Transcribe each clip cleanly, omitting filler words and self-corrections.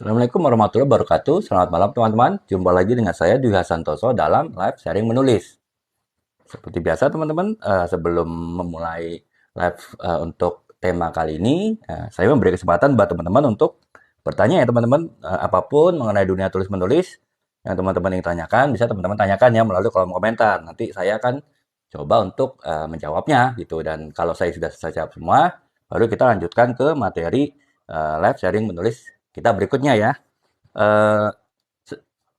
Assalamualaikum warahmatullahi wabarakatuh. Selamat malam teman-teman. Jumpa lagi dengan saya Dwi Hasantoso dalam live sharing menulis. Seperti biasa teman-teman, sebelum memulai live untuk tema kali ini, saya memberi kesempatan buat teman-teman untuk bertanya ya teman-teman, apapun mengenai dunia tulis menulis yang teman-teman ingin tanyakan, bisa teman-teman tanyakan ya melalui kolom komentar. Nanti saya akan coba untuk menjawabnya gitu. Dan kalau saya sudah selesai jawab semua, baru kita lanjutkan ke materi live sharing menulis kita berikutnya ya. Eh,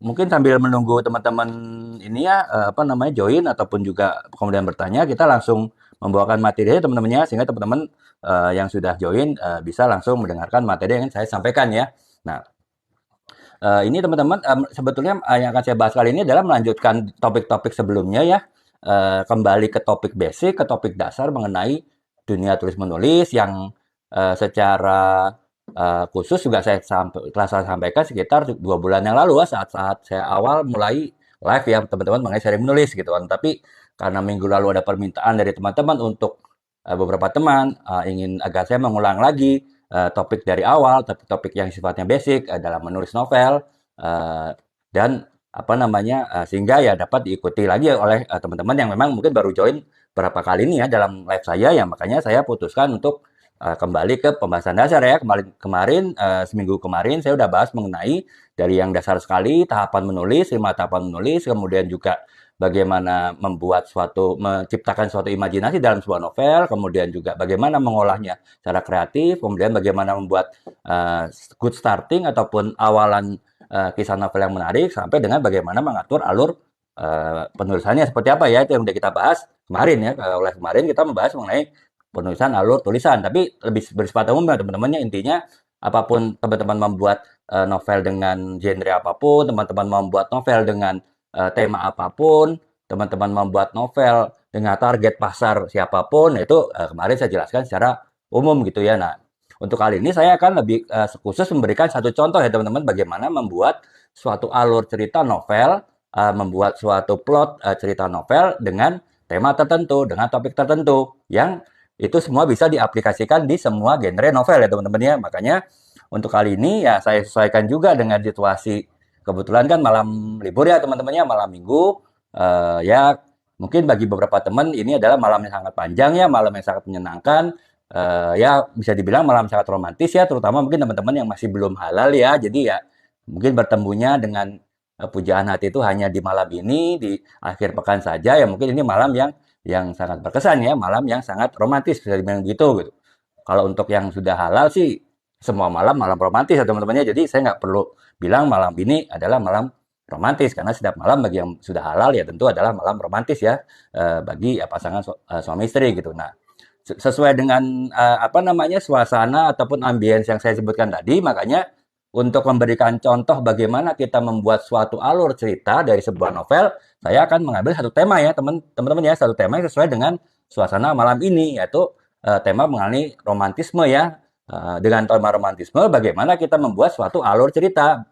Mungkin sambil menunggu teman-teman ini ya apa namanya join ataupun juga kemudian bertanya, kita langsung membawakan materi aja teman-temannya sehingga teman-teman yang sudah join bisa langsung mendengarkan materi yang saya sampaikan ya. Nah, ini teman-teman sebetulnya yang akan saya bahas kali ini adalah melanjutkan topik-topik sebelumnya ya. Kembali ke topik basic, ke topik dasar mengenai dunia tulis menulis yang secara khusus juga telah saya sampaikan sekitar 2 bulan yang lalu ya, saat-saat saya awal mulai live ya teman-teman mengenai sharing menulis gitu kan. Tapi karena minggu lalu ada permintaan dari teman-teman untuk beberapa teman ingin agar saya mengulang lagi topik dari awal, topik-topik yang sifatnya basic dalam menulis novel dan apa namanya sehingga ya dapat diikuti lagi oleh teman-teman yang memang mungkin baru join berapa kali ini ya dalam live saya ya, makanya saya putuskan untuk kembali ke pembahasan dasar ya. Kemarin seminggu kemarin saya udah bahas mengenai dari yang dasar sekali tahapan menulis, 5 tahapan menulis, kemudian juga bagaimana menciptakan suatu imajinasi dalam sebuah novel, kemudian juga bagaimana mengolahnya secara kreatif, kemudian bagaimana membuat good starting ataupun awalan kisah novel yang menarik, sampai dengan bagaimana mengatur alur penulisannya seperti apa ya, itu yang udah kita bahas kemarin ya. Oleh kemarin kita membahas mengenai penulisan alur tulisan, tapi lebih bersifat umum ya teman-temannya. Intinya apapun teman-teman membuat novel dengan genre apapun, teman-teman membuat novel dengan tema apapun, teman-teman membuat novel dengan target pasar siapapun, itu kemarin saya jelaskan secara umum gitu ya. Nah, untuk kali ini saya akan lebih khusus memberikan satu contoh ya teman-teman, bagaimana membuat suatu alur cerita novel, membuat suatu plot cerita novel dengan tema tertentu, dengan topik tertentu, yang itu semua bisa diaplikasikan di semua genre novel ya teman-teman ya. Makanya untuk kali ini ya saya sesuaikan juga dengan situasi. Kebetulan kan malam libur ya teman-temannya, malam minggu. Ya mungkin bagi beberapa teman ini adalah malam yang sangat panjang ya, malam yang sangat menyenangkan. Ya bisa dibilang malam sangat romantis ya, terutama mungkin teman-teman yang masih belum halal ya. Jadi ya mungkin bertemunya dengan pujaan hati itu hanya di malam ini, di akhir pekan saja ya. Mungkin ini malam yang sangat berkesan ya, malam yang sangat romantis bisa dibilang gitu. Kalau untuk yang sudah halal sih semua malam malam romantis ya teman-temannya. Jadi saya nggak perlu bilang malam ini adalah malam romantis, karena setiap malam bagi yang sudah halal ya tentu adalah malam romantis ya, bagi pasangan suami istri gitu. Nah, sesuai dengan apa namanya suasana ataupun ambience yang saya sebutkan tadi, makanya untuk memberikan contoh bagaimana kita membuat suatu alur cerita dari sebuah novel, saya akan mengambil satu tema ya teman-teman ya, satu tema yang sesuai dengan suasana malam ini, yaitu tema mengenai romantisme ya. Dengan tema romantisme, bagaimana kita membuat suatu alur cerita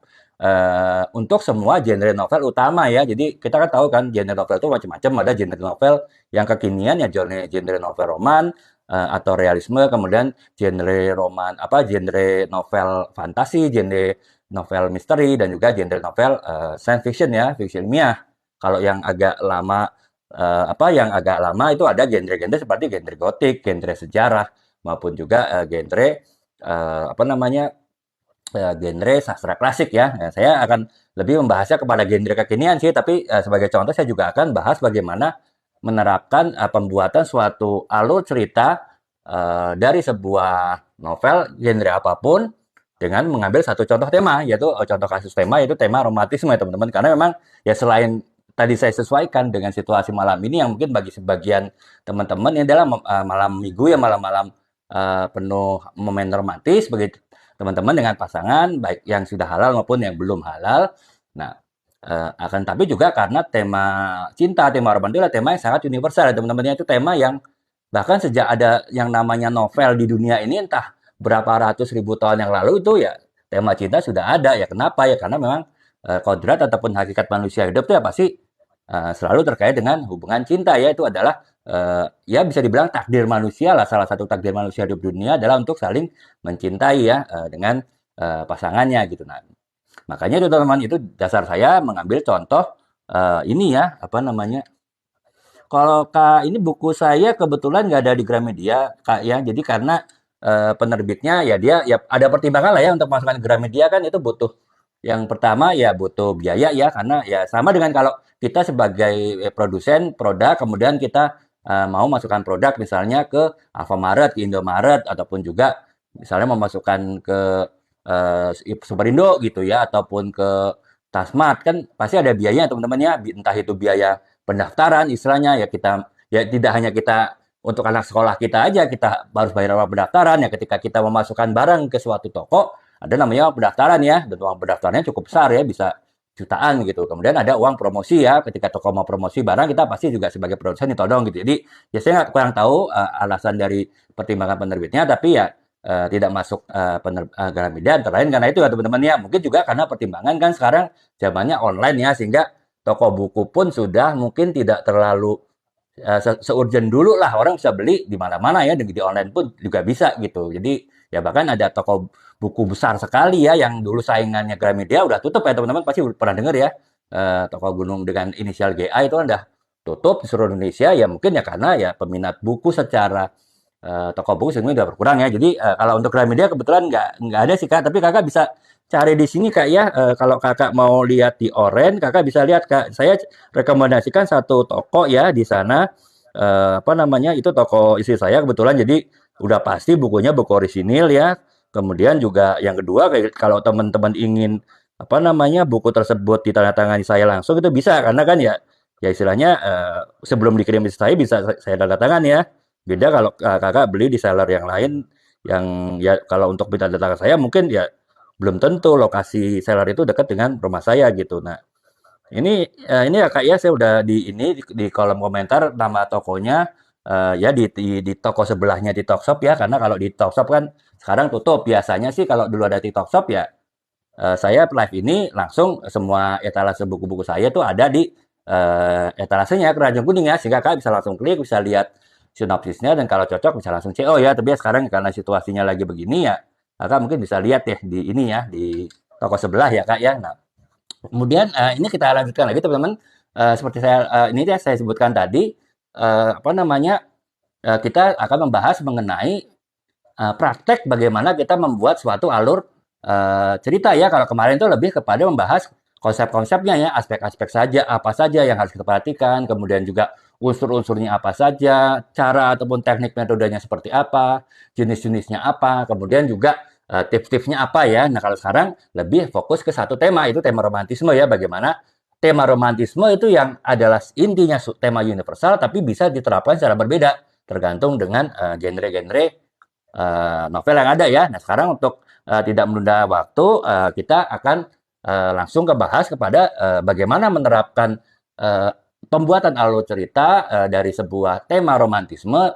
untuk semua genre novel utama ya. Jadi kita kan tahu kan genre novel itu macam-macam. Ada genre novel yang kekinian ya, genre novel roman atau realisme, kemudian genre novel fantasi, genre novel misteri, dan juga genre novel science fiction ya, fiksi ilmiah. Kalau yang agak lama yang agak lama itu ada genre-genre seperti genre gotik, genre sejarah, maupun juga genre apa namanya genre sastra klasik ya. Nah, saya akan lebih membahasnya kepada genre kekinian sih, tapi sebagai contoh saya juga akan bahas bagaimana menerapkan pembuatan suatu alur cerita dari sebuah novel genre apapun dengan mengambil satu contoh tema, yaitu contoh kasus tema, yaitu tema romantisme ya teman-teman. Karena memang ya selain tadi saya sesuaikan dengan situasi malam ini yang mungkin bagi sebagian teman-teman ini adalah malam minggu ya, malam-malam penuh momen romantis bagi teman-teman dengan pasangan, baik yang sudah halal maupun yang belum halal. Nah, akan tapi juga karena tema cinta, tema romantis adalah tema yang sangat universal ya teman-teman. Itu tema yang bahkan sejak ada yang namanya novel di dunia ini, entah berapa ratus ribu tahun yang lalu, itu ya tema cinta sudah ada ya. Kenapa ya? Karena memang kodrat ataupun hakikat manusia hidup itu ya pasti selalu terkait dengan hubungan cinta ya. Itu adalah ya bisa dibilang takdir manusia lah, salah satu takdir manusia hidup dunia adalah untuk saling mencintai ya, dengan pasangannya gitu. Nah, makanya itu teman-teman itu dasar saya mengambil contoh ini ya apa namanya. Kalau Kak ini buku saya kebetulan nggak ada di Gramedia Kak ya. Jadi karena penerbitnya ya dia ya ada pertimbangan lah ya untuk masukkan ke Gramedia kan itu butuh yang pertama ya butuh biaya ya karena ya sama dengan kalau kita sebagai produsen produk kemudian kita mau masukkan produk misalnya ke Alfamaret, ke Indomaret ataupun juga misalnya memasukkan ke Superindo gitu ya ataupun ke Tasmart kan pasti ada biayanya teman-teman ya entah itu biaya pendaftaran istilahnya ya kita ya tidak hanya kita untuk anak sekolah kita aja kita harus bayar uang pendaftaran ya ketika kita memasukkan barang ke suatu toko ada namanya pendaftaran ya dan uang pendaftarannya cukup besar ya bisa jutaan gitu kemudian ada uang promosi ya ketika toko mau promosi barang kita pasti juga sebagai produsen ditodong gitu jadi ya saya nggak kurang tahu alasan dari pertimbangan penerbitnya tapi ya tidak masuk Gramedia antara lain karena itu ya teman-teman ya mungkin juga karena pertimbangan kan sekarang zamannya online ya sehingga toko buku pun sudah mungkin tidak terlalu se-urgent dulu lah orang bisa beli di mana-mana ya di online pun juga bisa gitu jadi ya bahkan ada toko buku besar sekali ya yang dulu saingannya Gramedia udah tutup ya teman-teman pasti pernah dengar ya toko gunung dengan inisial GA itu kan udah tutup di seluruh Indonesia ya mungkin ya karena ya peminat buku secara toko buku sebenarnya udah berkurang ya jadi kalau untuk Gramedia kebetulan nggak ada sih Kak tapi Kakak bisa cari di sini Kak ya kalau Kakak mau lihat di Oren Kakak bisa lihat Kak saya rekomendasikan satu toko ya di sana apa namanya itu toko istri saya kebetulan jadi udah pasti bukunya buku orisinil ya kemudian juga yang kedua kayak kalau teman-teman ingin apa namanya buku tersebut ditandatangani saya langsung itu bisa karena kan ya ya istilahnya sebelum dikirim ke saya bisa saya tanda tangan ya beda kalau kakak beli di seller yang lain yang ya kalau untuk minta tanda tangan saya mungkin ya belum tentu lokasi seller itu dekat dengan rumah saya gitu. Nah, ini ya Kak ya saya udah di kolom komentar nama tokonya ya di toko sebelahnya di Tokshop ya karena kalau di Tokshop kan sekarang tutup. Biasanya sih kalau dulu ada di Tokshop ya saya live ini langsung semua etalase buku-buku saya tuh ada di etalasenya Keranjang Kuning ya sehingga Kak bisa langsung klik bisa lihat sinopsisnya dan kalau cocok bisa langsung CO ya. Tapi ya sekarang karena situasinya lagi begini ya Kakak mungkin bisa lihat ya di ini ya di toko sebelah ya Kak ya. Nah, kemudian ini kita lanjutkan lagi teman-teman. Seperti ini ya saya sebutkan tadi apa namanya kita akan membahas mengenai praktek bagaimana kita membuat suatu alur cerita ya. Kalau kemarin itu lebih kepada membahas konsep-konsepnya ya, aspek-aspek saja apa saja yang harus kita perhatikan, kemudian juga unsur-unsurnya apa saja, cara ataupun teknik metodenya seperti apa, jenis-jenisnya apa, kemudian juga tips-tipsnya apa ya. Nah, kalau sekarang lebih fokus ke satu tema, itu tema romantisme ya, bagaimana tema romantisme itu yang adalah intinya tema universal tapi bisa diterapkan secara berbeda tergantung dengan genre-genre novel yang ada ya. Nah, sekarang untuk tidak menunda waktu, kita akan langsung bahas kepada bagaimana menerapkan pembuatan alur cerita dari sebuah tema romantisme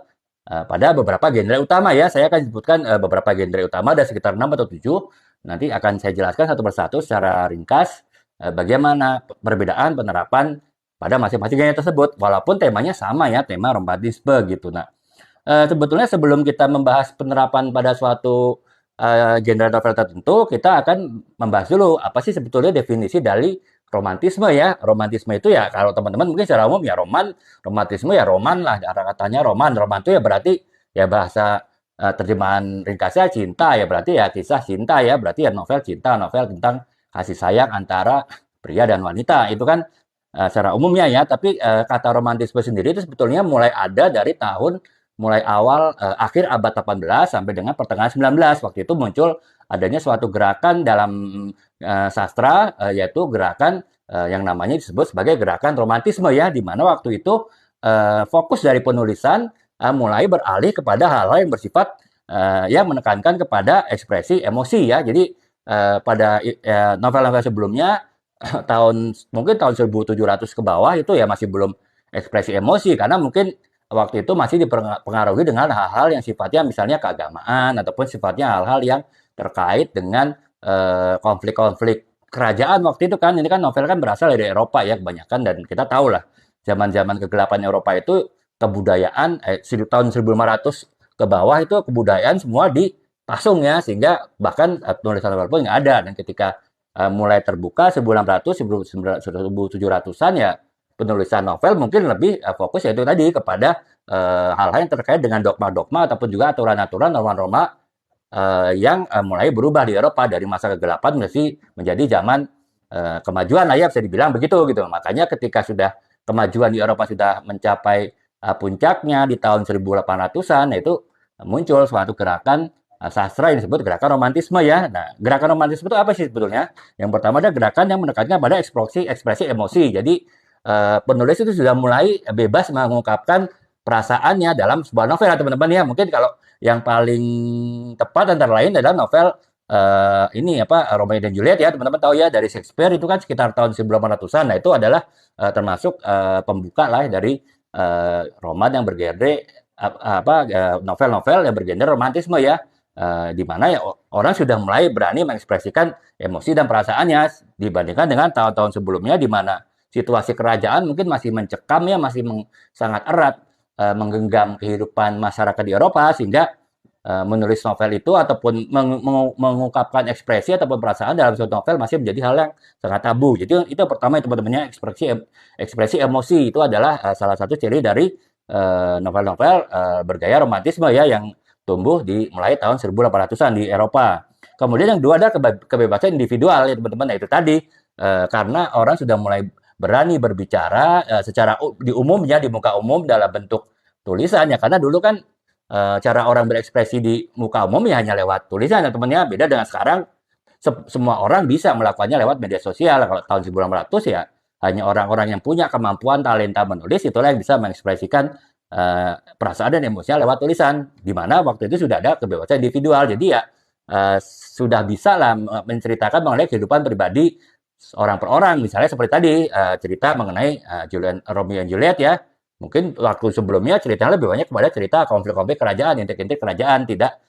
pada beberapa genre utama ya. Saya akan sebutkan beberapa genre utama, ada sekitar 6 atau 7. Nanti akan saya jelaskan satu persatu secara ringkas bagaimana perbedaan penerapan pada masing-masing genre tersebut. Walaupun temanya sama ya, tema romantisme gitu. Nah, sebetulnya sebelum kita membahas penerapan pada suatu genre novel tertentu, kita akan membahas dulu apa sih sebetulnya definisi dari romantisme ya. Romantisme itu ya kalau teman-teman mungkin secara umum ya romantisme ya roman lah, arah katanya roman. Roman itu ya berarti ya bahasa terjemahan ringkasnya cinta ya berarti ya kisah cinta ya berarti ya novel cinta, novel tentang kasih sayang antara pria dan wanita. Itu kan secara umumnya ya, tapi kata romantisme sendiri itu sebetulnya mulai ada dari mulai awal akhir abad 18 sampai dengan pertengahan 19. Waktu itu muncul adanya suatu gerakan dalam sastra yaitu gerakan yang namanya disebut sebagai gerakan romantisme ya di mana waktu itu fokus dari penulisan mulai beralih kepada hal-hal yang bersifat yang menekankan kepada ekspresi emosi ya. Jadi pada novel-novel sebelumnya mungkin tahun 1700 ke bawah itu ya masih belum ekspresi emosi karena mungkin waktu itu masih dipengaruhi dengan hal-hal yang sifatnya misalnya keagamaan ataupun sifatnya hal-hal yang terkait dengan konflik-konflik kerajaan waktu itu kan ini kan novel kan berasal dari Eropa ya kebanyakan dan kita tahu lah zaman-zaman kegelapan Eropa itu kebudayaan tahun 1500 ke bawah itu kebudayaan semua pasung ya, sehingga bahkan penulisan novel pun nggak ada. Dan ketika mulai terbuka 1600, 1700-an ya, penulisan novel mungkin lebih fokus yaitu tadi kepada hal-hal yang terkait dengan dogma-dogma ataupun juga aturan-aturan, norma-norma yang mulai berubah di Eropa dari masa kegelapan menjadi zaman kemajuan lah ya, bisa dibilang begitu gitu. Makanya ketika sudah kemajuan di Eropa sudah mencapai puncaknya di tahun 1800-an, yaitu muncul suatu gerakan sastra yang disebut gerakan romantisme ya. Nah, gerakan romantisme itu apa sih sebetulnya? Yang pertama ada gerakan yang menekankan pada ekspresi emosi. Jadi penulis itu sudah mulai bebas mengungkapkan perasaannya dalam sebuah novel ya teman-teman ya. Mungkin kalau yang paling tepat antara lain adalah novel ini apa Romeo dan Juliet ya teman-teman tahu ya, dari Shakespeare itu kan sekitar tahun 1800-an. Nah, itu adalah termasuk pembuka lah dari roman yang bergenre novel-novel yang bergenre romantisme ya. Di mana ya orang sudah mulai berani mengekspresikan emosi dan perasaannya dibandingkan dengan tahun-tahun sebelumnya di mana situasi kerajaan mungkin masih mencekam ya, masih sangat erat menggenggam kehidupan masyarakat di Eropa, sehingga menulis novel itu ataupun mengungkapkan ekspresi ataupun perasaan dalam suatu novel masih menjadi hal yang sangat tabu. Jadi itu pertama ya teman-temannya, ekspresi emosi itu adalah salah satu ciri dari novel-novel bergaya romantisme ya yang tumbuh di mulai tahun 1800-an di Eropa. Kemudian yang kedua adalah kebebasan individual ya teman-teman. Nah, itu tadi karena orang sudah mulai berani berbicara secara di umumnya di muka umum dalam bentuk tulisan ya, karena dulu kan cara orang berekspresi di muka umum ya hanya lewat tulisan ya teman-teman ya. Beda dengan sekarang semua orang bisa melakukannya lewat media sosial. Kalau tahun 1800 ya hanya orang-orang yang punya kemampuan talenta menulis itulah yang bisa mengekspresikan perasaan dan emosinya lewat tulisan. Di mana waktu itu sudah ada kebebasan individual. Jadi ya sudah bisa lah menceritakan mengenai kehidupan pribadi orang per orang. Misalnya seperti tadi cerita mengenai Romeo and Juliet ya. Mungkin waktu sebelumnya ceritanya lebih banyak kepada cerita konflik-konflik kerajaan, intik-intik kerajaan, tidak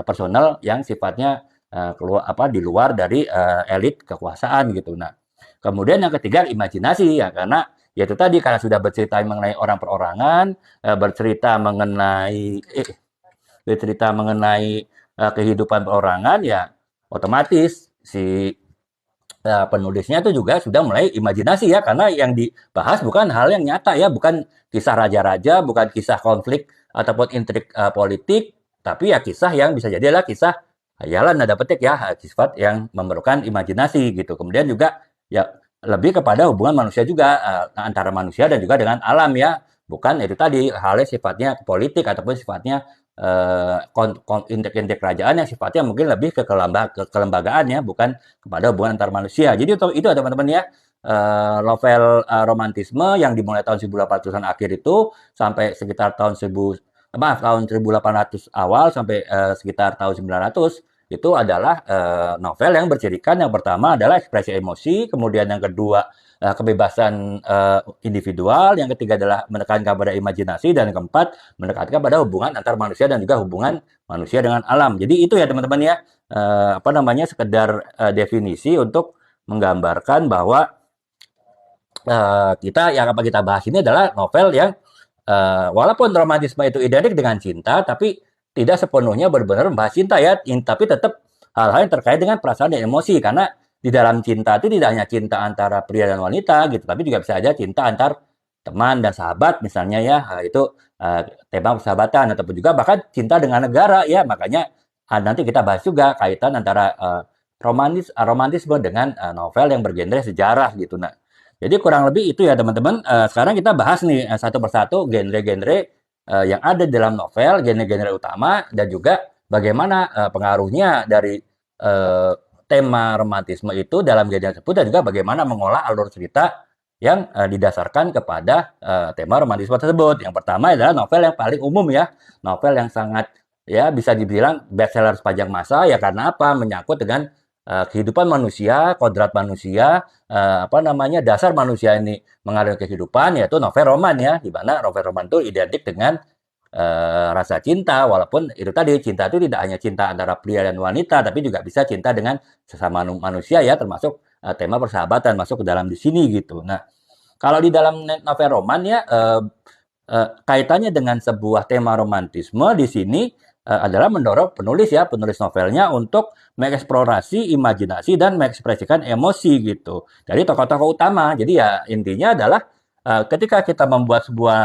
personal yang sifatnya keluar di luar dari elit kekuasaan gitu. Nah, kemudian yang ketiga imajinasi ya, karena yaitu tadi karena sudah mengenai orang perorangan, bercerita mengenai kehidupan perorangan ya, otomatis si penulisnya itu juga sudah mulai imajinasi ya, karena yang dibahas bukan hal yang nyata ya, bukan kisah raja-raja, bukan kisah konflik ataupun intrik politik, tapi ya kisah yang bisa jadi adalah kisah hayalan nada petik ya, sifat yang memerlukan imajinasi gitu. Kemudian juga ya lebih kepada hubungan manusia juga antara manusia dan juga dengan alam ya, bukan itu tadi halnya sifatnya politik ataupun sifatnya intik-intik kerajaan yang sifatnya mungkin lebih ke kelembagaan ya, bukan kepada hubungan antar manusia. Jadi itu teman-teman ya, novel romantisme yang dimulai tahun 1800-an akhir itu sampai sekitar tahun 1800 awal sampai sekitar tahun 900 itu adalah novel yang bercirikan yang pertama adalah ekspresi emosi, kemudian yang kedua kebebasan individual, yang ketiga adalah menekankan pada imajinasi, dan yang keempat menekankan pada hubungan antar manusia dan juga hubungan manusia dengan alam. Jadi itu ya teman-teman ya, sekedar definisi untuk menggambarkan bahwa yang kita bahas ini adalah novel yang walaupun romantisme itu identik dengan cinta, tapi tidak sepenuhnya benar-benar membahas cinta ya, tapi tetap hal-hal yang terkait dengan perasaan dan emosi, karena di dalam cinta itu tidak hanya cinta antara pria dan wanita gitu, tapi juga bisa aja cinta antar teman dan sahabat misalnya ya, itu tema persahabatan, ataupun juga bahkan cinta dengan negara ya. Makanya nanti kita bahas juga kaitan antara romantisme dengan novel yang bergenre sejarah gitu. Nah, jadi kurang lebih itu ya teman-teman. Sekarang kita bahas nih satu persatu genre-genre yang ada dalam novel, genre-genre utama, dan juga bagaimana pengaruhnya dari tema romantisme itu dalam genre tersebut, dan juga bagaimana mengolah alur cerita yang didasarkan kepada tema romantisme tersebut. Yang pertama adalah novel yang paling umum ya, novel yang sangat ya bisa dibilang bestseller sepanjang masa ya, karena apa? Menyangkut dengan kehidupan manusia, kodrat manusia, dasar manusia ini mengalami kehidupan, yaitu novel roman ya, di mana novel roman itu identik dengan rasa cinta, walaupun itu tadi cinta itu tidak hanya cinta antara pria dan wanita, tapi juga bisa cinta dengan sesama manusia ya, termasuk tema persahabatan masuk ke dalam di sini gitu. Nah, kalau di dalam novel roman ya kaitannya dengan sebuah tema romantisme di sini adalah mendorong penulis novelnya untuk mengeksplorasi imajinasi dan mengekspresikan emosi gitu dari tokoh-tokoh utama. Jadi ya intinya adalah ketika kita membuat sebuah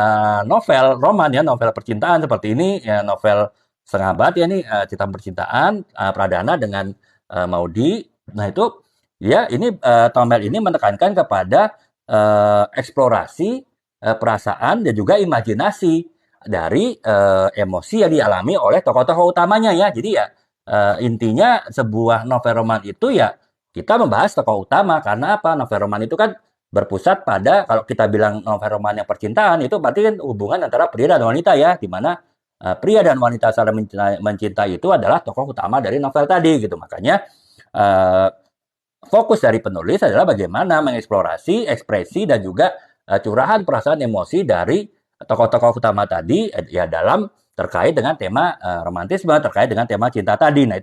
novel, roman ya, novel percintaan seperti ini, ya novel setengah abad ya nih, cerita percintaan, Pradana dengan Maudi. Nah itu, ya ini Tomel ini menekankan kepada eksplorasi perasaan dan juga imajinasi dari emosi yang dialami oleh tokoh-tokoh utamanya ya. Jadi ya intinya sebuah novel roman itu ya kita membahas tokoh utama karena apa? Novel roman itu kan berpusat pada kalau kita bilang novel roman yang percintaan itu berarti kan hubungan antara pria dan wanita ya, di mana pria dan wanita saling mencintai itu adalah tokoh utama dari novel tadi gitu. Makanya eh, fokus dari penulis adalah bagaimana mengeksplorasi ekspresi dan juga curahan perasaan emosi dari tokoh-tokoh utama tadi ya dalam terkait dengan tema romantisme, terkait dengan tema cinta tadi. Nah,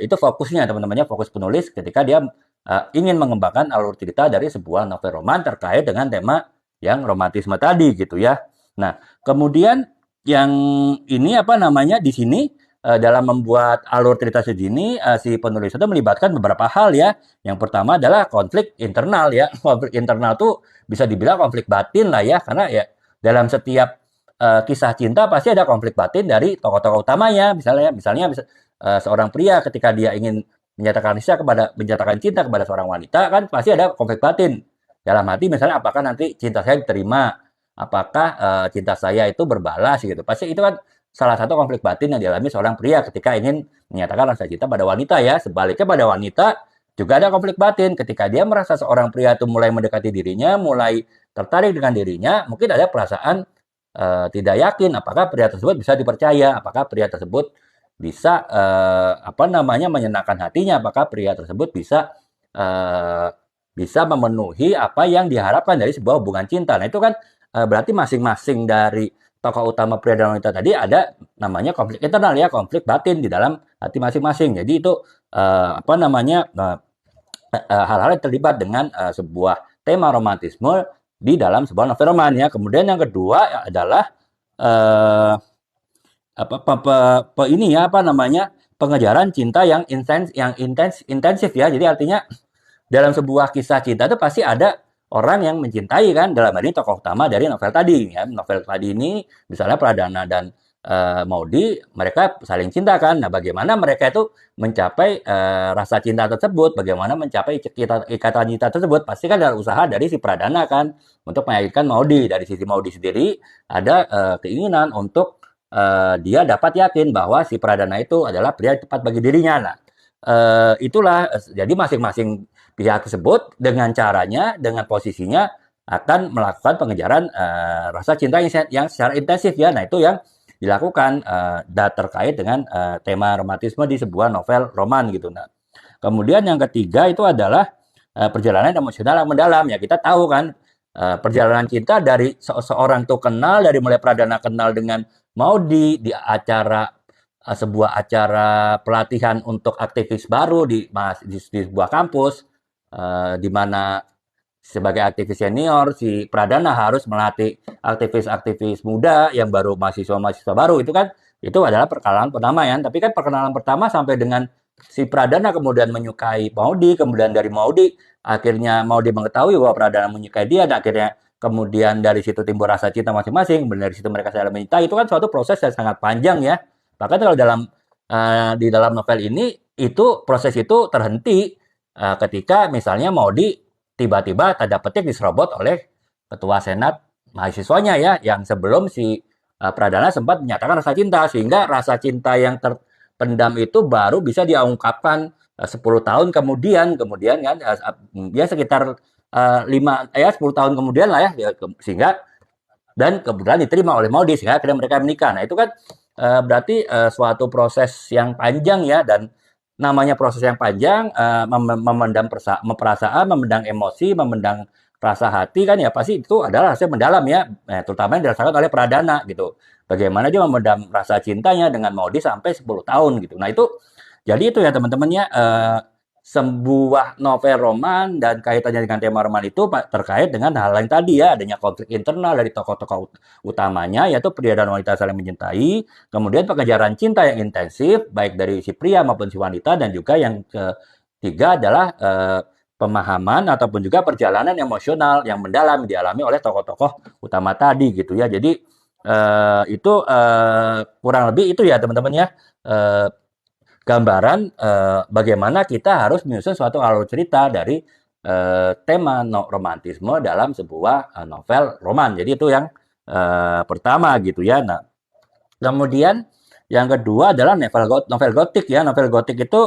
itu fokusnya teman-temannya, fokus penulis ketika dia ingin mengembangkan alur cerita dari sebuah novel roman terkait dengan tema yang romantisme tadi gitu ya. Nah, kemudian yang ini apa namanya di sini dalam membuat alur cerita segini si penulis itu melibatkan beberapa hal ya. Yang pertama adalah konflik internal ya. Konflik internal tuh bisa dibilang konflik batin lah ya, karena ya dalam setiap kisah cinta pasti ada konflik batin dari tokoh-tokoh utamanya. Misalnya seorang pria ketika dia ingin menyatakan cinta kepada seorang wanita kan pasti ada konflik batin. Dalam hati misalnya apakah nanti cinta saya diterima, apakah cinta saya itu berbalas gitu. Pasti itu kan salah satu konflik batin yang dialami seorang pria ketika ingin menyatakan rasa cinta pada wanita ya. Sebaliknya pada wanita juga ada konflik batin ketika dia merasa seorang pria itu mulai mendekati dirinya, mulai tertarik dengan dirinya, mungkin ada perasaan tidak yakin apakah pria tersebut bisa dipercaya, apakah pria tersebut bisa apa namanya menyenangkan hatinya, apakah pria tersebut bisa bisa memenuhi apa yang diharapkan dari sebuah hubungan cinta. Nah, itu kan berarti masing-masing dari tokoh utama pria dan wanita tadi ada namanya konflik internal ya, konflik batin di dalam hati masing-masing. Jadi itu apa namanya hal-hal yang terlibat dengan sebuah tema romantisme di dalam sebuah novel roman ya. Kemudian yang kedua adalah eh, ini ya apa namanya pengejaran cinta yang intensif ya. Jadi artinya dalam sebuah kisah cinta itu pasti ada orang yang mencintai kan, dalam hal ini tokoh utama dari novel tadi ya. Novel tadi ini misalnya Pradana dan Maudi mereka saling cinta kan. Nah, bagaimana mereka itu mencapai rasa cinta tersebut, bagaimana mencapai ikatan cinta tersebut, pasti kan ada usaha dari si Pradana kan untuk meyakinkan Maudi. Dari sisi Maudi sendiri ada keinginan untuk dia dapat yakin bahwa si Pradana itu adalah pria yang tepat bagi dirinya. Nah, itulah jadi masing-masing pihak tersebut dengan caranya, dengan posisinya akan melakukan pengejaran rasa cinta yang secara intensif ya. Nah, itu yang dilakukan terkait dengan tema romantisme di sebuah novel roman gitu. Nah, kemudian yang ketiga itu adalah perjalanan emosional yang mendalam ya. Kita tahu kan perjalanan cinta dari seorang tuh kenal dari mulai Pradana kenal dengan Maudi di acara sebuah acara pelatihan untuk aktivis baru di sebuah kampus di mana sebagai aktivis senior si Pradana harus melatih aktivis-aktivis muda yang baru mahasiswa baru itu adalah perkenalan pertama ya. Tapi kan perkenalan pertama sampai dengan si Pradana kemudian menyukai Maudi, kemudian dari Maudi akhirnya Maudi mengetahui bahwa Pradana menyukai dia dan akhirnya kemudian dari situ timbul rasa cinta masing-masing, kemudian dari situ mereka saling mencintai. Itu kan suatu proses yang sangat panjang ya. Bahkan kalau di dalam novel ini itu proses itu terhenti ketika misalnya Maudi tiba-tiba tanda petik diserobot oleh ketua senat mahasiswanya ya, yang sebelum si Pradana sempat menyatakan rasa cinta, sehingga rasa cinta yang terpendam itu baru bisa diungkapkan 10 tahun kemudian kan ya sekitar 10 tahun kemudian lah ya, sehingga dan kemudian diterima oleh Maudi sehingga akhirnya mereka menikah. Nah, itu kan berarti suatu proses yang panjang ya, dan namanya proses yang panjang memendam perasaan, memendam emosi, memendam rasa hati kan ya pasti itu adalah rasa mendalam ya, terutama yang dirasakan oleh Pradana gitu. Bagaimana dia memendam rasa cintanya dengan Maudi sampai 10 tahun gitu. Nah, itu jadi itu ya teman-teman ya sebuah novel roman dan kaitannya dengan tema roman itu terkait dengan hal yang tadi ya, adanya konflik internal dari tokoh-tokoh utamanya, yaitu pria dan wanita saling mencintai, kemudian pengejaran cinta yang intensif baik dari si pria maupun si wanita, dan juga yang ketiga adalah pemahaman ataupun juga perjalanan emosional yang mendalam dialami oleh tokoh-tokoh utama tadi gitu ya. Jadi itu kurang lebih itu ya teman-teman ya. Eh, Gambaran bagaimana kita harus menyusun suatu alur cerita dari tema romantisme dalam sebuah novel roman. Jadi itu yang pertama gitu ya. Nah, kemudian yang kedua adalah novel gotik ya. Novel gotik itu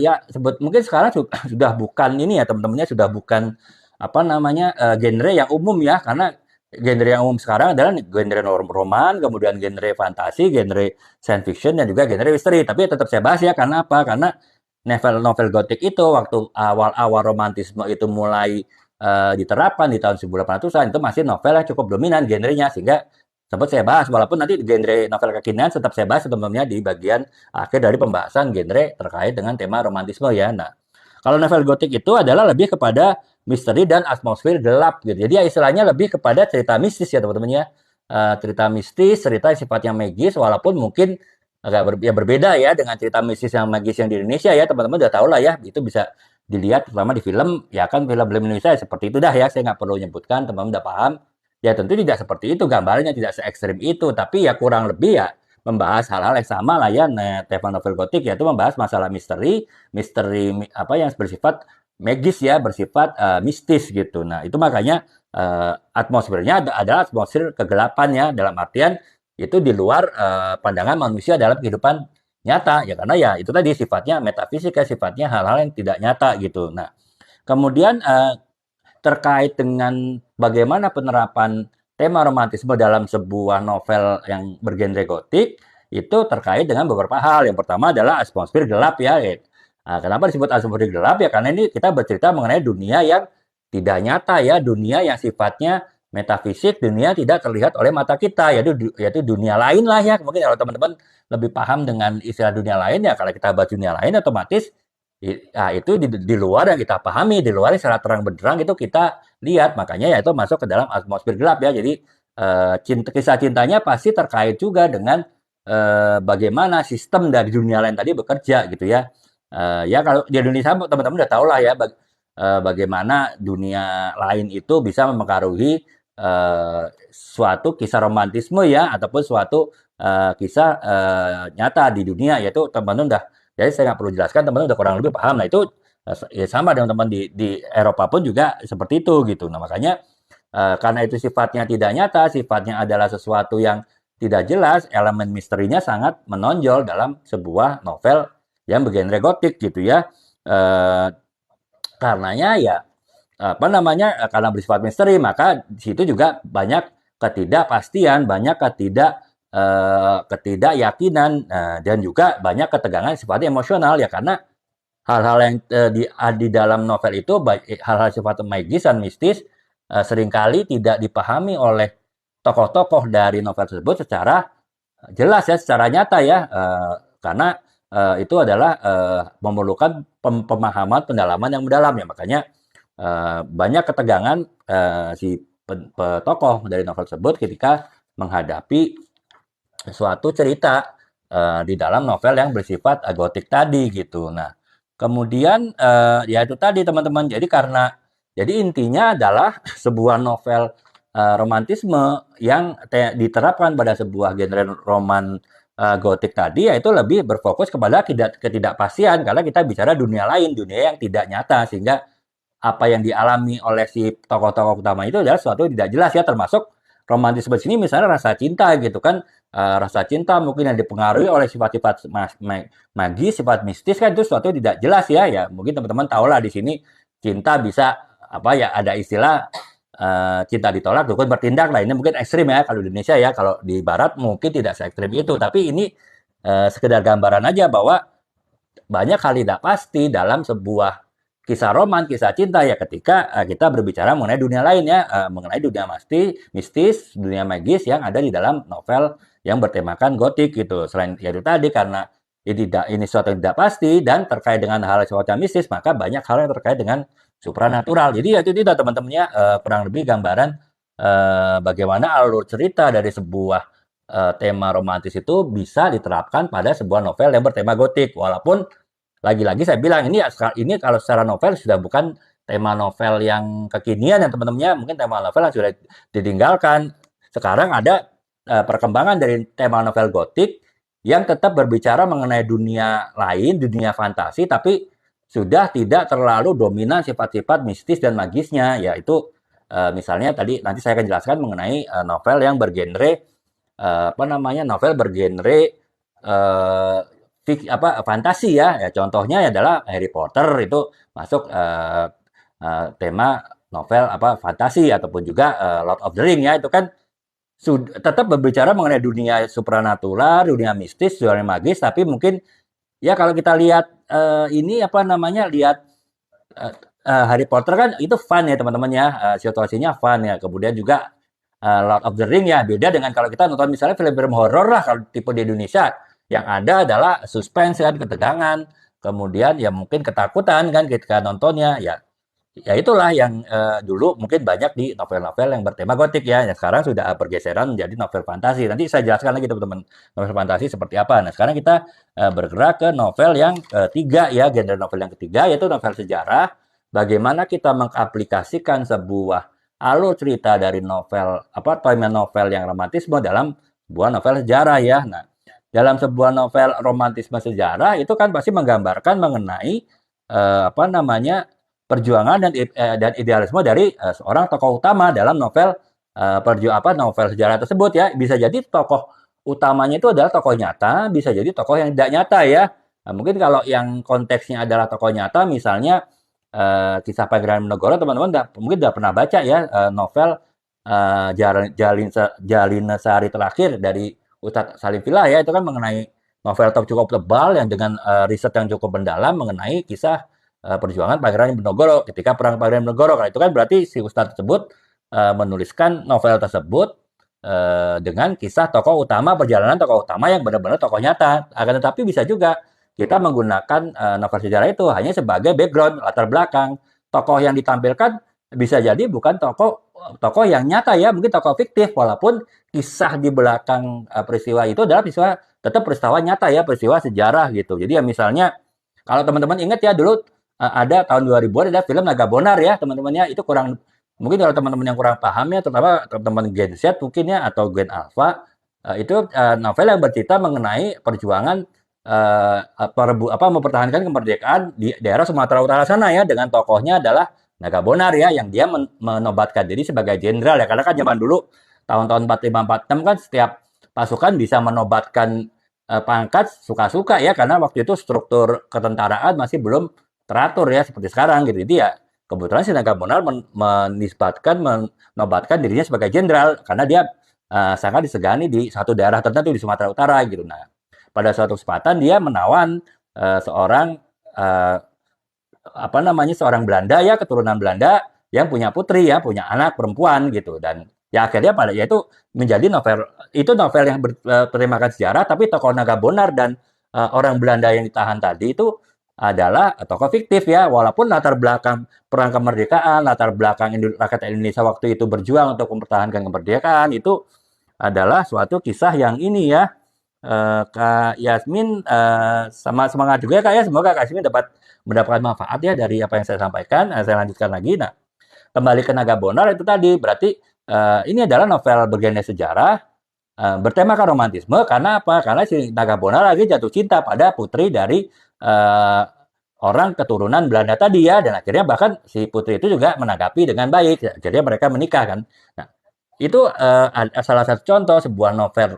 ya mungkin sekarang sudah bukan ini ya teman-temannya, sudah bukan apa namanya genre yang umum ya, karena genre yang umum sekarang adalah genre roman, kemudian genre fantasi, genre science fiction, dan juga genre misteri. Tapi tetap saya bahas ya, karena apa? Karena novel-novel gotik itu waktu awal-awal romantisme itu mulai diterapkan di tahun 1800-an, itu masih novel yang cukup dominan genrenya, sehingga sempat saya bahas, walaupun nanti genre novel kekinian tetap saya bahas teman-temannya di bagian akhir dari pembahasan genre terkait dengan tema romantisme ya. Nah, kalau novel gotik itu adalah lebih kepada misteri dan atmosfer gelap gitu. Jadi ya istilahnya lebih kepada cerita mistis ya teman-teman ya. Cerita mistis, cerita yang sifatnya magis, walaupun mungkin agak berbeda ya dengan cerita mistis yang magis yang di Indonesia ya, teman-teman udah tahu lah ya, itu bisa dilihat terutama di film, ya kan film-film Indonesia ya seperti itu dah ya, saya nggak perlu nyebutkan, teman-teman udah paham. Ya tentu tidak seperti itu gambarnya, tidak se ekstrim itu, tapi ya kurang lebih ya membahas hal-hal yang sama lah ya. Nah, tema novel gotik yaitu membahas masalah misteri, apa yang bersifat magis ya, bersifat mistis gitu. Nah, itu makanya atmosfernya adalah atmosfer kegelapan ya, dalam artian itu di luar pandangan manusia dalam kehidupan nyata ya, karena ya itu tadi sifatnya metafisika, sifatnya hal-hal yang tidak nyata gitu. Nah, kemudian terkait dengan bagaimana penerapan tema romantisme dalam sebuah novel yang bergenre gotik, itu terkait dengan beberapa hal. Yang pertama adalah atmosfer gelap ya. Nah, kenapa disebut atmosfer gelap ya? Karena ini kita bercerita mengenai dunia yang tidak nyata ya, dunia yang sifatnya metafisik, dunia tidak terlihat oleh mata kita, yaitu dunia lain lah ya. Mungkin kalau teman-teman lebih paham dengan istilah dunia lain ya, kalau kita bahas dunia lain otomatis nah, itu di luar yang kita pahami, di luar secara terang benderang itu kita lihat, makanya ya itu masuk ke dalam atmosfer gelap ya. Jadi kisah cintanya pasti terkait juga dengan bagaimana sistem dari dunia lain tadi bekerja gitu ya. Ya kalau di Indonesia teman-teman udah tahu lah ya bagaimana dunia lain itu bisa mempengaruhi suatu kisah romantisme ya, ataupun suatu kisah nyata di dunia, yaitu teman-teman udah, jadi saya nggak perlu jelaskan, teman-teman udah kurang lebih paham. Nah itu ya sama dengan teman di Eropa pun juga seperti itu gitu. Nah makanya karena itu sifatnya tidak nyata, sifatnya adalah sesuatu yang tidak jelas, elemen misterinya sangat menonjol dalam sebuah novel yang bergenre gotik gitu ya. Karenanya ya apa namanya, karena bersifat misteri, maka di situ juga banyak ketidakpastian, banyak ketidakyakinan, dan juga banyak ketegangan sifatnya emosional ya, karena hal-hal yang di dalam novel itu, hal-hal sifatnya magis dan mistis, seringkali tidak dipahami oleh tokoh-tokoh dari novel tersebut secara jelas ya, secara nyata ya, karena itu adalah memerlukan pemahaman pendalaman yang mendalam ya, makanya banyak ketegangan si tokoh dari novel tersebut ketika menghadapi suatu cerita di dalam novel yang bersifat gotik tadi gitu. Nah, kemudian ya itu tadi teman-teman. Jadi intinya adalah sebuah novel romantisme yang diterapkan pada sebuah genre roman gotik tadi, yaitu lebih berfokus kepada ketidakpastian, karena kita bicara dunia lain, dunia yang tidak nyata, sehingga apa yang dialami oleh si tokoh-tokoh utama itu adalah sesuatu yang tidak jelas ya, termasuk romantisme di sini misalnya rasa cinta gitu kan. Rasa cinta mungkin yang dipengaruhi oleh sifat-sifat magis, sifat mistis kan, itu sesuatu yang tidak jelas ya. Ya mungkin teman-teman tahu lah di sini cinta bisa apa ya, ada istilah cinta ditolak dukun bertindak lah. Ini mungkin ekstrim ya kalau di Indonesia ya, kalau di Barat mungkin tidak se ekstrim itu, tapi ini sekedar gambaran aja bahwa banyak hal tidak pasti dalam sebuah kisah roman, kisah cinta ya, ketika kita berbicara mengenai dunia lain ya, mengenai dunia mistis, dunia magis yang ada di dalam novel yang bertemakan gotik gitu. Selain ya itu tadi, karena ini sesuatu yang tidak pasti dan terkait dengan hal sesuatu yang mistis, maka banyak hal yang terkait dengan supranatural. Jadi ya itu tidak teman-temannya, kurang lebih gambaran bagaimana alur cerita dari sebuah tema romantis itu bisa diterapkan pada sebuah novel yang bertema gotik. Walaupun lagi-lagi saya bilang ini kalau secara novel sudah bukan tema novel yang kekinian yang teman-temannya, mungkin tema novel yang sudah ditinggalkan. Sekarang ada perkembangan dari tema novel gotik yang tetap berbicara mengenai dunia lain, dunia fantasi, tapi sudah tidak terlalu dominan sifat-sifat mistis dan magisnya, yaitu misalnya tadi nanti saya akan jelaskan mengenai novel yang bergenre novel bergenre eh, fantasi ya. Ya contohnya adalah Harry Potter itu masuk tema novel fantasi ataupun juga Lord of the Ring ya itu kan tetap berbicara mengenai dunia supranatural, dunia mistis, dunia magis, tapi mungkin ya kalau kita lihat ini lihat eh, Harry Potter kan itu fun ya teman-teman ya, situasinya fun ya. Kemudian juga Lord of the Ring ya beda dengan kalau kita nonton misalnya film-film horor lah kalau tipe di Indonesia yang ada adalah suspense kan, ketegangan, kemudian ya mungkin ketakutan kan ketika nontonnya ya. Ya itulah yang dulu mungkin banyak di novel-novel yang bertema gotik ya. Yang sekarang sudah bergeseran menjadi novel fantasi. Nanti saya jelaskan lagi teman-teman novel fantasi seperti apa. Nah sekarang kita bergerak ke novel yang ketiga ya, genre novel yang ketiga yaitu novel sejarah. Bagaimana kita mengaplikasikan sebuah alur cerita dari novel tema novel yang romantisme dalam sebuah novel sejarah ya. Nah dalam sebuah novel romantisme sejarah itu kan pasti menggambarkan mengenai perjuangan dan idealisme dari seorang tokoh utama dalam novel novel sejarah tersebut ya. Bisa jadi tokoh utamanya itu adalah tokoh nyata, bisa jadi tokoh yang tidak nyata ya. Nah, mungkin kalau yang konteksnya adalah tokoh nyata, misalnya kisah Pangeran Menegoro, teman-teman mungkin udah pernah baca ya novel Jalin Sehari Terakhir dari Ustadz Salim Villa ya, itu kan mengenai novel cukup tebal yang dengan riset yang cukup mendalam mengenai kisah perjuangan Pangeran Diponegoro ketika perang Pangeran Diponegoro. Karena itu kan berarti si ustadz tersebut menuliskan novel tersebut dengan kisah tokoh utama, perjalanan tokoh utama yang benar-benar tokoh nyata. Akan tetapi bisa juga kita menggunakan novel sejarah itu hanya sebagai background, latar belakang. Tokoh yang ditampilkan bisa jadi bukan tokoh yang nyata ya, mungkin tokoh fiktif, walaupun kisah di belakang peristiwa itu adalah peristiwa nyata ya, peristiwa sejarah gitu. Jadi ya misalnya kalau teman-teman ingat ya dulu ada tahun 2000-an ada film Naga Bonar ya teman-temannya, itu kurang mungkin kalau teman-teman yang kurang paham ya, terutama teman-teman Gen Z mungkin ya atau Gen Alpha, itu novel yang bercerita mengenai perjuangan mempertahankan kemerdekaan di daerah Sumatera Utara sana ya, dengan tokohnya adalah Naga Bonar ya, yang dia menobatkan diri sebagai jenderal ya, karena kan zaman dulu tahun-tahun 45-46 kan setiap pasukan bisa menobatkan pangkat suka-suka ya, karena waktu itu struktur ketentaraan masih belum teratur ya seperti sekarang gitu. Jadi ya kebetulan si Naga Bonar menobatkan dirinya sebagai jenderal karena dia sangat disegani di satu daerah tertentu di Sumatera Utara gitu. Nah, pada suatu kesempatan dia menawan seorang seorang Belanda ya, keturunan Belanda yang punya putri ya, punya anak perempuan gitu. Dan ya akhirnya itu menjadi novel yang bertemakan sejarah, tapi tokoh Naga Bonar dan orang Belanda yang ditahan tadi itu adalah tokoh fiktif ya, walaupun latar belakang perang kemerdekaan, latar belakang rakyat Indonesia waktu itu berjuang untuk mempertahankan kemerdekaan itu adalah suatu kisah yang ini ya, Kak Yasmin sama semangat juga ya Kak ya, semoga Kak Yasmin dapat mendapatkan manfaat ya dari apa yang saya sampaikan. Saya lanjutkan lagi. Nah, kembali ke Naga Bonar itu tadi berarti ini adalah novel bergenre sejarah bertemakan romantisme. Karena apa? Karena si Naga Bonar lagi jatuh cinta pada putri dari orang keturunan Belanda tadi ya, dan akhirnya bahkan si putri itu juga menanggapi dengan baik. Akhirnya mereka menikah kan. Nah, itu salah satu contoh sebuah novel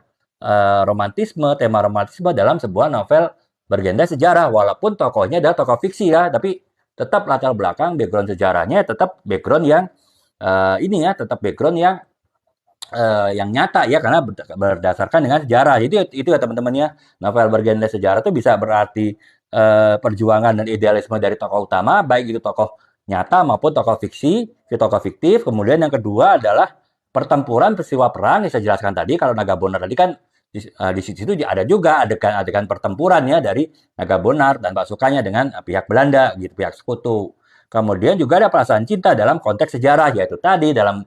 tema romantisme dalam sebuah novel bergenre sejarah, walaupun tokohnya adalah tokoh fiksi ya, tapi tetap latar belakang background sejarahnya tetap background yang tetap background yang nyata ya, karena berdasarkan dengan sejarah. Itu ya teman-teman ya, novel bergenre sejarah itu bisa berarti perjuangan dan idealisme dari tokoh utama, baik itu tokoh nyata maupun tokoh tokoh fiktif. Kemudian yang kedua adalah pertempuran peristiwa perang yang saya jelaskan tadi. Kalau Naga Bonar tadi kan di situ ada juga adegan-adegan pertempuran ya dari Naga Bonar dan pasukannya dengan pihak Belanda gitu, pihak sekutu. Kemudian juga ada perasaan cinta dalam konteks sejarah, yaitu tadi dalam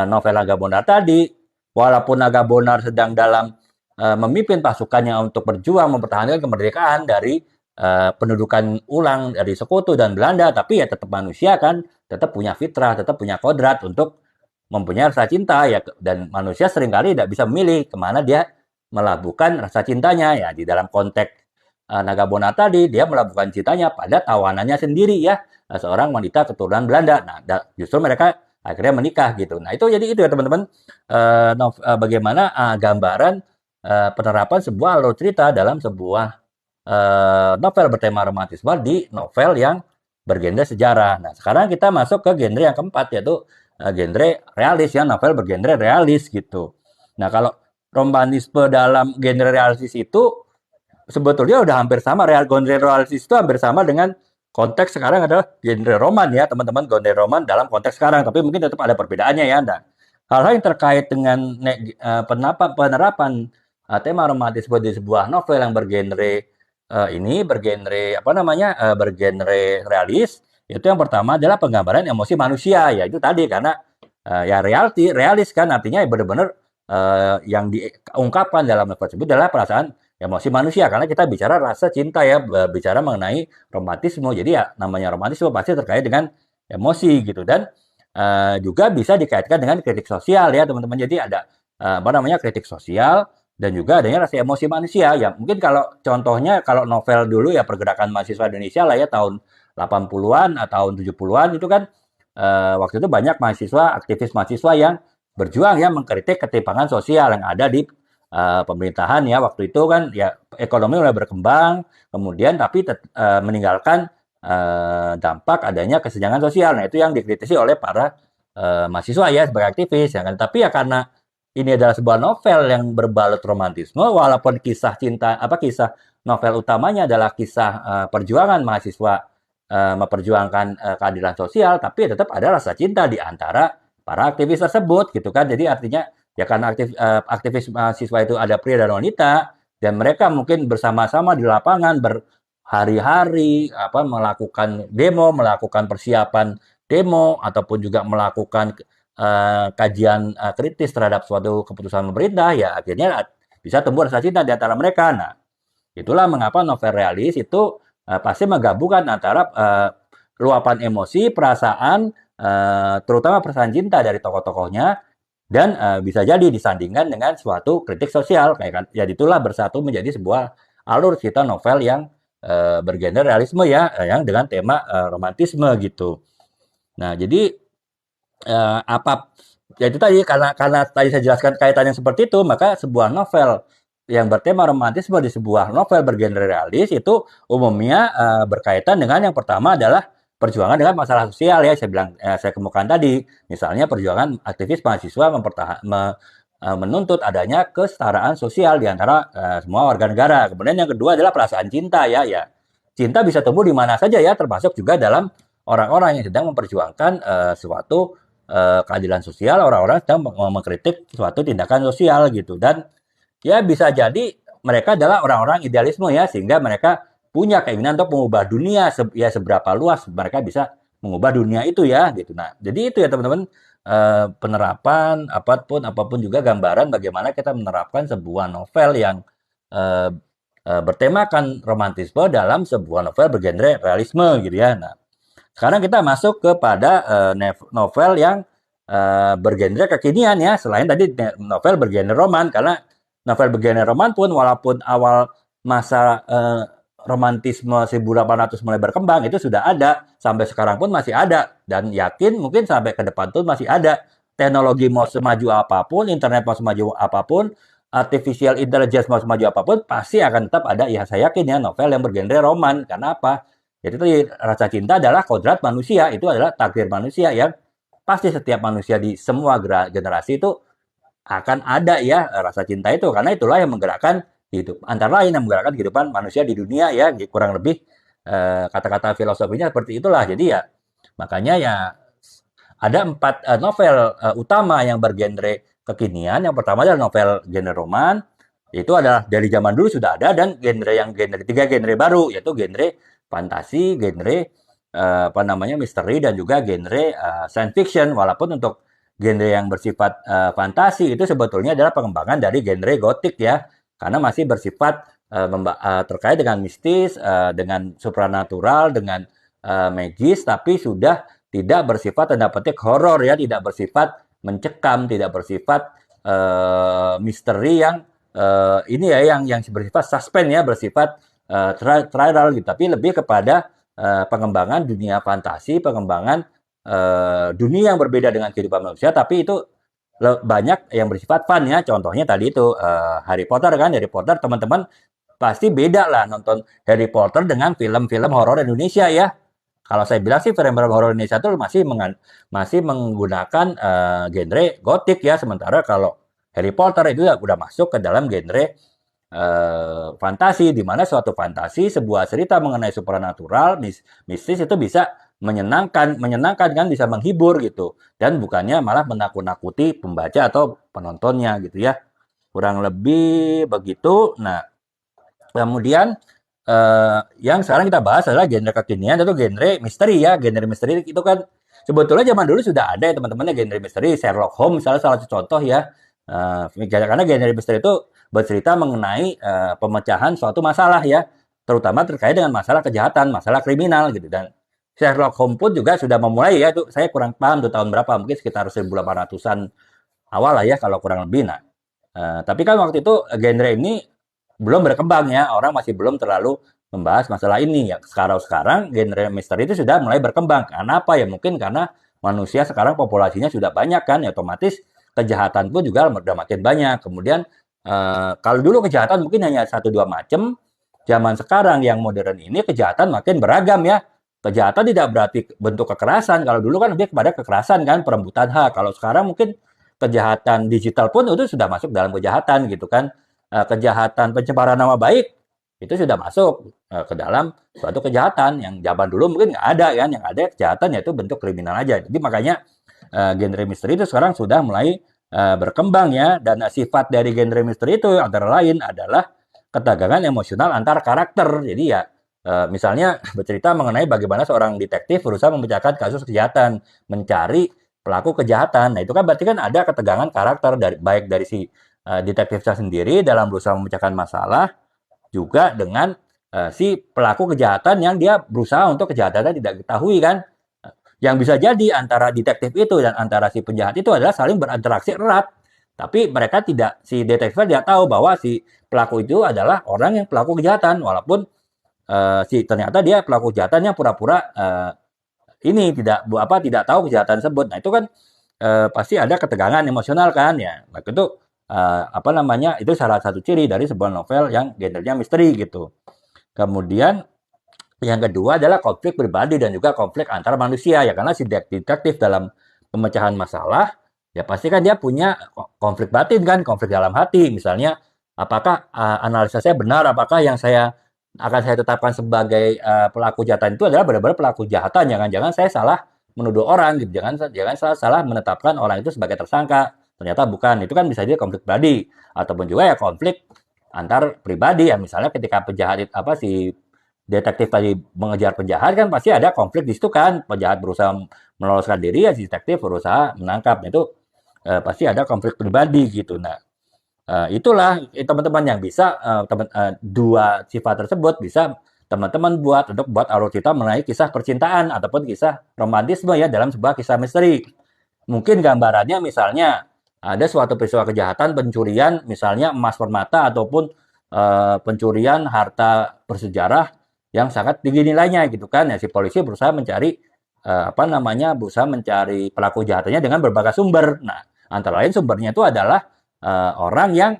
novel Naga Bonar tadi, walaupun Naga Bonar sedang dalam memimpin pasukannya untuk berjuang mempertahankan kemerdekaan dari pendudukan ulang dari sekutu dan Belanda, tapi ya tetap manusia kan, tetap punya fitrah, tetap punya kodrat untuk mempunyai rasa cinta ya, dan manusia seringkali tidak bisa memilih kemana dia melabuhkan rasa cintanya ya. Di dalam konteks Nagabona tadi dia melabuhkan cintanya pada tawanannya sendiri ya, seorang wanita keturunan Belanda. Nah, justru mereka akhirnya menikah gitu. Nah, itu jadi itu ya teman-teman, bagaimana gambaran penerapan sebuah alur cerita dalam sebuah novel bertema romantisme di novel yang bergenre sejarah. Nah, sekarang kita masuk ke genre yang keempat, yaitu genre realis ya, novel bergenre realis gitu. Nah, kalau romanisme dalam genre realis itu sebetulnya udah hampir sama, genre realis itu hampir sama dengan konteks sekarang adalah genre roman ya, teman-teman, genre roman dalam konteks sekarang, tapi mungkin tetap ada perbedaannya ya. Nah, hal-hal yang terkait dengan penerapan tema romantisme di sebuah novel yang bergenre bergenre realis, itu yang pertama adalah penggambaran emosi manusia, ya itu tadi karena ya realis kan artinya benar-benar yang diungkapkan dalam novel tersebut adalah perasaan emosi manusia, karena kita bicara rasa cinta ya, bicara mengenai romantisme. Jadi ya namanya romantisme pasti terkait dengan emosi gitu, dan juga bisa dikaitkan dengan kritik sosial ya teman-teman. Jadi ada kritik sosial dan juga adanya rasa emosi manusia. Ya mungkin kalau contohnya kalau novel dulu ya pergerakan mahasiswa Indonesia lah ya tahun 80-an atau tahun 70-an itu kan waktu itu banyak aktivis mahasiswa yang berjuang ya mengkritik ketimpangan sosial yang ada di pemerintahan ya. Waktu itu kan ya ekonomi mulai berkembang, kemudian tapi meninggalkan dampak adanya kesenjangan sosial. Nah, itu yang dikritisi oleh para mahasiswa ya sebagai aktivis ya kan. Tapi ya karena ini adalah sebuah novel yang berbalut romantisme, walaupun kisah novel utamanya adalah kisah perjuangan mahasiswa memperjuangkan keadilan sosial, tapi tetap ada rasa cinta di antara para aktivis tersebut gitu kan. Jadi artinya ya karena aktivis mahasiswa itu ada pria dan wanita, dan mereka mungkin bersama-sama di lapangan berhari-hari melakukan demo, melakukan persiapan demo, ataupun juga melakukan kajian kritis terhadap suatu keputusan pemerintah, ya akhirnya bisa tumbuh rasa cinta di antara mereka. Nah, itulah mengapa novel realis itu pasti menggabungkan antara luapan emosi, perasaan, terutama perasaan cinta dari tokoh-tokohnya, dan bisa jadi disandingkan dengan suatu kritik sosial, kayak kan. Jadi itulah bersatu menjadi sebuah alur cerita novel yang bergenre realisme ya, yang dengan tema romantisme gitu. Nah, jadi ya itu tadi karena tadi saya jelaskan kaitannya seperti itu, maka sebuah novel yang bertema romantisme di sebuah novel bergenre realis itu umumnya berkaitan dengan yang pertama adalah perjuangan dengan masalah sosial ya, saya kemukakan tadi, misalnya perjuangan aktivis mahasiswa menuntut adanya kesetaraan sosial di antara semua warga negara. Kemudian yang kedua adalah perasaan cinta ya. Cinta bisa tumbuh di mana saja ya, termasuk juga dalam orang-orang yang sedang memperjuangkan suatu keadilan sosial, orang-orang sedang mengkritik suatu tindakan sosial gitu. Dan ya bisa jadi mereka adalah orang-orang idealisme ya, sehingga mereka punya keinginan untuk mengubah dunia ya seberapa luas mereka bisa mengubah dunia itu ya gitu. Nah, jadi itu ya teman-teman, penerapan apapun juga gambaran bagaimana kita menerapkan sebuah novel yang bertemakan romantisme dalam sebuah novel bergenre realisme gitu ya. Nah, sekarang kita masuk kepada novel yang bergenre kekinian ya, selain tadi novel bergenre roman, karena novel bergenre roman pun walaupun awal masa romantisme 1800 mulai berkembang itu sudah ada, sampai sekarang pun masih ada, dan yakin mungkin sampai ke depan pun masih ada. Teknologi mau semaju apapun, internet mau semaju apapun, artificial intelligence mau semaju apapun, pasti akan tetap ada ya, saya yakin ya, novel yang bergenre roman. Karena apa? Jadi itu rasa cinta adalah kodrat manusia, itu adalah takdir manusia yang pasti setiap manusia di semua generasi itu akan ada ya rasa cinta itu, karena itulah yang menggerakkan hidup, antara lain yang menggerakkan kehidupan manusia di dunia ya, kurang lebih kata-kata filosofinya seperti itulah. Jadi ya makanya ya ada 4 novel utama yang bergenre kekinian. Yang pertama adalah novel genre roman, Itu adalah dari zaman dulu sudah ada, dan genre tiga genre baru, yaitu genre fantasi, genre apa namanya misteri, dan juga genre science fiction. Walaupun untuk genre yang bersifat fantasi itu sebetulnya adalah pengembangan dari genre gotik ya, karena masih bersifat terkait dengan mistis, dengan supranatural, dengan magis, tapi sudah tidak bersifat tanda petik horor ya, tidak bersifat mencekam, tidak bersifat misteri yang ini ya, yang bersifat suspense ya, bersifat trial gitu, tapi lebih kepada pengembangan dunia fantasi, pengembangan dunia yang berbeda dengan kehidupan manusia, tapi itu banyak yang bersifat fun ya. Contohnya tadi itu Harry Potter kan, Harry Potter teman-teman pasti beda lah nonton Harry Potter dengan film-film horor Indonesia ya. Kalau saya bilang sih film-film horor Indonesia itu masih menggunakan genre gotik ya, sementara kalau Harry Potter itu ya udah masuk ke dalam genre fantasi, di mana suatu fantasi, sebuah cerita mengenai supernatural, mistis itu bisa menyenangkan kan, bisa menghibur gitu, dan bukannya malah menakut-nakuti pembaca atau penontonnya gitu ya. Kurang lebih begitu. Nah, kemudian yang sekarang kita bahas adalah genre kekinian, itu genre misteri ya. Genre misteri itu kan sebetulnya zaman dulu sudah ada ya teman-teman, genre misteri. Sherlock Holmes misalnya salah satu contoh ya. Karena genre misteri itu bercerita mengenai pemecahan suatu masalah ya, terutama terkait dengan masalah kejahatan, masalah kriminal gitu. Dan Sherlock Holmes pun juga sudah memulai ya, itu saya kurang paham tuh tahun berapa, mungkin sekitar 1800-an awal lah ya kalau kurang lebih. Nah, tapi kan waktu itu genre ini belum berkembang ya, orang masih belum terlalu membahas masalah ini ya. Sekarang genre misteri itu sudah mulai berkembang. Karena apa ya? Mungkin karena manusia sekarang populasinya sudah banyak kan, ya otomatis kejahatan pun juga udah makin banyak. Kemudian kalau dulu kejahatan mungkin hanya satu dua macam, zaman sekarang yang modern ini kejahatan makin beragam ya. Kejahatan tidak berarti bentuk kekerasan. Kalau dulu kan lebih kepada kekerasan kan, perebutan hak. Kalau sekarang mungkin kejahatan digital pun itu sudah masuk dalam kejahatan gitu kan. Kejahatan pencemaran nama baik itu sudah masuk ke dalam suatu kejahatan yang zaman dulu mungkin nggak ada kan, yang ada kejahatan yaitu bentuk kriminal aja. Jadi makanya genre misteri itu sekarang sudah mulai berkembang ya, dan sifat dari genre misteri itu antara lain adalah ketegangan emosional antar karakter. Jadi ya misalnya bercerita mengenai bagaimana seorang detektif berusaha memecahkan kasus kejahatan, mencari pelaku kejahatan. Nah, itu kan berarti kan ada ketegangan karakter dari baik dari si detektifnya sendiri dalam berusaha memecahkan masalah, juga dengan si pelaku kejahatan yang dia berusaha untuk kejahatannya tidak diketahui kan. Yang bisa jadi antara detektif itu dan antara si penjahat itu adalah saling berinteraksi erat. Tapi mereka tidak, si detektifnya tidak tahu bahwa si pelaku itu adalah orang yang pelaku kejahatan, walaupun si ternyata dia pelaku kejahatan yang pura-pura ini tidak tahu kejahatan tersebut. Nah, itu kan pasti ada ketegangan emosional kan ya. Nah, itu apa namanya? Itu salah satu ciri dari sebuah novel yang genrenya misteri gitu. Kemudian yang kedua adalah konflik pribadi dan juga konflik antar manusia ya, karena si detektif dalam pemecahan masalah ya pasti kan dia punya konflik batin kan, konflik dalam hati. Misalnya, apakah analisa saya benar, apakah yang akan saya tetapkan sebagai pelaku kejahatan itu adalah benar-benar pelaku kejahatan, jangan-jangan saya salah menuduh orang gitu, jangan jangan salah menetapkan orang itu sebagai tersangka, ternyata bukan. Itu kan bisa jadi konflik pribadi, ataupun juga ya konflik antar pribadi ya, misalnya ketika penjahat apa si detektif tadi mengejar penjahat kan pasti ada konflik di situ kan, penjahat berusaha meloloskan diri ya si detektif berusaha menangkap. Itu pasti ada konflik pribadi gitu. Nah, itulah teman-teman yang bisa dua sifat tersebut bisa teman-teman buat alur cerita mengenai kisah percintaan ataupun kisah romantisme ya dalam sebuah kisah misteri. Mungkin gambarannya misalnya ada suatu peristiwa kejahatan pencurian misalnya emas permata ataupun pencurian harta bersejarah yang sangat tinggi nilainya gitu kan ya, si polisi berusaha mencari apa namanya berusaha mencari pelaku jahatannya dengan berbagai sumber. Nah, antara lain sumbernya itu adalah orang yang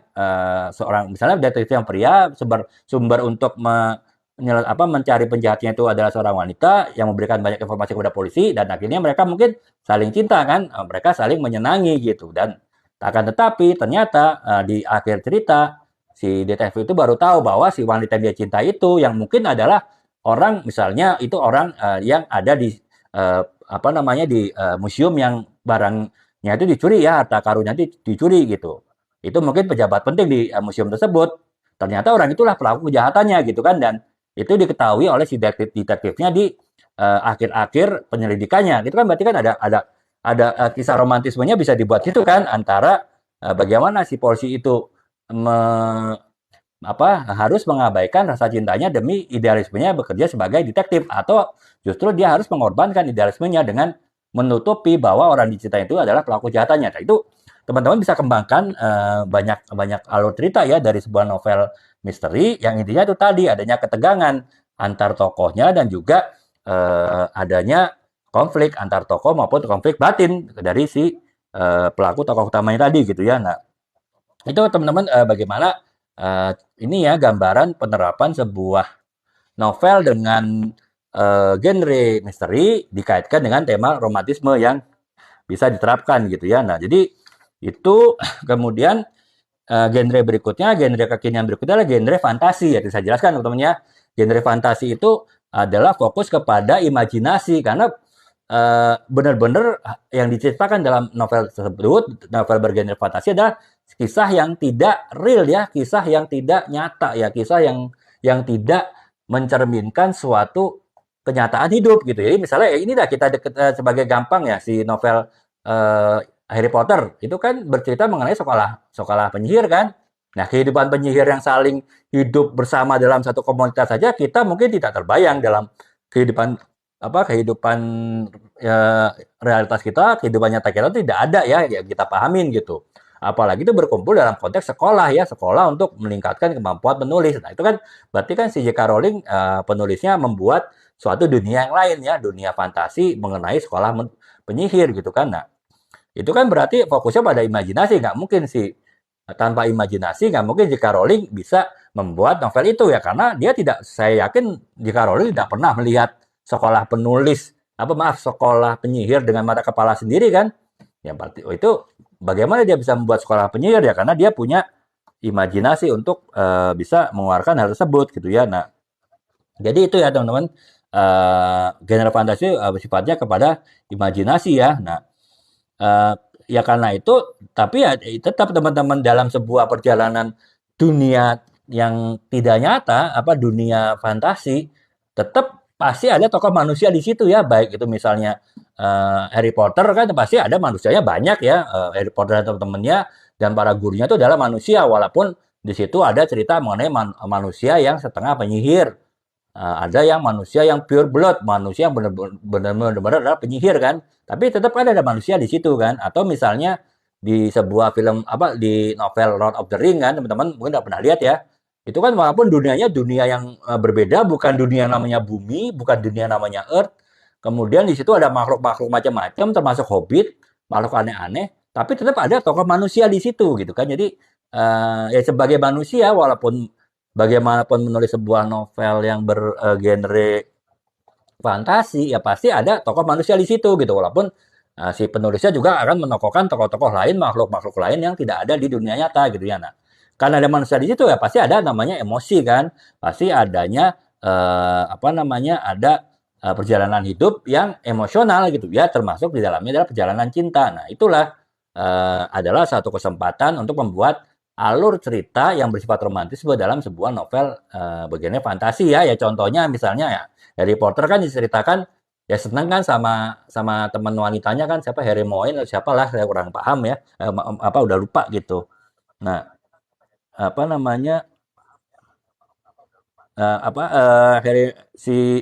seorang misalnya detektif yang pria, sumber untuk mencari penjahatnya itu adalah seorang wanita yang memberikan banyak informasi kepada polisi, dan akhirnya mereka mungkin saling cinta kan, mereka saling menyenangi gitu. Dan akan tetapi ternyata di akhir cerita si detektif itu baru tahu bahwa si wanita yang dia cinta itu yang mungkin adalah orang, misalnya itu orang yang ada di apa namanya di museum yang barangnya itu dicuri ya, harta karunnya itu dicuri gitu. itu mungkin pejabat penting di museum tersebut. Ternyata orang itulah pelaku kejahatannya gitu kan, dan itu diketahui oleh si detektifnya di akhir-akhir penyelidikannya. Itu kan berarti kan ada kisah romantismenya bisa dibuat gitu kan, antara bagaimana si polisi itu me, harus mengabaikan rasa cintanya demi idealismenya bekerja sebagai detektif, atau justru dia harus mengorbankan idealismenya dengan menutupi bahwa orang dicintai itu adalah pelaku kejahatannya. Nah, itu teman-teman bisa kembangkan banyak banyak alur cerita ya dari sebuah novel misteri yang intinya itu tadi adanya ketegangan antar tokohnya, dan juga adanya konflik antar tokoh maupun konflik batin dari si pelaku tokoh utamanya tadi gitu ya. Nah, itu teman-teman bagaimana ini ya gambaran penerapan sebuah novel dengan genre misteri dikaitkan dengan tema romantisme yang bisa diterapkan gitu ya. Nah, jadi itu kemudian genre berikutnya, genre kekinian berikutnya adalah genre fantasi ya. Saya jelaskan teman-teman ya. Genre fantasi itu adalah fokus kepada imajinasi, karena benar-benar yang diceritakan dalam novel tersebut, novel bergenre fantasi adalah kisah yang tidak real ya, kisah yang tidak nyata ya, kisah yang tidak mencerminkan suatu kenyataan hidup gitu. Jadi misalnya ini dah kita deket, sebagai gampang ya si novel Harry Potter itu kan bercerita mengenai sekolah penyihir kan. Nah, kehidupan penyihir yang saling hidup bersama dalam satu komunitas saja kita mungkin tidak terbayang dalam kehidupan kehidupan ya, realitas kita, kehidupan nyata kita tidak ada ya yang kita pahamin gitu. Apalagi itu berkumpul dalam konteks sekolah ya, sekolah untuk meningkatkan kemampuan menulis. Nah, itu kan berarti kan si J.K. Rowling penulisnya membuat suatu dunia yang lain ya, dunia fantasi mengenai sekolah penyihir gitu kan. Nah, itu kan berarti fokusnya pada imajinasi, nggak mungkin sih tanpa imajinasi nggak mungkin J.K. Rowling bisa membuat novel itu ya, karena dia tidak, saya yakin J.K. Rowling tidak pernah melihat sekolah penulis sekolah penyihir dengan mata kepala sendiri kan. Ya berarti itu bagaimana dia bisa membuat sekolah penyihir ya, karena dia punya imajinasi untuk bisa mengeluarkan hal tersebut gitu ya. Nah, jadi itu ya teman-teman, genre fantasi sifatnya kepada imajinasi ya. Nah, eh, ya karena itu, tapi ya tetap teman-teman dalam sebuah perjalanan dunia yang tidak nyata, dunia fantasi, tetap pasti ada tokoh manusia di situ ya, baik itu misalnya Harry Potter kan pasti ada manusianya banyak ya, Harry Potter dan teman-temannya dan para gurunya itu adalah manusia, walaupun di situ ada cerita mengenai manusia yang setengah penyihir. Ada yang manusia yang pure blood, manusia yang benar-benar adalah penyihir kan. Tapi tetap kan ada manusia di situ kan. Atau misalnya di sebuah film di novel Lord of the Ring kan, teman-teman mungkin udah pernah lihat ya. Itu kan walaupun dunianya dunia yang berbeda, bukan dunia namanya bumi, bukan dunia namanya Earth. Kemudian di situ ada makhluk-makhluk macam-macam, termasuk hobbit, makhluk aneh-aneh. Tapi tetap ada tokoh manusia di situ gitu kan. Jadi ya sebagai manusia, walaupun bagaimanapun menulis sebuah novel yang bergenre fantasi, ya pasti ada tokoh manusia di situ gitu. Walaupun si penulisnya juga akan menokohkan tokoh-tokoh lain, makhluk-makhluk lain yang tidak ada di dunia nyata gitu ya. Nah, karena ada manusia di situ ya pasti ada namanya emosi kan, pasti adanya ada perjalanan hidup yang emosional gitu ya, termasuk di dalamnya adalah perjalanan cinta. Nah, itulah adalah satu kesempatan untuk membuat alur cerita yang bersifat romantisme dalam sebuah novel bergenre fantasi ya. Ya contohnya misalnya ya Harry Potter kan diceritakan ya seneng kan sama sama teman wanitanya kan, siapa Hermione atau siapalah, saya kurang paham ya. Udah lupa gitu. Nah, apa namanya? Si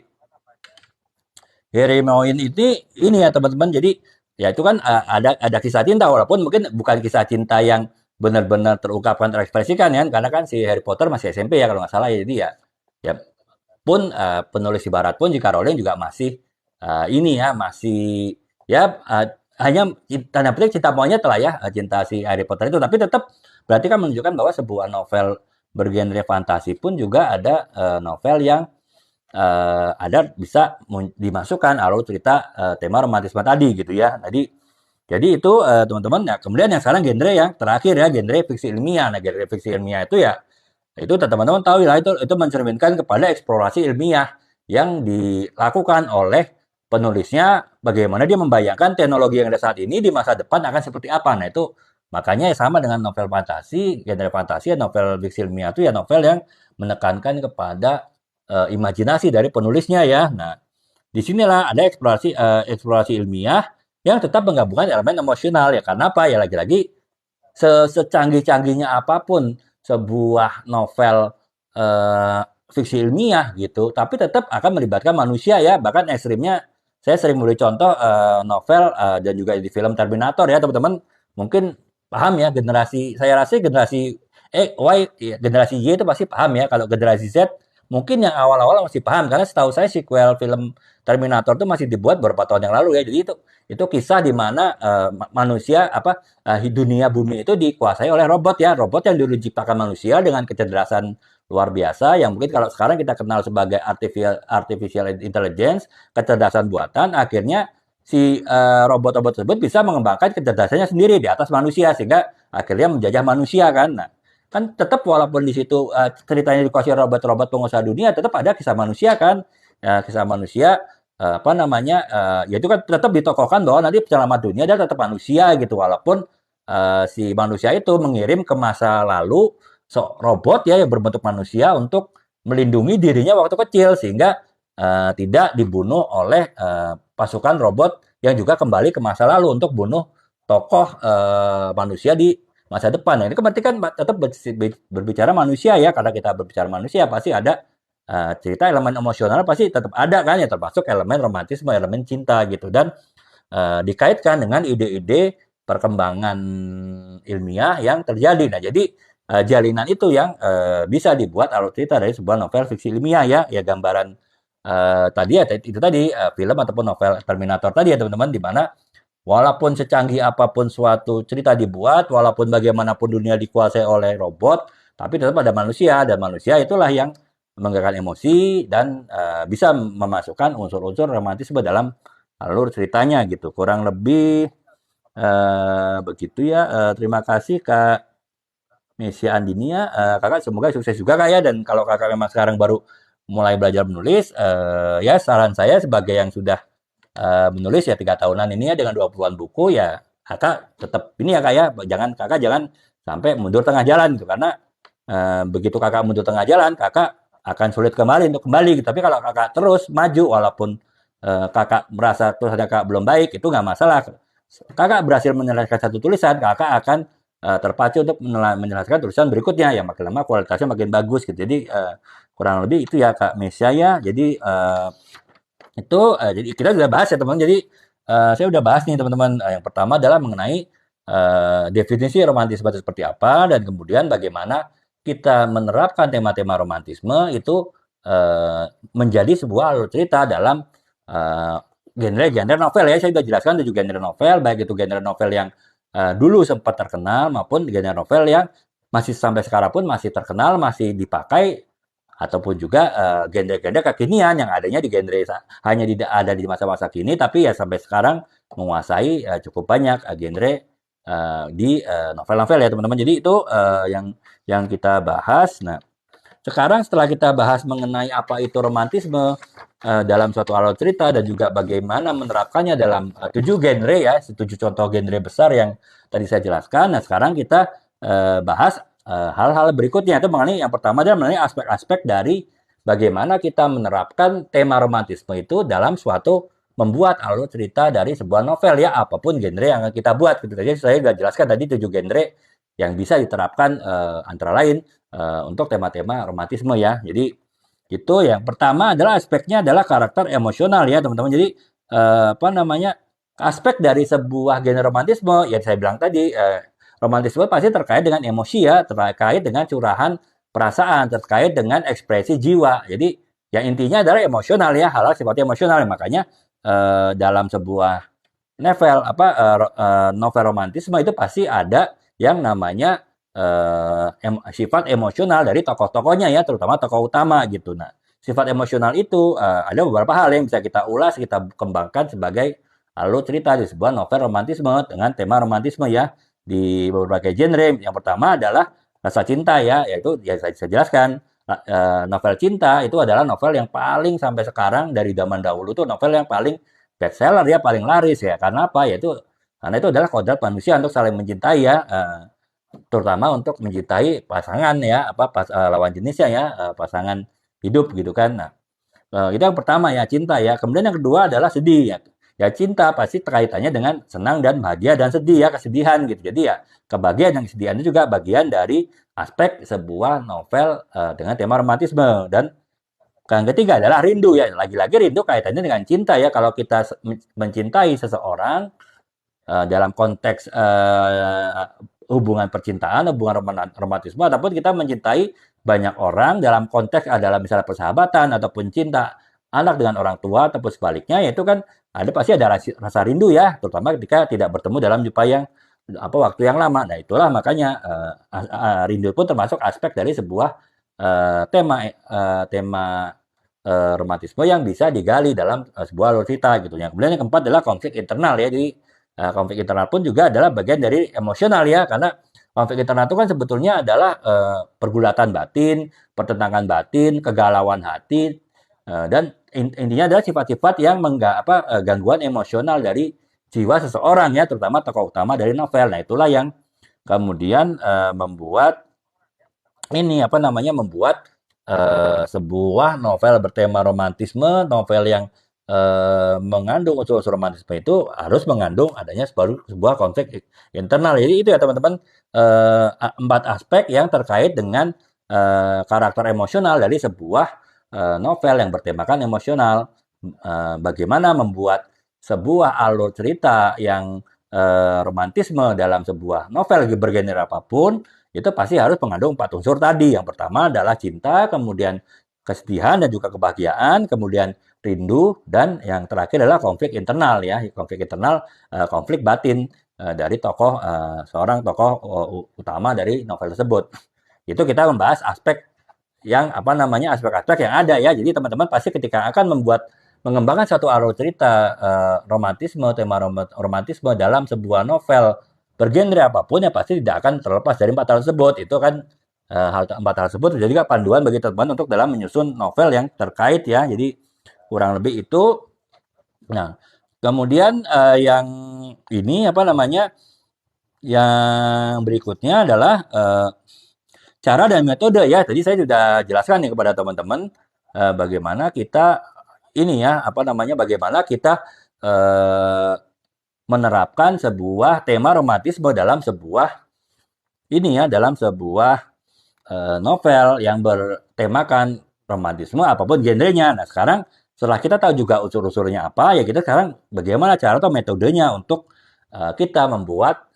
Hermione ini ya teman-teman. Jadi ya itu kan ada kisah cinta, walaupun mungkin bukan kisah cinta yang benar-benar terungkapkan terekspresikan ya, karena kan si Harry Potter masih SMP ya kalau nggak salah ya. Jadi ya pun penulis di barat pun jika Rowling juga masih ini ya masih ya hanya tanda petik cinta monyet lah ya, cinta si Harry Potter itu, tapi tetap berarti kan menunjukkan bahwa sebuah novel bergenre fantasi pun juga ada novel yang ada bisa dimasukkan alur cerita tema romantisme tadi gitu ya. Jadi itu teman-teman ya. Kemudian yang sekarang genre yang terakhir ya, genre fiksi ilmiah. Nah, genre fiksi ilmiah itu ya itu teman-teman tahu lah, itu mencerminkan kepada eksplorasi ilmiah yang dilakukan oleh penulisnya, bagaimana dia membayangkan teknologi yang ada saat ini di masa depan akan seperti apa. Nah, itu Makanya ya sama dengan novel fantasi, genre fantasi ya novel fiksi ilmiah itu ya novel yang menekankan kepada imajinasi dari penulisnya ya. Nah, disinilah ada eksplorasi ilmiah yang tetap menggabungkan elemen emosional ya. Karena apa? Ya lagi-lagi secanggih-canggihnya apapun sebuah novel eh, fiksi ilmiah gitu, tapi tetap akan melibatkan manusia ya. Bahkan ekstrimnya, saya sering memberi contoh novel dan juga di film Terminator ya teman-teman. Mungkin paham ya saya rasa generasi Y, ya, generasi Y itu pasti paham ya. Kalau generasi Z mungkin yang awal-awal masih paham karena setahu saya sequel film Terminator itu masih dibuat beberapa tahun yang lalu ya. Jadi itu kisah di mana manusia dunia bumi itu dikuasai oleh robot ya, robot yang dulu diciptakan manusia dengan kecerdasan luar biasa yang mungkin kalau sekarang kita kenal sebagai artificial intelligence, kecerdasan buatan. Akhirnya si robot-robot tersebut bisa mengembangkan kecerdasannya sendiri di atas manusia sehingga akhirnya menjajah manusia kan. Nah, kan tetap walaupun di situ ceritanya dikuasai robot-robot pengusaha dunia, tetap ada kisah manusia kan. Ya, kisah manusia ya itu kan tetap ditokohkan bahwa nanti penyelamat dunia dia tetap manusia gitu walaupun si manusia itu mengirim ke masa lalu robot ya yang berbentuk manusia untuk melindungi dirinya waktu kecil sehingga tidak dibunuh oleh pasukan robot yang juga kembali ke masa lalu untuk bunuh tokoh manusia di masa depan. Nah, ini kan berarti kan tetap berbicara manusia ya, karena kita berbicara manusia pasti ada cerita elemen emosional pasti tetap ada kan ya, termasuk elemen romantisme, elemen cinta gitu dan dikaitkan dengan ide-ide perkembangan ilmiah yang terjadi. Nah, jadi jalinan itu yang bisa dibuat alur cerita dari sebuah novel fiksi ilmiah ya, ya gambaran tadi ya itu tadi film ataupun novel Terminator tadi ya teman-teman, di mana walaupun secanggih apapun suatu cerita dibuat, walaupun bagaimanapun dunia dikuasai oleh robot, tapi tetap ada manusia dan manusia itulah yang menggerakkan emosi dan bisa memasukkan unsur-unsur romantisme dalam alur ceritanya gitu. Kurang lebih begitu ya. Terima kasih Kak Mesia Andinia. Kakak semoga sukses juga Kak ya. Dan kalau Kakak memang sekarang baru mulai belajar menulis, ya saran saya sebagai yang sudah menulis ya 3 tahunan ini ya dengan 20-an buku ya Kakak tetap ini ya Kak ya. Kakak jangan sampai mundur tengah jalan gitu. Karena begitu Kakak mundur tengah jalan, Kakak akan sulit kembali untuk kembali gitu. Tapi kalau Kakak terus maju walaupun Kakak merasa tulisan Kakak belum baik, itu nggak masalah. Kakak berhasil menyelesaikan satu tulisan, Kakak akan terpacu untuk menyelesaikan tulisan berikutnya yang makin lama kualitasnya makin bagus gitu. Jadi kurang lebih itu ya Kak Mesia ya. Jadi jadi kita sudah bahas ya teman-teman. Jadi saya udah bahas nih teman-teman. Yang pertama adalah mengenai definisi romantisme itu seperti apa dan kemudian bagaimana kita menerapkan tema-tema romantisme itu menjadi sebuah alur cerita dalam genre-genre novel ya. Saya sudah jelaskan tujuh genre novel, baik itu genre novel yang dulu sempat terkenal maupun genre novel yang masih sampai sekarang pun masih terkenal, masih dipakai ataupun juga genre-genre kekinian yang adanya di genre hanya ada di masa-masa kini tapi ya sampai sekarang menguasai cukup banyak genre di novel-novel ya teman-teman. Jadi itu yang kita bahas. Nah, sekarang setelah kita bahas mengenai apa itu romantisme dalam suatu alur cerita dan juga bagaimana menerapkannya dalam 7 genre ya, 7 contoh genre besar yang tadi saya jelaskan. Nah, sekarang kita bahas hal-hal berikutnya itu mengenai yang pertama adalah mengenai aspek-aspek dari bagaimana kita menerapkan tema romantisme itu dalam suatu membuat alur cerita dari sebuah novel ya, apapun genre yang kita buat gitu. Jadi saya sudah jelaskan tadi 7 genre yang bisa diterapkan antara lain untuk tema-tema romantisme ya. Jadi itu yang pertama adalah aspeknya adalah karakter emosional ya teman-teman. Jadi aspek dari sebuah genre romantisme yang saya bilang tadi romantisme pasti terkait dengan emosi ya, terkait dengan curahan perasaan, terkait dengan ekspresi jiwa. Jadi yang intinya adalah emosional ya, hal-hal sifatnya emosional. Makanya dalam sebuah novel romantisme itu pasti ada yang namanya sifat emosional dari tokoh-tokohnya ya, terutama tokoh utama gitu. Nah, sifat emosional itu ada beberapa hal yang bisa kita ulas, kita kembangkan sebagai alur cerita di sebuah novel romantisme dengan tema romantisme ya di berbagai genre. Yang pertama adalah rasa cinta ya, yaitu ya saya jelaskan novel cinta itu adalah novel yang paling sampai sekarang dari zaman dahulu tuh novel yang paling bestseller ya, paling laris ya. Karena apa? Yaitu Karena itu adalah kodrat manusia untuk saling mencintai ya, terutama untuk mencintai pasangan ya, lawan jenisnya ya, pasangan hidup gitu kan. Nah, itu yang pertama ya, cinta ya. Kemudian yang kedua adalah sedih ya. Ya cinta pasti kaitannya dengan senang dan bahagia dan sedih ya, kesedihan gitu. Jadi ya kebahagiaan dan kesedihan itu juga bagian dari aspek sebuah novel dengan tema romantisme. Dan yang ketiga adalah rindu ya. Lagi-lagi rindu kaitannya dengan cinta ya. Kalau kita mencintai seseorang dalam konteks hubungan percintaan, hubungan romantisme, ataupun kita mencintai banyak orang dalam konteks adalah misalnya persahabatan ataupun cinta anak dengan orang tua ataupun sebaliknya, yaitu kan ada pasti ada rasa rindu ya, terutama ketika tidak bertemu dalam jumpa yang waktu yang lama. Nah itulah makanya rindu pun termasuk aspek dari sebuah tema romantisme yang bisa digali dalam sebuah alur cerita gitu. Yang kemudian yang keempat adalah konflik internal ya. Jadi konflik internal pun juga adalah bagian dari emosional ya, karena konflik internal itu kan sebetulnya adalah pergulatan batin, pertentangan batin, kegalauan hati, dan intinya adalah sifat-sifat yang gangguan emosional dari jiwa seseorang ya, terutama tokoh utama dari novel. Nah itulah yang kemudian membuat sebuah novel bertema romantisme, novel yang mengandung unsur-unsur romantisme itu harus mengandung adanya sebuah konflik internal. Jadi itu ya teman-teman, 4 aspek yang terkait dengan karakter emosional dari sebuah novel yang bertemakan emosional. Bagaimana membuat sebuah alur cerita yang romantisme dalam sebuah novel bergenre apapun, itu pasti harus mengandung 4 unsur tadi. Yang pertama adalah cinta, kemudian kesedihan dan juga kebahagiaan, kemudian rindu, dan yang terakhir adalah konflik internal ya. Konflik internal, konflik batin dari seorang tokoh utama dari novel tersebut. Itu kita membahas aspek yang aspek-aspek yang ada ya. Jadi teman-teman pasti ketika akan mengembangkan satu alur cerita tema romantisme dalam sebuah novel bergenre apapun ya pasti tidak akan terlepas dari 4 hal tersebut. Itu kan 4 hal tersebut menjadi juga panduan bagi teman-teman untuk dalam menyusun novel yang terkait ya. Jadi kurang lebih itu. Nah, kemudian yang ini yang berikutnya adalah cara dan metode ya. Tadi saya sudah jelaskan ya kepada teman-teman bagaimana kita bagaimana kita menerapkan sebuah tema romantisme dalam sebuah novel yang bertemakan romantisme apapun genrenya. Nah, sekarang setelah kita tahu juga unsur-unsurnya apa, ya kita sekarang bagaimana cara atau metodenya untuk kita membuat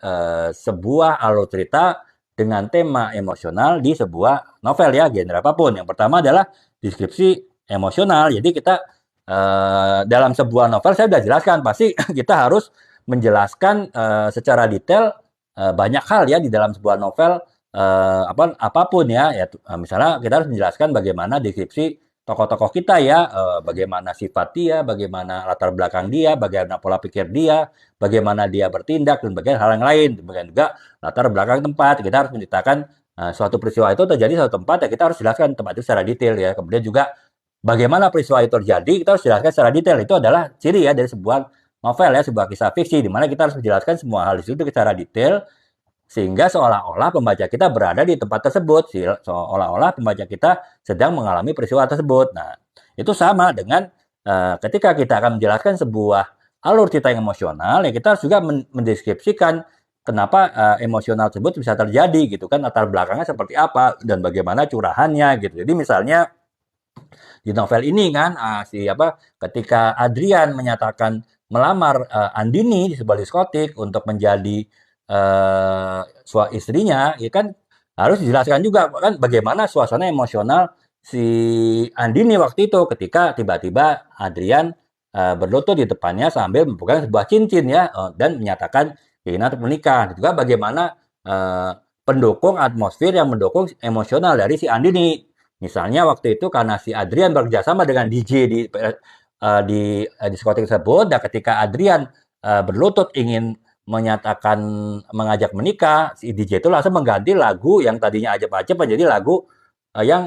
sebuah alur cerita dengan tema emosional di sebuah novel ya, genre apapun. Yang pertama adalah deskripsi emosional. Jadi kita dalam sebuah novel saya sudah jelaskan, pasti kita harus menjelaskan secara detail banyak hal ya di dalam sebuah novel apapun ya. Misalnya kita harus menjelaskan bagaimana deskripsi tokoh-tokoh kita ya, bagaimana sifat dia, bagaimana latar belakang dia, bagaimana pola pikir dia, bagaimana dia bertindak dan bagian hal yang lain. Demikian juga latar belakang tempat. Kita harus menceritakan suatu peristiwa itu terjadi di suatu tempat ya, kita harus jelaskan tempat itu secara detail ya. Kemudian juga bagaimana peristiwa itu terjadi, kita harus jelaskan secara detail. Itu adalah ciri ya dari sebuah novel ya, sebuah kisah fiksi, di mana kita harus menjelaskan semua hal di situ secara detail, sehingga seolah-olah pembaca kita berada di tempat tersebut, seolah-olah pembaca kita sedang mengalami peristiwa tersebut. Nah, itu sama dengan ketika kita akan menjelaskan sebuah alur cerita yang emosional, ya kita harus juga mendeskripsikan kenapa emosional tersebut bisa terjadi gitu kan, latar belakangnya seperti apa dan bagaimana curahannya gitu. Jadi misalnya di novel ini kan ketika Adrian menyatakan melamar Andini di sebuah diskotik untuk menjadi istrinya, ya kan harus dijelaskan juga kan bagaimana suasana emosional si Andini waktu itu ketika tiba-tiba Adrian berlutut di depannya sambil mempegang sebuah cincin ya, dan menyatakan keinginan untuk menikah. Juga bagaimana pendukung atmosfer yang mendukung emosional dari si Andini. Misalnya waktu itu karena si Adrian bekerjasama dengan DJ di diskotik tersebut, dan ketika Adrian berlutut ingin mengajak menikah, si DJ itu langsung mengganti lagu yang tadinya ajab-ajab menjadi lagu yang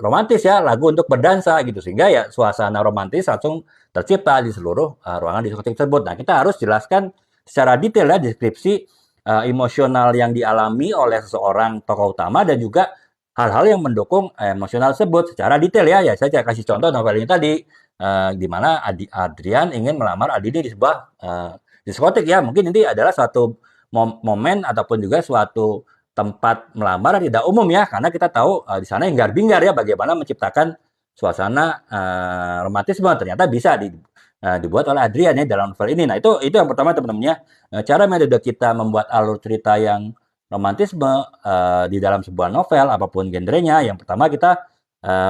romantis ya, lagu untuk berdansa gitu, sehingga ya suasana romantis langsung tercipta di seluruh ruangan diskotik tersebut. Nah, kita harus jelaskan secara detail ya deskripsi emosional yang dialami oleh seseorang tokoh utama dan juga hal-hal yang mendukung emosional tersebut secara detail ya. Ya saya kasih contoh novel ini tadi di mana Adrian ingin melamar Adini di sebuah diskotik ya. Mungkin ini adalah suatu momen ataupun juga suatu tempat melamar yang tidak umum ya, karena kita tahu di sana enggar-binggar ya bagaimana menciptakan suasana romantisme ternyata bisa dibuat oleh Adrian ya dalam novel ini. Nah itu yang pertama teman-teman ya. Cara metode kita membuat alur cerita yang romantisme di dalam sebuah novel apapun genrenya. Yang pertama kita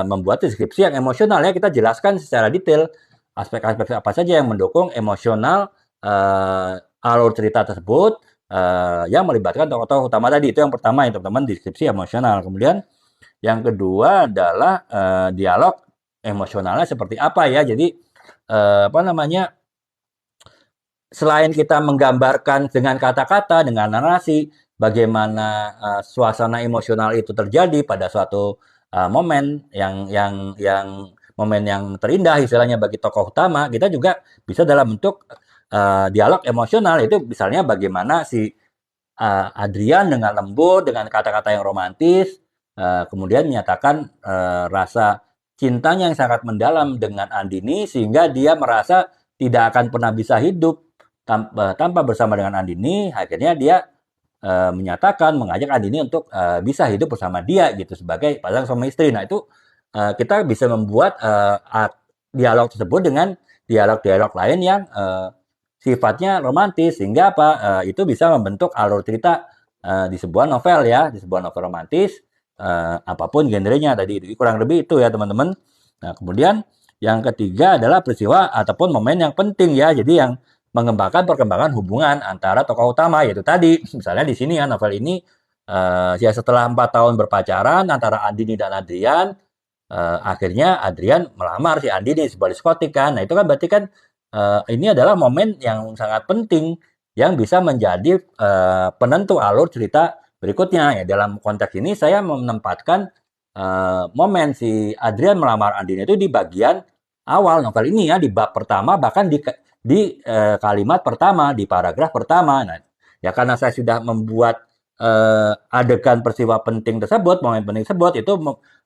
membuat deskripsi yang emosional ya, kita jelaskan secara detail aspek-aspek apa saja yang mendukung emosional alur cerita tersebut yang melibatkan tokoh-tokoh utama tadi. Itu yang pertama ya teman-teman, deskripsi emosional. Kemudian yang kedua adalah dialog emosionalnya seperti apa ya. Jadi apa namanya, selain kita menggambarkan dengan kata-kata, dengan narasi, bagaimana suasana emosional itu terjadi pada suatu momen momen yang terindah istilahnya bagi tokoh utama, kita juga bisa dalam bentuk dialog emosional. Itu misalnya bagaimana si Adrian dengan lembut, dengan kata-kata yang romantis, kemudian menyatakan rasa cintanya yang sangat mendalam dengan Andini sehingga dia merasa tidak akan pernah bisa hidup tanpa bersama dengan Andini. Akhirnya dia mengajak Andini untuk bisa hidup bersama dia gitu sebagai pasangan suami istri. Nah itu kita bisa membuat dialog tersebut dengan dialog-dialog lain yang sifatnya romantis sehingga itu bisa membentuk alur cerita di sebuah novel ya, di sebuah novel romantis apapun genrenya tadi. Kurang lebih itu ya teman-teman. Nah, kemudian yang ketiga adalah peristiwa ataupun momen yang penting ya. Jadi yang mengembangkan perkembangan hubungan antara tokoh utama yaitu tadi misalnya di sini ya novel ini ya setelah 4 tahun berpacaran antara Andini dan Adrian, akhirnya Adrian melamar si Andini di sebuah diskotik kan. Nah itu kan berarti kan ini adalah momen yang sangat penting yang bisa menjadi penentu alur cerita berikutnya. Ya, dalam konteks ini saya menempatkan momen si Adrian melamar Andin itu di bagian awal novel ini ya, di bab pertama, bahkan di kalimat pertama, di paragraf pertama. Nah, ya karena saya sudah membuat adegan peristiwa penting tersebut, momen penting tersebut, itu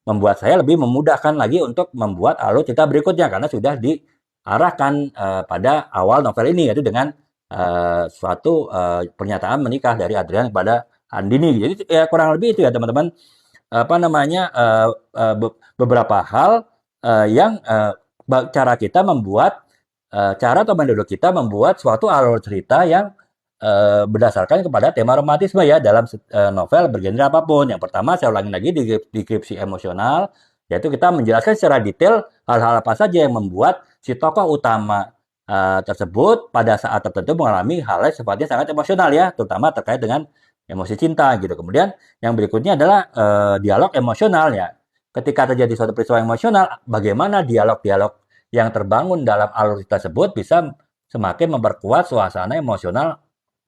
membuat saya lebih memudahkan lagi untuk membuat alur cerita berikutnya karena sudah diarahkan pada awal novel ini yaitu dengan suatu pernyataan menikah dari Adrian kepada Andini. Jadi ya kurang lebih itu ya teman-teman, apa namanya, beberapa hal yang cara kita membuat cara atau metode kita membuat suatu alur cerita yang berdasarkan kepada tema romantisme ya dalam novel bergenre apapun. Yang pertama saya ulangi lagi di deskripsi emosional, yaitu kita menjelaskan secara detail hal-hal apa saja yang membuat si tokoh utama tersebut pada saat tertentu mengalami hal yang sifatnya sangat emosional ya, terutama terkait dengan emosi cinta gitu. Kemudian yang berikutnya adalah dialog emosional ya. Ketika terjadi suatu peristiwa emosional, bagaimana dialog-dialog yang terbangun dalam alur tersebut bisa semakin memperkuat suasana emosional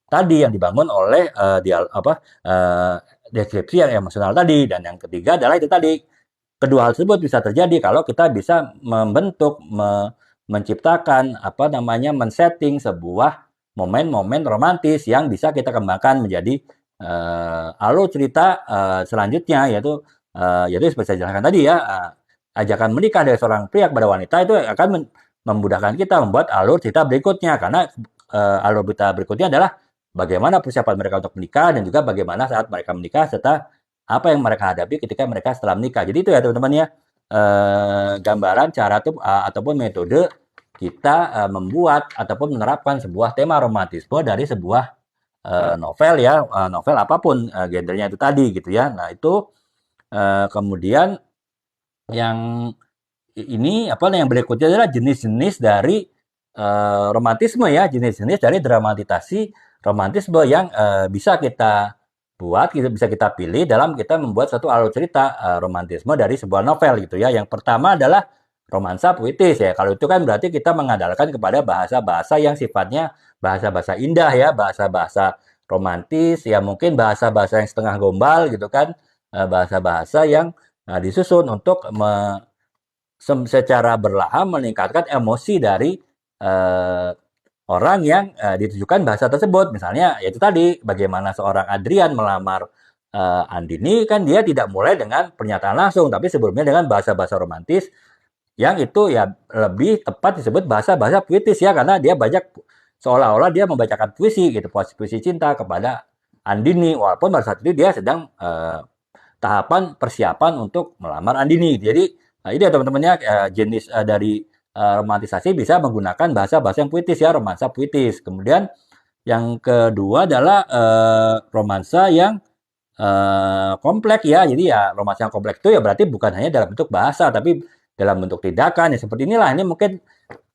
tadi yang dibangun oleh deskripsi yang emosional tadi. Dan yang ketiga adalah itu tadi, kedua hal tersebut bisa terjadi kalau kita bisa membentuk, menciptakan men-setting sebuah momen-momen romantis yang bisa kita kembangkan menjadi alur cerita selanjutnya, yaitu seperti saya jelaskan tadi ya, ajakan menikah dari seorang pria kepada wanita itu akan memudahkan kita membuat alur cerita berikutnya, karena alur cerita berikutnya adalah bagaimana persiapan mereka untuk menikah dan juga bagaimana saat mereka menikah serta apa yang mereka hadapi ketika mereka setelah menikah. Jadi itu ya teman-teman ya, gambaran cara ataupun metode kita membuat ataupun menerapkan sebuah tema romantisme dari sebuah novel ya, novel apapun genrenya itu tadi gitu ya. Nah itu kemudian yang ini yang berikutnya adalah jenis-jenis dari romantisme ya, jenis-jenis dari dramatisasi romantisme yang bisa kita buat, bisa kita pilih dalam kita membuat satu alur cerita romantisme dari sebuah novel gitu ya. Yang pertama adalah romansa puitis ya. Kalau itu kan berarti kita mengandalkan kepada bahasa-bahasa yang sifatnya bahasa-bahasa indah ya, bahasa-bahasa romantis ya, mungkin bahasa-bahasa yang setengah gombal gitu kan, bahasa-bahasa yang disusun untuk secara berlahan meningkatkan emosi dari orang yang ditujukan bahasa tersebut. Misalnya, yaitu tadi, bagaimana seorang Adrian melamar Andini, kan dia tidak mulai dengan pernyataan langsung, tapi sebelumnya dengan bahasa-bahasa romantis, yang itu ya lebih tepat disebut bahasa-bahasa puitis ya, karena dia banyak seolah-olah dia membacakan puisi gitu, puisi cinta kepada Andini, walaupun pada saat itu dia sedang tahapan persiapan untuk melamar Andini. Jadi ini ya teman-temannya jenis dari romantisasi bisa menggunakan bahasa-bahasa yang puitis ya, romansa puitis. Kemudian yang kedua adalah romansa yang kompleks ya. Jadi ya romansa yang kompleks itu ya berarti bukan hanya dalam bentuk bahasa, tapi dalam bentuk tindakan ya seperti inilah. Ini mungkin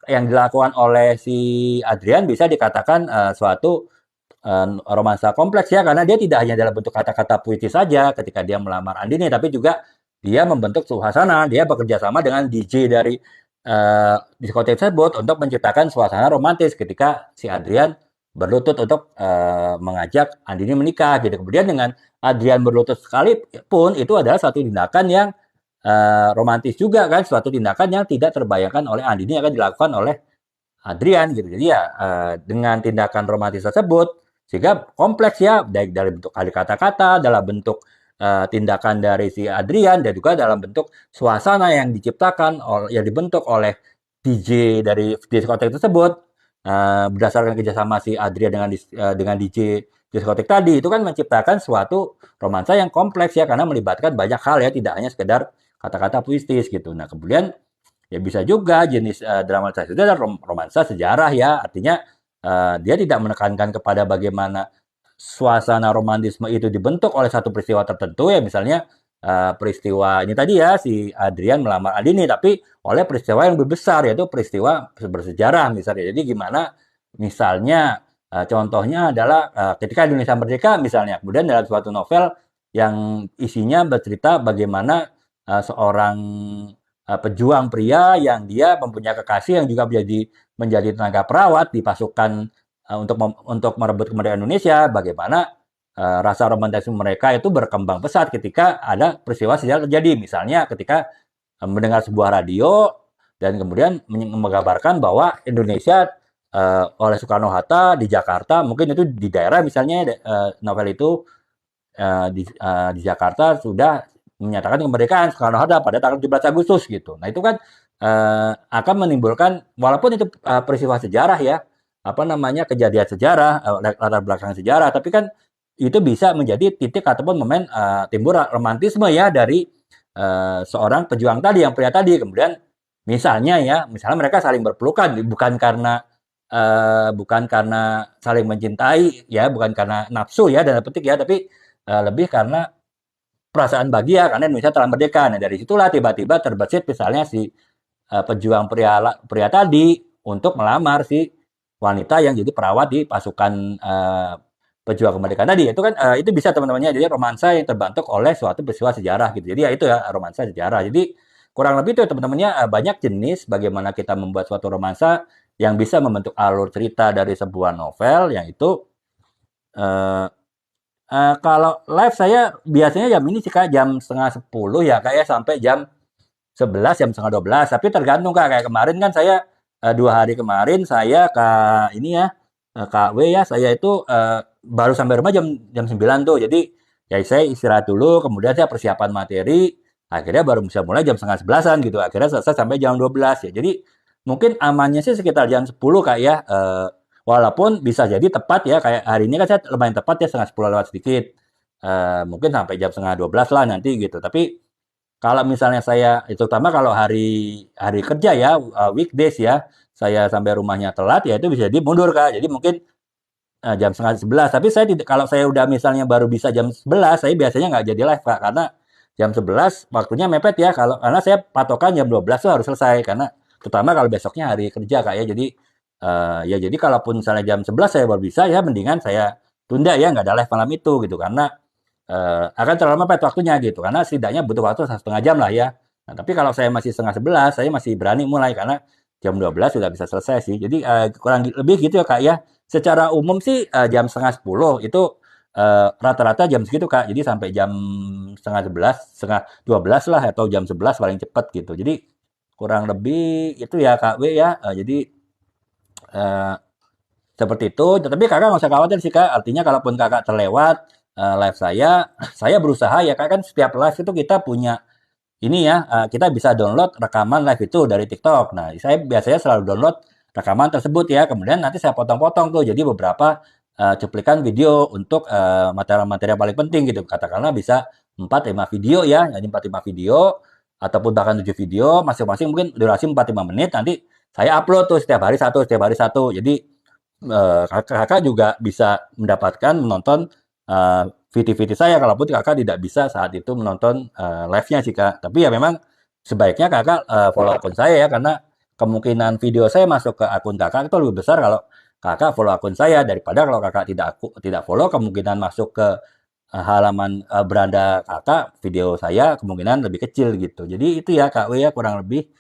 yang dilakukan oleh si Adrian bisa dikatakan suatu romansa kompleks ya, karena dia tidak hanya dalam bentuk kata-kata puitis saja ketika dia melamar Andini, tapi juga dia membentuk suasana, dia bekerja sama dengan DJ dari diskotik tersebut untuk menciptakan suasana romantis ketika si Adrian berlutut untuk mengajak Andini menikah gitu. Kemudian dengan Adrian berlutut sekalipun itu adalah satu tindakan yang romantis juga kan, suatu tindakan yang tidak terbayangkan oleh Andini akan dilakukan oleh Adrian gitu. Jadi ya dengan tindakan romantis tersebut sehingga kompleks ya, baik dari bentuk kali kata-kata, dalam bentuk tindakan dari si Adrian, dan juga dalam bentuk suasana yang diciptakan yang dibentuk oleh DJ dari diskotek tersebut berdasarkan kerjasama si Adrian dengan DJ diskotek tadi, itu kan menciptakan suatu romansa yang kompleks ya, karena melibatkan banyak hal ya, tidak hanya sekedar kata-kata puitis gitu. Nah kemudian ya bisa juga jenis dramatisasi itu adalah romansa sejarah ya, artinya dia tidak menekankan kepada bagaimana suasana romantisme itu dibentuk oleh satu peristiwa tertentu ya, misalnya peristiwa ini tadi ya si Adrian melamar Andini, tapi oleh peristiwa yang lebih besar yaitu peristiwa bersejarah misalnya. Jadi gimana misalnya contohnya adalah ketika Indonesia merdeka misalnya, kemudian dalam suatu novel yang isinya bercerita bagaimana seorang pejuang pria yang dia mempunyai kekasih yang juga menjadi tenaga perawat di pasukan untuk merebut kemerdekaan Indonesia, bagaimana rasa romantisme mereka itu berkembang pesat ketika ada peristiwa sejarah terjadi. Misalnya ketika mendengar sebuah radio dan kemudian menggambarkan bahwa Indonesia oleh Soekarno-Hatta di Jakarta, mungkin itu di daerah misalnya novel itu di Jakarta sudah menyatakan kemerdekaan Soekarno-Hatta pada tanggal 17 Agustus gitu. Nah itu kan akan menimbulkan, walaupun itu peristiwa sejarah ya, apa namanya, kejadian sejarah, latar belakang sejarah, tapi kan itu bisa menjadi titik ataupun momen timbul romantisme ya dari seorang pejuang tadi, yang pria tadi. Kemudian misalnya mereka saling berpelukan, bukan karena saling mencintai ya, bukan karena nafsu ya dan petik ya, tapi lebih karena perasaan bahagia karena Indonesia telah merdeka. Nah dari situlah tiba-tiba terbesit misalnya si pejuang pria tadi untuk melamar si wanita yang jadi perawat di pasukan pejuang kemerdekaan tadi. Itu kan itu bisa teman-temannya, jadi romansa yang terbentuk oleh suatu peristiwa sejarah gitu. Jadi ya itu ya romansa sejarah. Jadi kurang lebih itu ya teman-temannya, banyak jenis bagaimana kita membuat suatu romansa yang bisa membentuk alur cerita dari sebuah novel, yang itu kalau live saya biasanya jam ini sih Kak, jam setengah 10 ya Kak ya, sampai jam 11, jam setengah 12. Tapi tergantung Kak, kayak kemarin kan saya 2 hari kemarin saya ke ini ya, Kak W ya, saya itu baru sampai rumah jam jam 9 tuh. Jadi ya saya istirahat dulu, kemudian saya persiapan materi, akhirnya baru bisa mulai jam setengah 11-an gitu. Akhirnya selesai sampai jam 12 ya. Jadi mungkin amannya sih sekitar jam 10 Kak ya. Walaupun bisa jadi tepat ya, kayak hari ini kan saya lumayan tepat ya, setengah 10 lewat sedikit. Mungkin sampai jam setengah 12 lah nanti gitu. Tapi kalau misalnya saya, itu terutama kalau hari hari kerja ya, weekdays ya, saya sampai rumahnya telat, ya itu bisa jadi mundur Kak. Jadi mungkin jam setengah 11. Tapi saya tidak, kalau saya udah misalnya baru bisa jam 11, saya biasanya nggak jadi live Kak, karena jam 11 waktunya mepet ya. Karena saya patokan jam 12 tuh harus selesai, karena terutama kalau besoknya hari kerja Kak ya. Jadi ya jadi kalaupun misalnya jam 11 saya baru bisa, ya mendingan saya tunda ya, nggak ada live malam itu gitu, karena akan terlalu mepet waktunya gitu, karena setidaknya butuh waktu 1,5 jam lah ya. Nah, tapi kalau saya masih setengah 11, saya masih berani mulai karena jam 12 sudah bisa selesai sih. Jadi kurang lebih gitu ya Kak ya. Secara umum sih jam setengah 10 itu rata-rata jam segitu Kak. Jadi sampai jam setengah 11, setengah 12 lah, atau jam 11 paling cepat gitu. Jadi kurang lebih itu ya Kak W ya. Jadi eh, Seperti itu, tapi kakak nggak usah khawatir sih kak. Artinya kalaupun kakak terlewat live saya berusaha ya kak kan setiap live itu kita punya ini ya, kita bisa download rekaman live itu dari TikTok. Nah, saya biasanya selalu download rekaman tersebut ya. Kemudian nanti saya potong-potong tuh jadi beberapa cuplikan video untuk materi-materi yang paling penting gitu. Katakanlah bisa 4 5 video ya, jadi 4 5 video ataupun bahkan 7 video, masing-masing mungkin durasi 4 5 menit. Nanti saya upload tuh setiap hari satu, setiap hari satu. Jadi kakak juga bisa mendapatkan menonton eh, VT-VT saya kalaupun kakak tidak bisa saat itu menonton live-nya sih kak. Tapi ya memang sebaiknya kakak follow akun saya ya karena kemungkinan video saya masuk ke akun kakak itu lebih besar kalau kakak follow akun saya daripada kalau kakak tidak follow kemungkinan masuk ke halaman beranda kakak video saya kemungkinan lebih kecil gitu. Jadi itu ya Kak W ya kurang lebih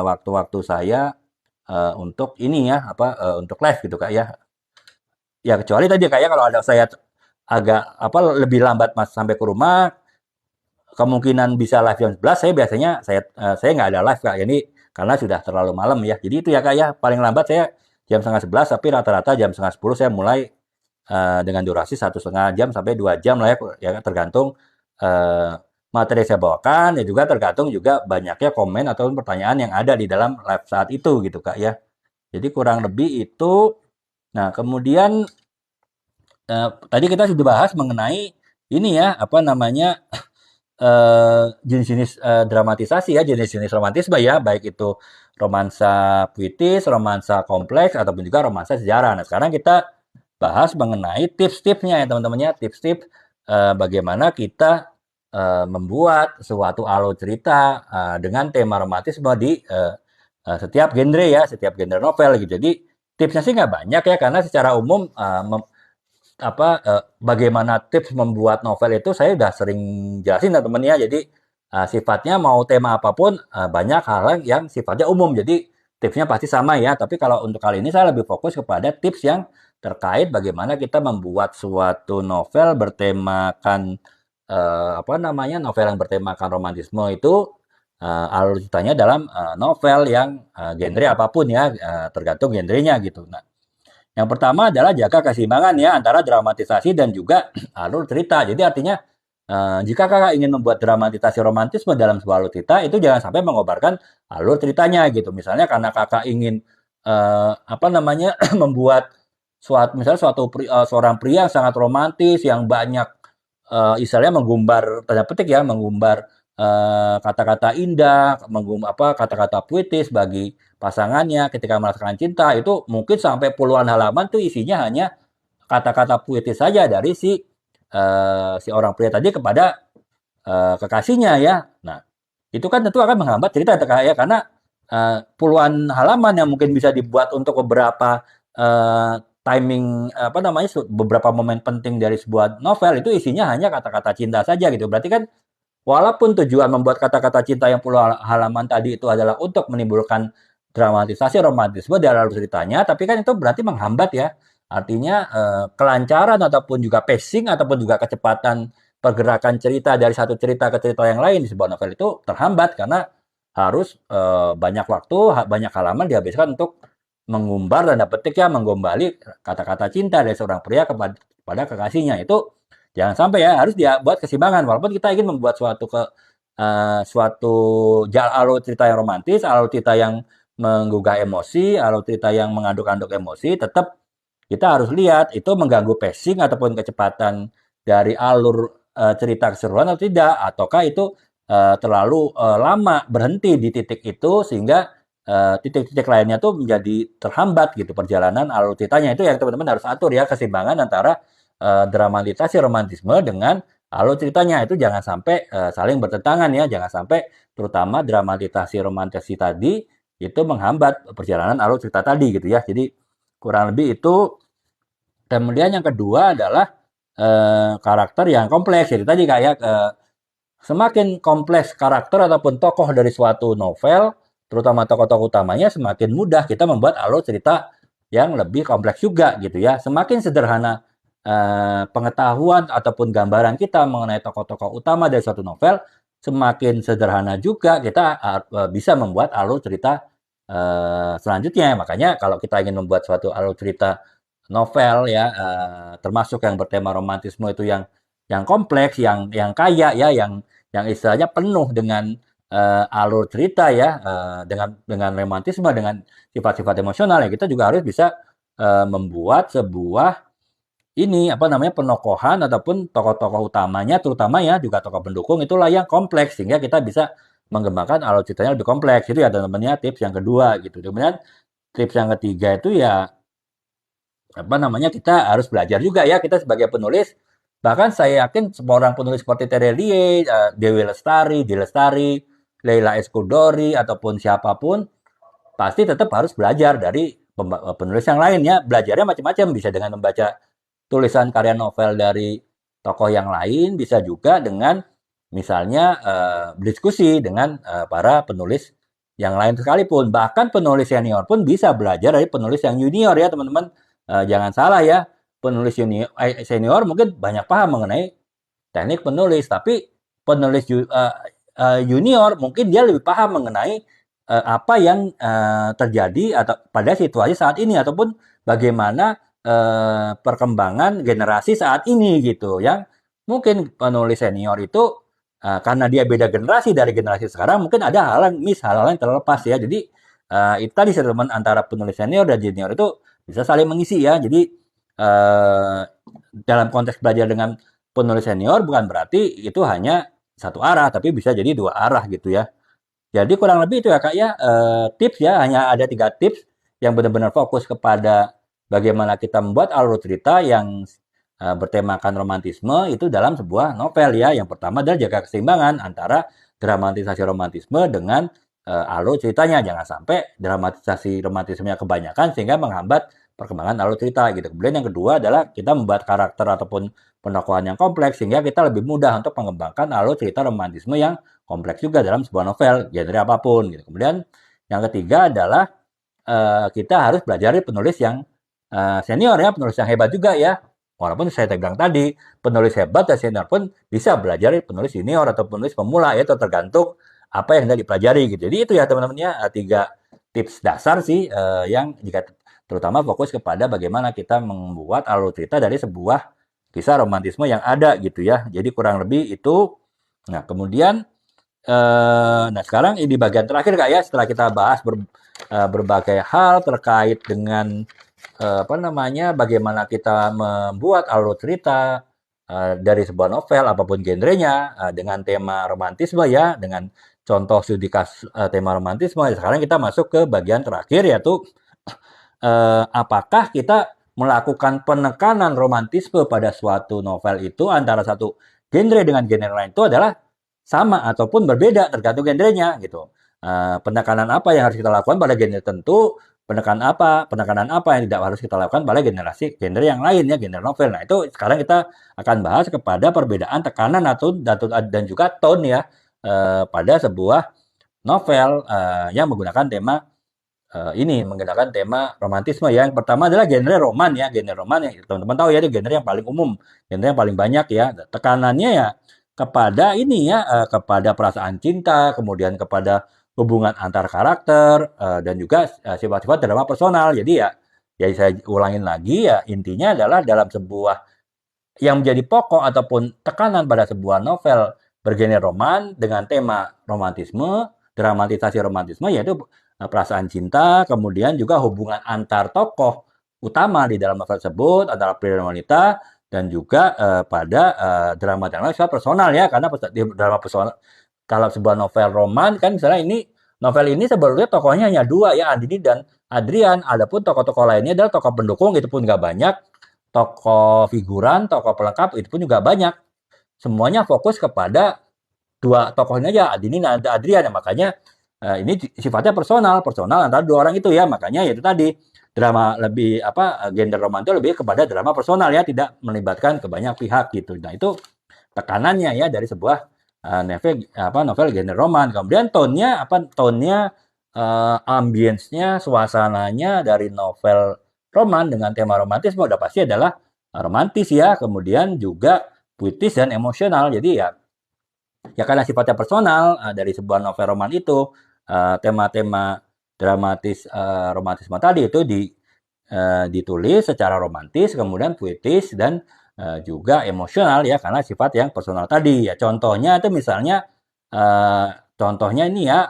waktu-waktu saya untuk ini ya apa untuk live gitu Kak ya. Ya kecuali tadi kayak kalau ada saya agak apa lebih lambat mas sampai ke rumah, kemungkinan bisa live jam 11 saya biasanya saya nggak ada live Kak. Jadi karena sudah terlalu malam ya. Jadi itu ya Kak ya, paling lambat saya jam setengah 11 tapi rata-rata jam setengah 10 saya mulai dengan durasi 1,5 jam sampai 2 jam lah ya, ya tergantung eh, materi yang saya bawakan ya juga tergantung juga banyaknya komen ataupun pertanyaan yang ada di dalam live saat itu gitu Kak ya. Jadi kurang lebih itu. Nah, kemudian tadi kita sudah bahas mengenai ini ya, apa namanya, jenis-jenis dramatisasi ya, jenis-jenis romantisme ya, baik itu romansa puitis, romansa kompleks, ataupun juga romansa sejarah. Nah, sekarang kita bahas mengenai tips-tipsnya ya teman-teman ya, tips-tips bagaimana kita membuat suatu alur cerita dengan tema romantisme di setiap genre ya, setiap genre novel gitu. Jadi tipsnya sih nggak banyak ya, karena secara umum bagaimana tips membuat novel itu saya udah sering jelasin ya teman ya. Jadi sifatnya mau tema apapun banyak hal yang sifatnya umum. Jadi tipsnya pasti sama ya. Tapi kalau untuk kali ini saya lebih fokus kepada tips yang terkait bagaimana kita membuat suatu novel bertemakan apa namanya novel yang bertemakan romantisme itu alur ceritanya dalam novel yang genre apapun ya tergantung genrenya gitu. Nah, yang pertama adalah jaga keseimbangan ya antara dramatisasi dan juga alur cerita. Jadi artinya jika kakak ingin membuat dramatisasi romantisme dalam sebuah alur cerita itu jangan sampai mengobarkan alur ceritanya gitu. Misalnya karena kakak ingin apa namanya membuat seorang pria yang sangat romantis yang banyak istilahnya mengumbar tanda petik ya mengumbar kata-kata indah, kata-kata puitis bagi pasangannya ketika merasakan cinta itu mungkin sampai puluhan halaman tuh isinya hanya kata-kata puitis saja dari si orang pria tadi kepada kekasihnya ya. Nah, itu kan tentu akan menghambat cerita ya karena puluhan halaman yang mungkin bisa dibuat untuk beberapa timing apa namanya beberapa momen penting dari sebuah novel itu isinya hanya kata-kata cinta saja gitu. Berarti kan walaupun tujuan membuat kata-kata cinta yang puluhan halaman tadi itu adalah untuk menimbulkan dramatisasi romantisme di alur ceritanya, tapi kan itu berarti menghambat ya. Artinya kelancaran ataupun juga pacing ataupun juga kecepatan pergerakan cerita dari satu cerita ke cerita yang lain di sebuah novel itu terhambat karena harus banyak waktu, banyak halaman dihabiskan untuk mengumbar dan petik ya menggombali kata-kata cinta dari seorang pria kepada kekasihnya itu jangan sampai ya harus dia buat keseimbangan walaupun kita ingin membuat suatu alur cerita yang romantis, alur cerita yang menggugah emosi, alur cerita yang mengaduk-aduk emosi, tetap kita harus lihat itu mengganggu pacing ataupun kecepatan dari alur cerita keseruan atau tidak, ataukah itu terlalu lama berhenti di titik itu sehingga titik-titik lainnya tuh menjadi terhambat gitu perjalanan alur ceritanya itu yang teman-teman harus atur ya keseimbangan antara dramatisasi romantisme dengan alur ceritanya itu jangan sampai saling bertentangan ya jangan sampai terutama dramatisasi romantisasi tadi itu menghambat perjalanan alur cerita tadi gitu ya jadi kurang lebih itu kemudian yang kedua adalah karakter yang kompleks jadi tadi kayak semakin kompleks karakter ataupun tokoh dari suatu novel terutama tokoh-tokoh utamanya semakin mudah kita membuat alur cerita yang lebih kompleks juga gitu ya semakin sederhana pengetahuan ataupun gambaran kita mengenai tokoh-tokoh utama dari suatu novel, semakin sederhana juga kita bisa membuat alur cerita selanjutnya. Makanya kalau kita ingin membuat suatu alur cerita novel ya, termasuk yang bertema romantisme itu yang kompleks, yang kaya ya, yang istilahnya penuh dengan alur cerita ya, dengan romantisme, dengan sifat-sifat emosional ya, kita juga harus bisa membuat sebuah ini apa namanya penokohan ataupun tokoh-tokoh utamanya terutama ya juga tokoh pendukung itulah yang kompleks sehingga kita bisa mengembangkan alur ceritanya lebih kompleks itu ya teman-temannya tips yang kedua gitu. Kemudian tips yang ketiga itu ya apa namanya kita harus belajar juga ya kita sebagai penulis bahkan saya yakin seorang penulis seperti Terelie, Dewi Lestari, Di Lestari, Leila Eskudori ataupun siapapun pasti tetap harus belajar dari penulis yang lain ya belajarnya macam-macam bisa dengan membaca tulisan karya novel dari tokoh yang lain bisa juga dengan misalnya berdiskusi dengan para penulis yang lain sekalipun bahkan penulis senior pun bisa belajar dari penulis yang junior ya teman-teman. Jangan salah ya penulis senior mungkin banyak paham mengenai teknik penulis tapi penulis junior mungkin dia lebih paham mengenai apa yang terjadi atau pada situasi saat ini ataupun bagaimana perkembangan generasi saat ini gitu yang mungkin penulis senior itu karena dia beda generasi dari generasi sekarang mungkin ada hal-hal yang terlepas ya jadi itu tadi teman antara penulis senior dan junior itu bisa saling mengisi ya jadi dalam konteks belajar dengan penulis senior bukan berarti itu hanya satu arah tapi bisa jadi dua arah gitu ya jadi kurang lebih itu ya Kak ya, tips ya, hanya ada 3 tips yang benar-benar fokus kepada bagaimana kita membuat alur cerita yang bertemakan romantisme itu dalam sebuah novel ya. Yang pertama adalah jaga keseimbangan antara dramatisasi romantisme dengan alur ceritanya. Jangan sampai dramatisasi romantismenya kebanyakan sehingga menghambat perkembangan alur cerita gitu. Kemudian yang kedua adalah kita membuat karakter ataupun penokohan yang kompleks sehingga kita lebih mudah untuk mengembangkan alur cerita romantisme yang kompleks juga dalam sebuah novel, genre apapun gitu. Kemudian yang ketiga adalah kita harus belajar dari penulis yang senior ya, penulis yang hebat juga ya. Walaupun saya bilang tadi, penulis hebat dan senior pun bisa belajar dari penulis senior atau penulis pemula ya, itu tergantung apa yang hendak dipelajari gitu. Jadi itu ya teman-teman ya, 3 tips dasar sih yang jika terutama fokus kepada bagaimana kita membuat alur cerita dari sebuah kisah romantisme yang ada gitu ya. Jadi kurang lebih itu. Nah, kemudian nah sekarang di bagian terakhir Kak ya, setelah kita bahas berbagai hal terkait dengan apa namanya, bagaimana kita membuat alur cerita dari sebuah novel apapun genrenya dengan tema romantisme ya, dengan contoh studi kasus tema romantisme. Sekarang kita masuk ke bagian terakhir yaitu apakah kita melakukan penekanan romantisme pada suatu novel itu antara satu genre dengan genre lain itu adalah sama ataupun berbeda tergantung genrenya gitu. Penekanan apa yang harus kita lakukan pada genre tertentu, penekanan apa yang tidak harus kita lakukan pada genre yang lain ya, genre novel. Nah, itu sekarang kita akan bahas kepada perbedaan tekanan atau dan juga tone ya pada sebuah novel yang menggunakan tema ini menggunakan tema romantisme ya. Yang pertama adalah genre roman ya, genre roman yang teman-teman tahu ya itu genre yang paling umum, genre yang paling banyak ya. Tekanannya ya kepada ini ya, kepada perasaan cinta, kemudian kepada hubungan antar karakter dan juga sifat-sifat drama personal. Jadi ya saya ulangin lagi ya intinya adalah dalam sebuah yang menjadi pokok ataupun tekanan pada sebuah novel bergenre roman dengan tema romantisme, dramatisasi romantisme yaitu perasaan cinta, kemudian juga hubungan antar tokoh utama di dalam novel tersebut antara pria dan wanita dan juga pada drama-drama sifat personal ya karena drama personal kalau sebuah novel roman kan misalnya novel ini sebetulnya tokohnya hanya dua ya Andini dan Adrian adapun tokoh-tokoh lainnya adalah tokoh pendukung itu pun nggak banyak tokoh figuran tokoh pelengkap itu pun juga banyak semuanya fokus kepada dua tokoh ini aja Andini dan Adrian ya makanya ini sifatnya personal antara dua orang itu ya makanya ya itu tadi drama lebih apa genre roman itu lebih kepada drama personal ya tidak melibatkan ke banyak pihak gitu nah itu tekanannya ya dari sebuah novel genre roman kemudian tone-nya ambience-nya suasananya dari novel roman dengan tema romantisme udah pasti adalah romantis ya kemudian juga puitis dan emosional jadi ya karena sifatnya personal dari sebuah novel roman itu tema-tema dramatis romantisme tadi itu ditulis secara romantis, kemudian puitis dan juga emosional ya, karena sifat yang personal tadi ya. Contohnya itu misalnya eh, contohnya ini ya,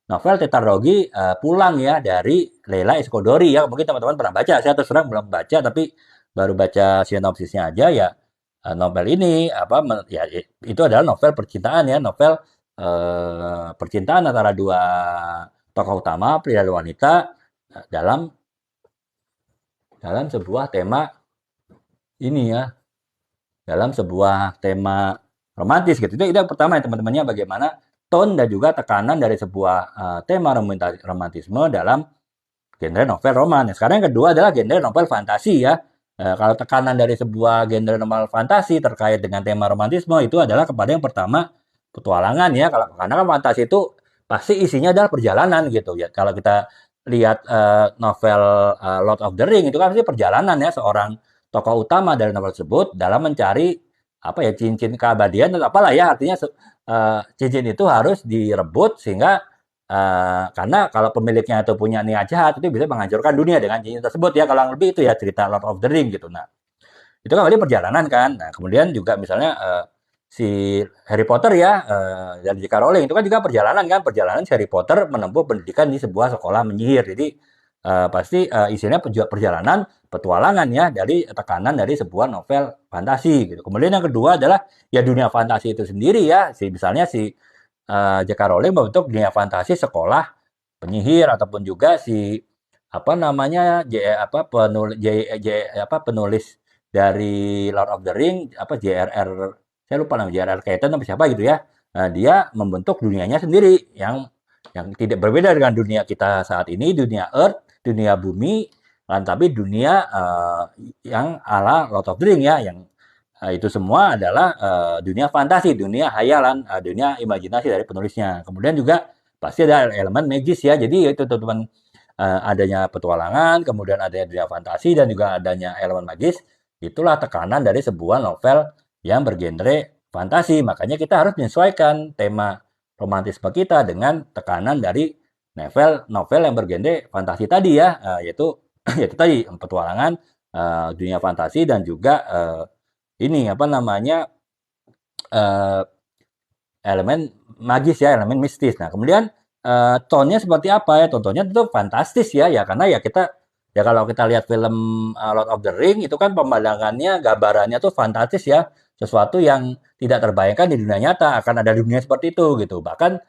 novel tetralogi Pulang ya dari Leila Escodori ya. Mungkin teman-teman pernah baca, saya terus terang belum baca tapi baru baca sinopsisnya aja ya. Novel ini ya itu adalah novel percintaan ya, novel percintaan antara dua tokoh utama pria dan wanita dalam dalam sebuah tema ini ya, dalam sebuah tema romantis gitu. Itu yang pertama ya teman-temannya, bagaimana tone dan juga tekanan dari sebuah tema romantisme dalam genre novel roman. Nah, sekarang yang kedua adalah genre novel fantasi ya. Kalau tekanan dari sebuah genre novel fantasi terkait dengan tema romantisme itu adalah kepada yang pertama petualangan ya. Kalau karena kan fantasi itu pasti isinya adalah perjalanan gitu ya. Kalau kita lihat novel Lord of the Ring itu kan pasti perjalanan ya, seorang tokoh utama dari novel tersebut dalam mencari apa ya, cincin keabadian atau apalah ya, artinya cincin itu harus direbut sehingga karena kalau pemiliknya itu punya niat jahat itu bisa menghancurkan dunia dengan cincin tersebut ya, kalau lebih itu ya cerita Lord of the Ring gitu. Nah, itu kan berarti perjalanan kan. Nah, kemudian juga misalnya si Harry Potter ya, dari J.K. Rowling itu kan juga perjalanan kan, perjalanan si Harry Potter menempuh pendidikan di sebuah sekolah menyihir. Jadi pasti isinya perjalanan petualangan ya dari tekanan dari sebuah novel fantasi gitu. Kemudian yang kedua adalah ya dunia fantasi itu sendiri ya. Misalnya si J.K. Rowling membentuk dunia fantasi sekolah penyihir, ataupun juga si apa namanya penulis dari Lord of the Ring apa JRR, saya lupa namanya, JRR Tolkien apa siapa gitu ya. Nah, dia membentuk dunianya sendiri yang tidak berbeda dengan dunia kita saat ini, dunia Earth, dunia bumi, kan, tapi dunia yang ala Lord of the Ring ya, yang itu semua adalah dunia fantasi, dunia hayalan, dunia imajinasi dari penulisnya. Kemudian juga pasti ada elemen magis ya. Jadi itu teman-teman, adanya petualangan, kemudian adanya dunia fantasi dan juga adanya elemen magis. Itulah tekanan dari sebuah novel yang bergenre fantasi. Makanya kita harus menyesuaikan tema romantisme kita dengan tekanan dari novel yang bergenre fantasi tadi ya, yaitu yaitu tadi petualangan, dunia fantasi dan juga ini apa namanya eh, elemen magis ya, elemen mistis. Nah, kemudian tone-nya seperti apa ya? Tontonnya itu fantastis ya, ya karena ya kita ya kalau kita lihat film Lord of the Ring itu kan pemandangannya, gambarannya tuh fantastis ya, sesuatu yang tidak terbayangkan di dunia nyata akan ada dunia seperti itu gitu. Bahkan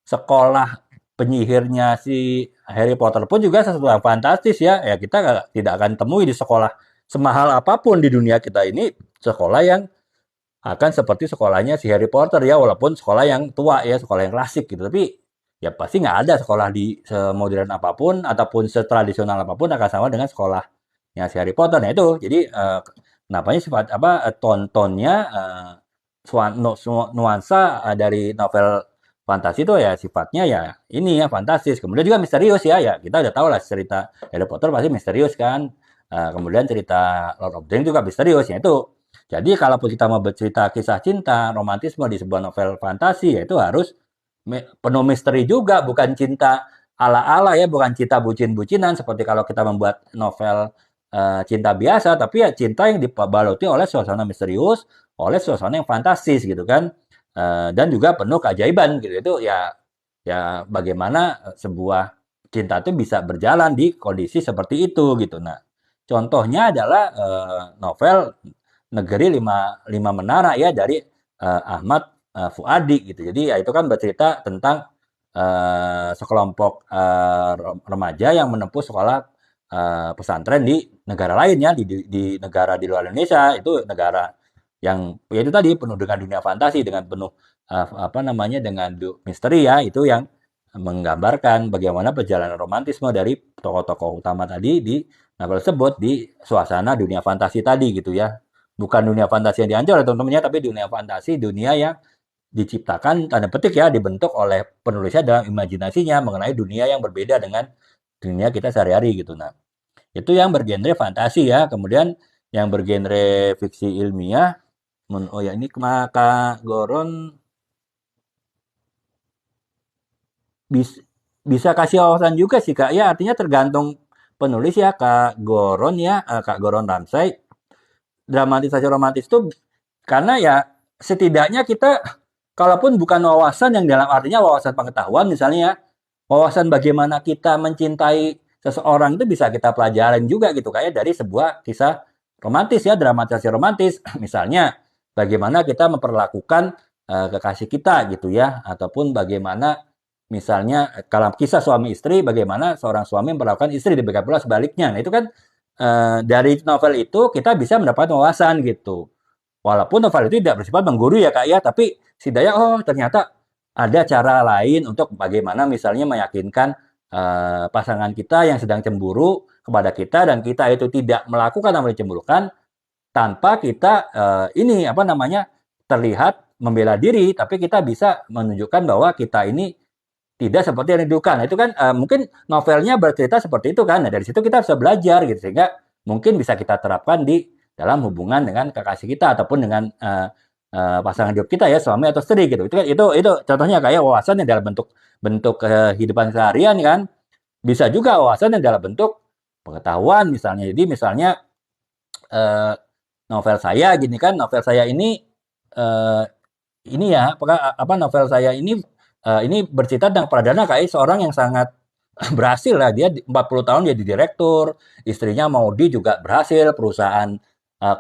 sekolah penyihirnya si Harry Potter pun juga sesuatu yang fantastis ya. Ya kita tidak akan temui di sekolah semahal apapun di dunia kita ini sekolah yang akan seperti sekolahnya si Harry Potter ya, walaupun sekolah yang tua ya, sekolah yang klasik gitu. Tapi ya pasti nggak ada sekolah di semodern apapun ataupun setradisional apapun akan sama dengan sekolahnya si Harry Potter. Nah itu, jadi kenapanya sifat apa tontonnya nuansa dari novel fantasi itu ya sifatnya ya ini ya fantastis. Kemudian juga misterius ya, ya kita udah tahu lah cerita Harry Potter pasti misterius kan. Kemudian cerita Lord of the Rings juga misterius ya itu. Jadi kalaupun kita mau bercerita kisah cinta, romantisme di sebuah novel fantasi, ya itu harus penuh misteri juga, bukan cinta ala-ala ya, bukan cinta bucin-bucinan seperti kalau kita membuat novel cinta biasa, tapi ya cinta yang dibaluti oleh suasana misterius, oleh suasana yang fantastis gitu kan. Dan juga penuh keajaiban gitu. Itu ya ya bagaimana sebuah cinta itu bisa berjalan di kondisi seperti itu gitu. Nah, contohnya adalah novel Negeri Lima Menara ya dari Ahmad Fuadi gitu. Jadi ya itu kan bercerita tentang sekelompok remaja yang menempuh sekolah pesantren di negara lain ya, di negara di luar Indonesia. Itu negara yang ya itu tadi penuh dengan dunia fantasi, dengan penuh apa namanya, dengan misteri ya. Itu yang menggambarkan bagaimana perjalanan romantisme dari tokoh-tokoh utama tadi di novel tersebut di suasana dunia fantasi tadi gitu ya. Bukan dunia fantasi yang diancur oleh teman-temannya, tapi dunia fantasi, dunia yang diciptakan tanda petik ya, dibentuk oleh penulisnya dalam imajinasinya mengenai dunia yang berbeda dengan dunia kita sehari-hari gitu. Nah, itu yang bergenre fantasi ya. Kemudian yang bergenre fiksi ilmiah, oh ya ini maka Goron bisa kasih wawasan juga sih Kak. Ya artinya tergantung penulis ya Kak Goron ya, Kak Goron Ramsay, dramatisasi romantis itu karena ya setidaknya kita kalaupun bukan wawasan yang dalam artinya wawasan pengetahuan misalnya ya, wawasan bagaimana kita mencintai seseorang itu bisa kita pelajarin juga gitu kayak dari sebuah kisah romantis ya, dramatisasi romantis. Misalnya bagaimana kita memperlakukan kekasih kita gitu ya, ataupun bagaimana misalnya kalau kisah suami istri bagaimana seorang suami memperlakukan istri, demikian pula sebaliknya. Nah, itu kan dari novel itu kita bisa mendapatkan wawasan gitu. Walaupun novel itu tidak bersifat menggurui ya Kak ya, tapi setidaknya oh ternyata ada cara lain untuk bagaimana misalnya meyakinkan pasangan kita yang sedang cemburu kepada kita dan kita itu tidak melakukan apa yang dicemburukan tanpa kita ini apa namanya terlihat membela diri, tapi kita bisa menunjukkan bahwa kita ini tidak seperti yang diduga. Nah, itu kan mungkin novelnya bercerita seperti itu kan. Nah, dari situ kita bisa belajar gitu sehingga mungkin bisa kita terapkan di dalam hubungan dengan kekasih kita ataupun dengan pasangan hidup kita ya, suami atau istri gitu. Itu kan itu contohnya kayak wawasan yang dalam bentuk bentuk kehidupan seharian kan. Bisa juga wawasan yang dalam bentuk pengetahuan misalnya. Jadi misalnya eh, novel saya gini kan, novel saya eh, ini ya, apa novel saya ini bercerita tentang Pradana kayak seorang yang sangat berhasil lah. Dia 40 tahun jadi direktur, istrinya Maudi juga berhasil, perusahaan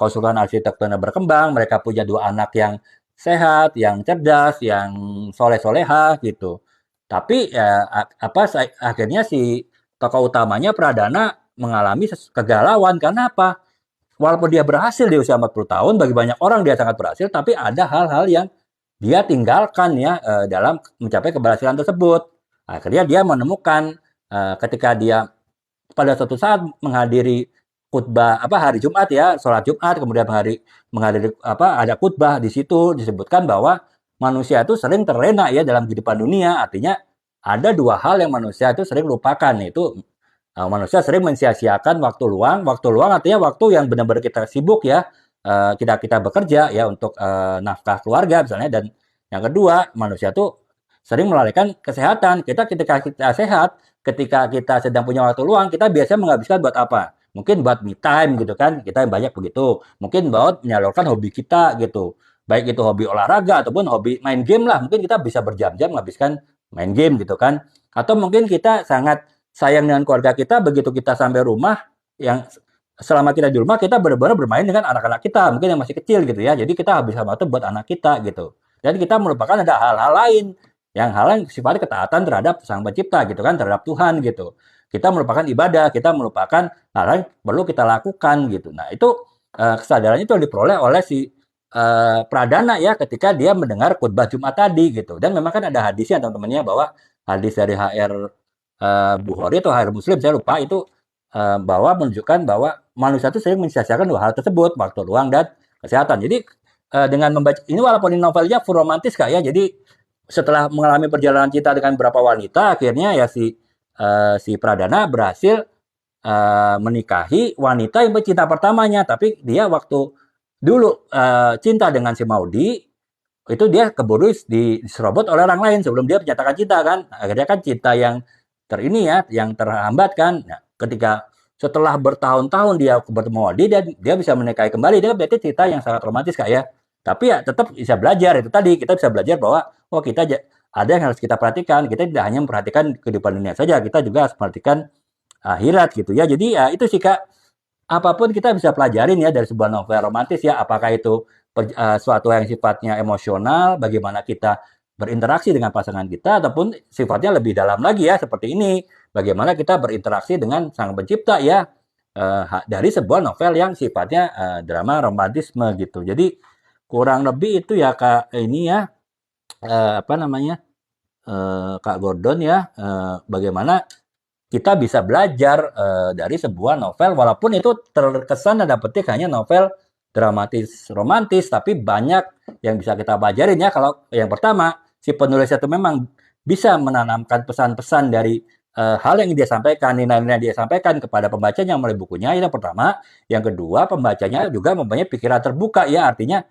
konsultan arsitekturnya berkembang, mereka punya dua anak yang sehat, yang cerdas, yang soleh-soleha gitu. Tapi ya apa akhirnya si tokoh utamanya Pradana mengalami kegalauan karena apa? Walaupun dia berhasil di usia 40 tahun, bagi banyak orang dia sangat berhasil, tapi ada hal-hal yang dia tinggalkan ya dalam mencapai keberhasilan tersebut. Akhirnya dia menemukan ketika dia pada suatu saat menghadiri khutbah apa hari Jumat ya, sholat Jumat, kemudian menghadiri apa ada khutbah di situ disebutkan bahwa manusia itu sering terlena ya dalam kehidupan dunia. Artinya ada dua hal yang manusia itu sering lupakan, yaitu manusia sering mensia-siakan waktu luang. Waktu luang artinya waktu yang benar-benar kita sibuk ya, kita bekerja ya untuk nafkah keluarga misalnya. Dan yang kedua, manusia tuh sering melalaikan kesehatan. Ketika kita sehat, ketika kita sedang punya waktu luang, kita biasanya menghabiskan buat apa? Mungkin buat me time gitu kan, kita yang banyak begitu. Mungkin buat menyalurkan hobi kita gitu. Baik itu hobi olahraga ataupun hobi main game lah. Mungkin kita bisa berjam-jam menghabiskan main game gitu kan. Atau mungkin kita sangat sayang dengan keluarga kita, begitu kita sampai rumah, yang selama kita di rumah kita benar-benar bermain dengan anak-anak kita, mungkin yang masih kecil gitu ya. Jadi kita habis waktu buat anak kita gitu. Dan kita melupakan ada hal-hal lain, yang hal yang sifatnya ketaatan terhadap Sang Pencipta gitu kan, terhadap Tuhan gitu. Kita melupakan ibadah, kita melupakan hal-hal yang perlu kita lakukan gitu. Nah, itu kesadaran itu diperoleh oleh si Pradana ya ketika dia mendengar khutbah Jumat tadi gitu. Dan memang kan ada hadisnya teman-temannya bahwa hadis dari HR Bukhari atau HR Muslim saya lupa itu bahwa menunjukkan bahwa manusia itu sering mensia-siakan dua hal tersebut, waktu luang dan kesehatan. Jadi dengan membaca ini walaupun ini novelnya full romantis Kak ya. Jadi setelah mengalami perjalanan cinta dengan beberapa wanita, akhirnya ya si Pradana berhasil menikahi wanita yang cinta pertamanya, tapi dia waktu dulu cinta dengan si Maudi itu dia keburu diserobot oleh orang lain sebelum dia menyatakan cinta kan. Akhirnya kan cinta yang terini ya, yang terhambat kan. Nah, ketika setelah bertahun-tahun dia bertemu Maudi, dia bisa menikahi kembali. Dia berarti cerita yang sangat romantis Kak ya. Tapi ya tetap bisa belajar itu tadi, kita bisa belajar bahwa oh kita ada yang harus kita perhatikan. Kita tidak hanya memperhatikan kehidupan dunia saja, kita juga harus memperhatikan akhirat gitu ya. Jadi ya itu sih Kak, apapun kita bisa pelajarin ya dari sebuah novel romantis ya, apakah itu suatu yang sifatnya emosional, bagaimana kita berinteraksi dengan pasangan kita, ataupun sifatnya lebih dalam lagi ya, seperti ini, bagaimana kita berinteraksi dengan Sang Pencipta ya, dari sebuah novel yang sifatnya drama romantisme gitu. Jadi kurang lebih itu ya Kak ini ya, apa namanya, Kak Gordon ya, bagaimana kita bisa belajar dari sebuah novel walaupun itu terkesan dan petik hanya novel dramatis romantis, tapi banyak yang bisa kita pelajarin ya. Kalau yang pertama, si penulis itu memang bisa menanamkan pesan-pesan dari hal yang dia sampaikan, nilai-nilai yang dia sampaikan kepada pembacanya melalui bukunya, itu yang pertama. Yang kedua, pembacanya juga mempunyai pikiran terbuka ya, artinya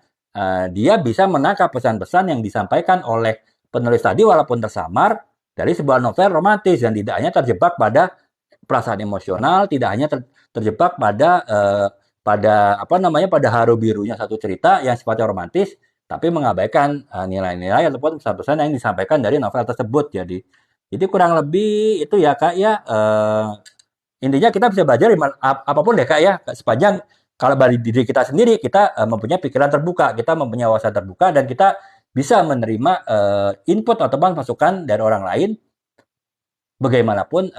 dia bisa menangkap pesan-pesan yang disampaikan oleh penulis tadi walaupun tersamar dari sebuah novel romantis dan tidak hanya terjebak pada perasaan emosional, tidak hanya terjebak pada haru birunya satu cerita yang sifatnya romantis, tapi mengabaikan nilai-nilai ataupun pesan-pesan yang disampaikan dari novel tersebut. Jadi kurang lebih itu ya Kak ya. Intinya kita bisa belajar apapun deh Kak ya, sepanjang kalau bagi diri kita sendiri kita mempunyai pikiran terbuka, kita mempunyai wawasan terbuka, dan kita bisa menerima input ataupun masukan dari orang lain, bagaimanapun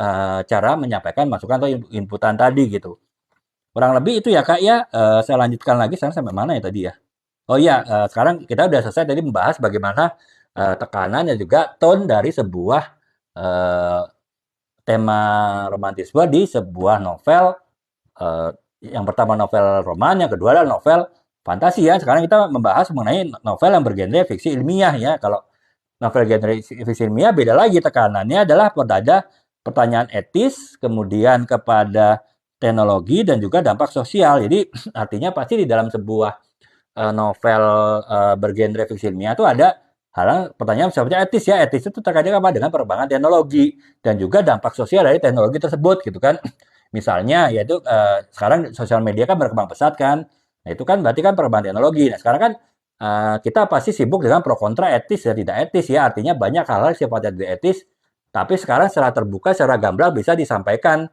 cara menyampaikan masukan atau inputan tadi gitu. Kurang lebih itu ya Kak ya. Saya lanjutkan lagi, sekarang sampai mana ya tadi ya? Oh iya, sekarang kita udah selesai tadi membahas bagaimana tekanan dan juga tone dari sebuah eh, tema romantisme di sebuah novel. eh, yang pertama novel roman, yang kedua adalah novel fantasi ya. Sekarang kita membahas mengenai novel yang bergenre fiksi ilmiah ya. Kalau novel genre fiksi ilmiah beda lagi, tekanannya adalah pada pertanyaan etis, kemudian kepada teknologi dan juga dampak sosial. Jadi artinya pasti di dalam sebuah novel bergenre fiksi ilmiah itu ada hal pertanyaan seperti etis ya. Etis itu terkait dengan apa? Dengan perkembangan teknologi dan juga dampak sosial dari teknologi tersebut gitu kan. Misalnya yaitu sekarang sosial media kan berkembang pesat kan. Nah, itu kan berarti kan perkembangan teknologi. Nah, sekarang kan kita pasti sibuk dengan pro kontra etis dan tidak etis ya. Artinya banyak hal-hal sifatnya tidak etis, tapi sekarang secara terbuka, secara gamblang bisa disampaikan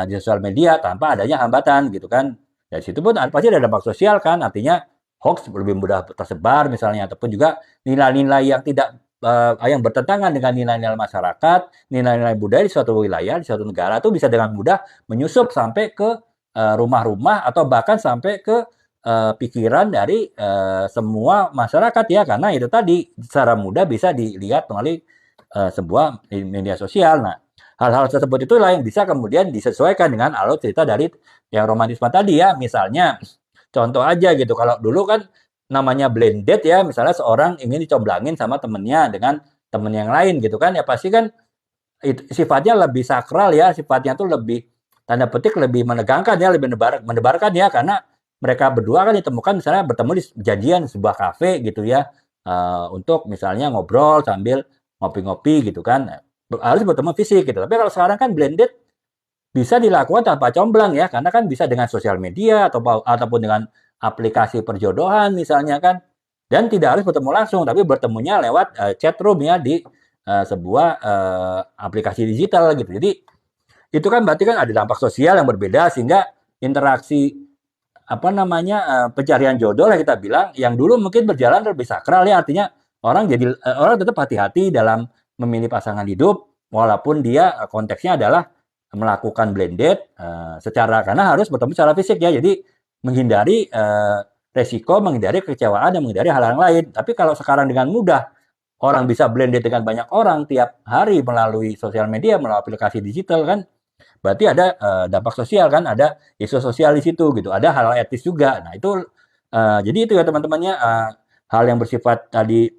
di sosial media tanpa adanya hambatan gitu kan. Dari situ pun pasti ada dampak sosial kan. Artinya hoax lebih mudah tersebar misalnya, ataupun juga nilai-nilai yang tidak yang bertentangan dengan nilai-nilai masyarakat, nilai-nilai budaya di suatu wilayah, di suatu negara itu bisa dengan mudah menyusup sampai ke rumah-rumah atau bahkan sampai ke pikiran dari semua masyarakat ya, karena itu tadi secara mudah bisa dilihat melalui sebuah media sosial. Nah, hal-hal tersebut itulah yang bisa kemudian disesuaikan dengan alur cerita dari yang romantisme tadi ya. Misalnya contoh aja gitu, kalau dulu kan namanya blended ya, misalnya seorang ingin dicomblangin sama temennya dengan temen yang lain gitu kan, ya pasti kan itu sifatnya lebih sakral ya, sifatnya tuh lebih tanda petik lebih menegangkan ya, lebih mendebarkan ya, karena mereka berdua kan ditemukan misalnya bertemu di janjian di sebuah kafe gitu ya, untuk misalnya ngobrol sambil ngopi-ngopi gitu kan, harus bertemu fisik gitu. Tapi kalau sekarang kan blended bisa dilakukan tanpa comblang ya, karena kan bisa dengan sosial media ataupun dengan aplikasi perjodohan misalnya kan, dan tidak harus bertemu langsung, tapi bertemunya lewat chat room ya di sebuah aplikasi digital gitu. Jadi itu kan berarti kan ada dampak sosial yang berbeda, sehingga interaksi pencarian jodoh lah kita bilang yang dulu mungkin berjalan lebih sakral ya, artinya orang tetap hati-hati dalam memilih pasangan hidup walaupun dia konteksnya adalah melakukan blended karena harus bertemu secara fisik ya. Jadi menghindari resiko, menghindari kekecewaan, dan menghindari hal-hal lain. Tapi kalau sekarang dengan mudah orang bisa blended dengan banyak orang tiap hari melalui sosial media, melalui aplikasi digital kan, berarti ada dampak sosial kan, ada isu sosial di situ gitu, ada hal etis juga. Nah itu jadi itu ya teman-temannya, hal yang bersifat tadi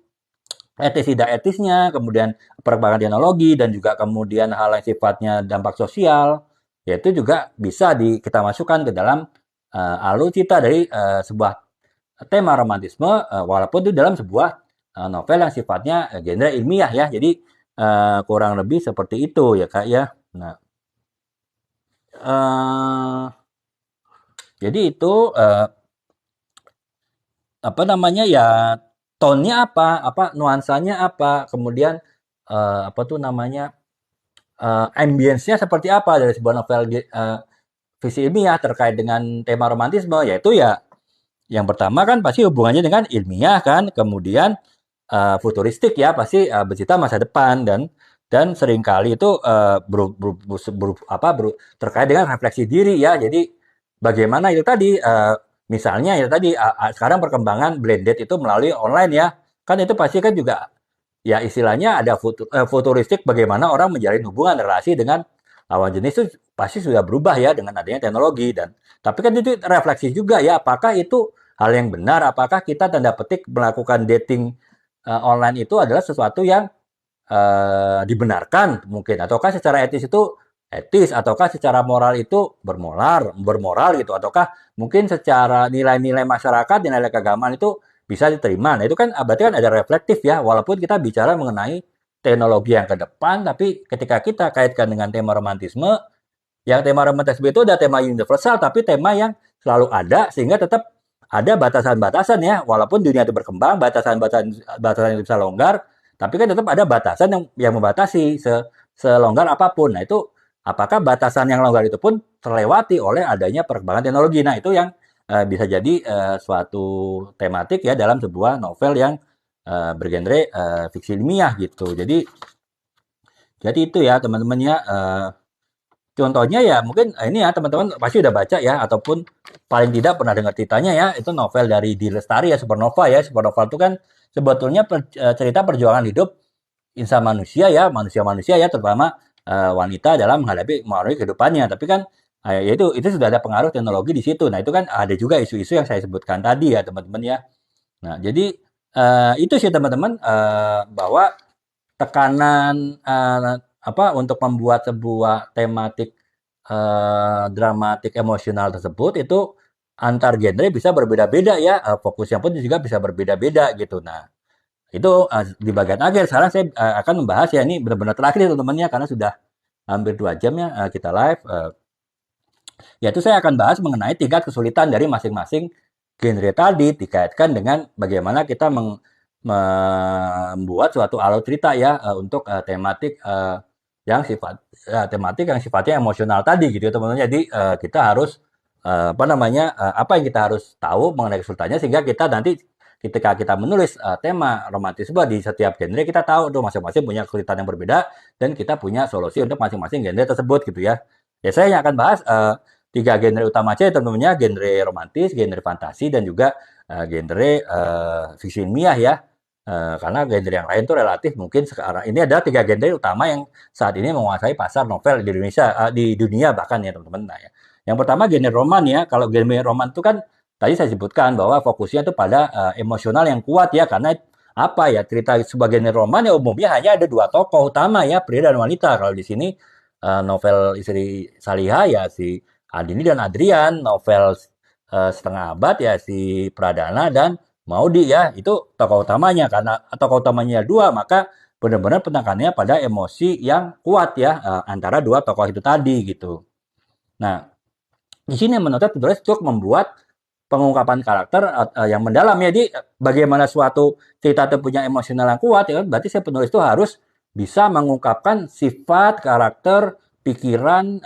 etis tidak etisnya, kemudian perkembangan teknologi, dan juga kemudian hal yang sifatnya dampak sosial, yaitu juga bisa kita masukkan ke dalam alur cerita dari sebuah tema romantisme, walaupun itu dalam sebuah novel yang sifatnya genre ilmiah ya. Jadi kurang lebih seperti itu ya Kak ya. Nah, jadi itu ya, tone-nya apa nuansanya apa, kemudian ambience-nya seperti apa dari sebuah novel fiksi ilmiah terkait dengan tema romantisme, yaitu ya yang pertama kan pasti hubungannya dengan ilmiah kan, kemudian futuristik ya, pasti bercerita masa depan, dan seringkali itu terkait dengan refleksi diri ya. Jadi bagaimana itu tadi misalnya ya tadi sekarang perkembangan blended itu melalui online ya, kan itu pasti kan juga ya istilahnya ada futuristik, bagaimana orang menjalin hubungan relasi dengan lawan jenis itu pasti sudah berubah ya dengan adanya teknologi. Dan tapi kan itu refleksi juga ya, apakah itu hal yang benar, apakah kita tanda petik melakukan dating online itu adalah sesuatu yang dibenarkan mungkin, ataukah secara etis itu etis, ataukah secara moral itu bermoral gitu, ataukah mungkin secara nilai-nilai masyarakat, nilai keagamaan itu bisa diterima. Nah itu kan berarti kan ada reflektif ya, walaupun kita bicara mengenai teknologi yang ke depan, tapi ketika kita kaitkan dengan tema romantisme, Yang tema romantisme itu ada tema universal, tapi tema yang selalu ada, sehingga tetap ada batasan-batasan ya. Walaupun dunia itu berkembang, batasan itu bisa longgar, tapi kan tetap ada batasan yang membatasi selonggar apapun. Nah itu apakah batasan yang longgar itu pun terlewati oleh adanya perkembangan teknologi. Nah itu yang bisa jadi suatu tematik ya dalam sebuah novel yang bergenre fiksi ilmiah gitu. Jadi itu ya teman-teman ya. Contohnya ya mungkin ini ya teman-teman pasti udah baca ya ataupun paling tidak pernah dengar ceritanya ya, itu novel dari D. Lestari ya, Supernova ya. Supernova itu kan sebetulnya cerita perjuangan hidup insan manusia ya, manusia-manusia ya, terutama wanita dalam menghadapi kehidupannya. Tapi kan itu sudah ada pengaruh teknologi di situ. Nah, itu kan ada juga isu-isu yang saya sebutkan tadi ya, teman-teman ya. Nah, jadi itu sih teman-teman bahwa tekanan apa untuk membuat sebuah tematik dramatik emosional tersebut itu antar genre bisa berbeda-beda ya, fokusnya pun juga bisa berbeda-beda gitu. Nah, itu di bagian akhir. Sekarang saya akan membahas ya, ini benar-benar terakhir ya teman-teman ya, karena sudah hampir 2 jam ya kita live. Yaitu saya akan bahas mengenai tingkat kesulitan dari masing-masing genre tadi dikaitkan dengan bagaimana kita membuat suatu alur cerita ya untuk tematik yang sifatnya emosional tadi gitu ya teman-teman. Jadi kita harus apa namanya apa yang kita harus tahu mengenai kesulitannya, sehingga kita nanti ketika kita menulis tema romantisme di setiap genre, kita tahu tuh masing-masing punya kesulitan yang berbeda dan kita punya solusi untuk masing-masing genre tersebut gitu ya. Ya saya akan bahas 3 genre utama aja tentunya, genre romantis, genre fantasi, dan juga genre fiksi ilmiah ya. Karena genre yang lain tuh relatif mungkin sekarang ini ada 3 genre utama yang saat ini menguasai pasar novel di Indonesia, di dunia bahkan ya teman-teman. Nah, ya. Yang pertama genre roman ya. Kalau genre roman itu kan tadi saya sebutkan bahwa fokusnya itu pada emosional yang kuat ya, karena apa ya, cerita sebagai genre roman ya umumnya hanya ada 2 tokoh utama ya, pria dan wanita. Kalau di sini novel Istri Saliha ya si Andini dan Adrian, novel Setengah Abad ya si Pradana dan Maudi ya, itu tokoh utamanya. Karena tokoh utamanya 2, maka benar-benar penekanannya pada emosi yang kuat ya antara 2 tokoh itu tadi gitu. Nah, di sini menurut penulis cukup membuat pengungkapan karakter yang mendalam ya. Jadi bagaimana suatu cerita itu punya emosional yang kuat ya, berarti saya penulis itu harus bisa mengungkapkan sifat, karakter, pikiran,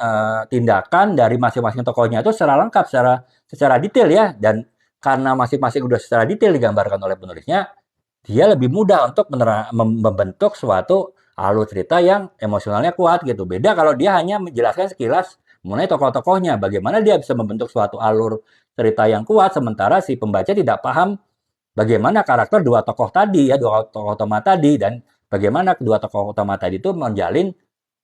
tindakan dari masing-masing tokohnya itu secara lengkap, secara detail ya. Dan karena masing-masing udah secara detail digambarkan oleh penulisnya, dia lebih mudah untuk membentuk suatu alur cerita yang emosionalnya kuat gitu. Beda kalau dia hanya menjelaskan sekilas mengenai tokoh-tokohnya, bagaimana dia bisa membentuk suatu alur cerita yang kuat, sementara si pembaca tidak paham bagaimana karakter 2 tokoh tadi ya, 2 tokoh utama tadi, dan bagaimana kedua tokoh utama tadi itu menjalin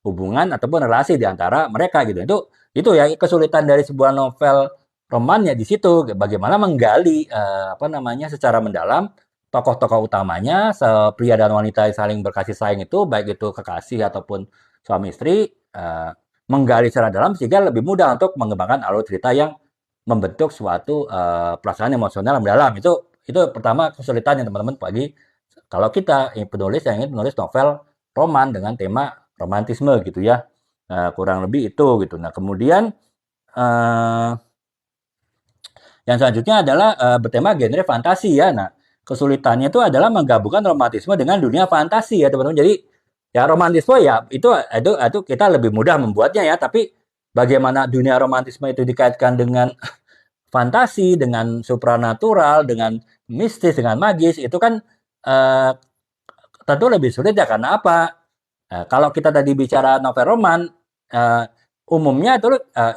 hubungan ataupun relasi di antara mereka gitu. Itu ya kesulitan dari sebuah novel roman ya, di situ bagaimana menggali apa namanya secara mendalam tokoh-tokoh utamanya, pria dan wanita yang saling berkasih sayang itu, baik itu kekasih ataupun suami istri, menggali secara dalam sehingga lebih mudah untuk mengembangkan alur cerita yang membentuk suatu perasaan emosional yang mendalam. Itu pertama kesulitannya teman-teman bagi kalau kita penulis yang ingin menulis novel roman dengan tema romantisme gitu ya. Kurang lebih itu gitu. Nah, kemudian yang selanjutnya adalah bertema genre fantasi ya. Nah, kesulitannya itu adalah menggabungkan romantisme dengan dunia fantasi ya teman-teman. Jadi ya romantisme ya itu kita lebih mudah membuatnya ya, tapi bagaimana dunia romantisme itu dikaitkan dengan fantasi, dengan supranatural, dengan mistis, dengan magis, itu kan tentu lebih sulit ya. Karena apa? Kalau kita tadi bicara novel roman, umumnya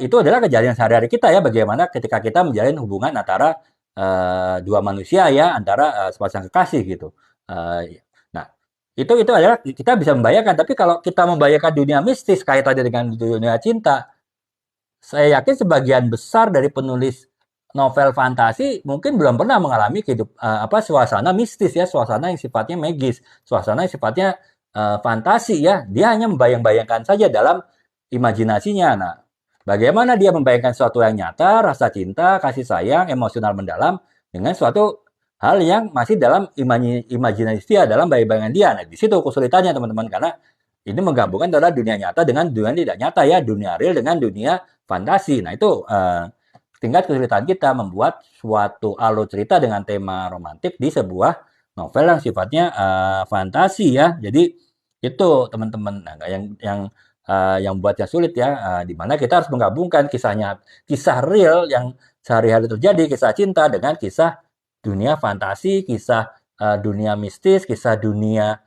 itu adalah kejadian sehari-hari kita ya, bagaimana ketika kita menjalin hubungan antara 2 manusia ya, antara sepasang kekasih gitu. Nah, itu adalah kita bisa membayangkan, tapi kalau kita membayangkan dunia mistis kaitannya dengan dunia cinta, saya yakin sebagian besar dari penulis novel fantasi mungkin belum pernah mengalami suasana mistis ya, suasana yang sifatnya magis, suasana yang sifatnya fantasi ya. Dia hanya membayang-bayangkan saja dalam imajinasinya. Nah, bagaimana dia membayangkan sesuatu yang nyata, rasa cinta, kasih sayang, emosional mendalam dengan suatu hal yang masih dalam imajinasi dia, dalam bayangan dia. Nah, di situ kesulitannya teman-teman, karena Ini menggabungkan antara dunia nyata dengan dunia tidak nyata ya, dunia real dengan dunia fantasi. Nah itu tingkat kesulitan kita membuat suatu alur cerita dengan tema romantik di sebuah novel yang sifatnya fantasi ya. Jadi itu teman-teman, nah, yang buatnya sulit ya, di mana kita harus menggabungkan kisah real yang sehari-hari terjadi, kisah cinta dengan kisah dunia fantasi, kisah dunia mistis, kisah dunia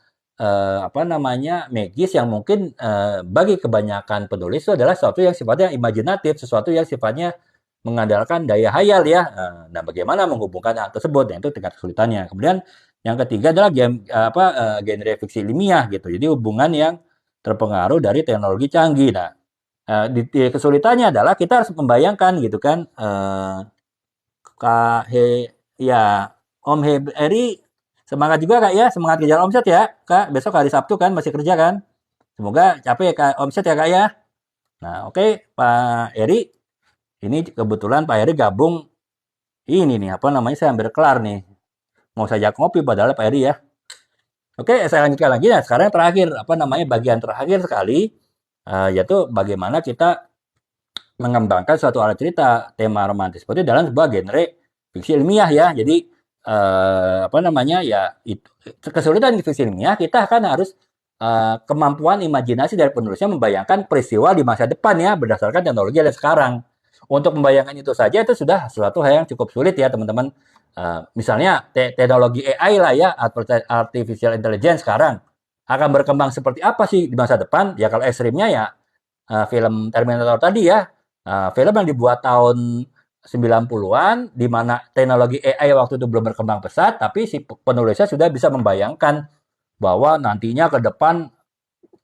apa namanya magis yang mungkin bagi kebanyakan penulis itu adalah sesuatu yang sifatnya imajinatif, sesuatu yang sifatnya mengandalkan daya hayal ya. Nah, bagaimana menghubungkan hal tersebut? Nah, itu tingkat kesulitannya. Kemudian yang ketiga adalah genre fiksi ilmiah gitu. Jadi hubungan yang terpengaruh dari teknologi canggih. Nah, kesulitannya adalah kita harus membayangkan gitu kan, Kak ya Om Heri semangat juga Kak ya, semangat kejar omset ya Kak. Besok hari Sabtu kan masih kerja kan. Semoga capek ya Kak omset ya Kak ya. Nah, oke Pak Eri, ini kebetulan Pak Eri gabung ini nih, apa namanya, saya hampir kelar nih. Mau saya ajak ngopi padahal Pak Eri ya. Oke, saya lanjutkan lagi. Nah, sekarang yang terakhir, apa namanya, bagian terakhir sekali, yaitu bagaimana kita mengembangkan suatu alur cerita tema romantis seperti dalam sebuah genre fiksi ilmiah ya. Jadi apa namanya ya itu kesulitan di fiksi ilmiah kita kan harus kemampuan imajinasi dari penulisnya membayangkan peristiwa di masa depan ya berdasarkan teknologi yang sekarang. Untuk membayangkan itu saja itu sudah suatu hal yang cukup sulit ya teman-teman. Misalnya teknologi AI lah ya, artificial intelligence sekarang akan berkembang seperti apa sih di masa depan? Ya kalau ekstrimnya ya film Terminator tadi ya, film yang dibuat tahun 90-an, di mana teknologi AI waktu itu belum berkembang pesat, tapi si penulisnya sudah bisa membayangkan bahwa nantinya ke depan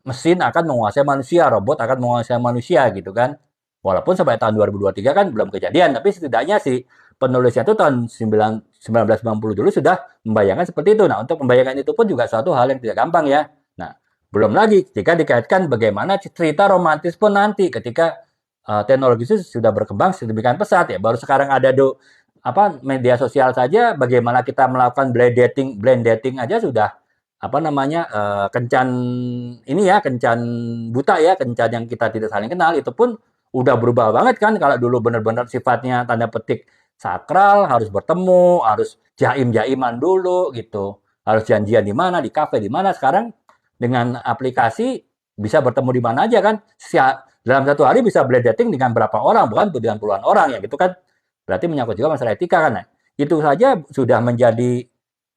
mesin akan menguasai manusia, robot akan menguasai manusia gitu kan. Walaupun sampai tahun 2023 kan belum kejadian, tapi setidaknya si penulisnya itu tahun 1990 dulu sudah membayangkan seperti itu. Nah, untuk membayangkan itu pun juga suatu hal yang tidak gampang ya. Nah, belum lagi jika dikaitkan bagaimana cerita romantis pun nanti ketika teknologi itu sudah berkembang sedemikian pesat ya. Baru sekarang ada media sosial saja bagaimana kita melakukan blind dating aja sudah apa namanya kencan ini ya kencan buta ya kencan yang kita tidak saling kenal itu pun udah berubah banget kan kalau dulu benar-benar sifatnya tanda petik sakral harus bertemu harus jaim-jaiman dulu gitu harus janjian di mana di kafe di mana sekarang dengan aplikasi bisa bertemu di mana aja kan dalam satu hari bisa blind dating dengan berapa orang bukan dengan puluhan orang ya gitu kan berarti menyangkut juga masalah etika kan nah, itu saja sudah menjadi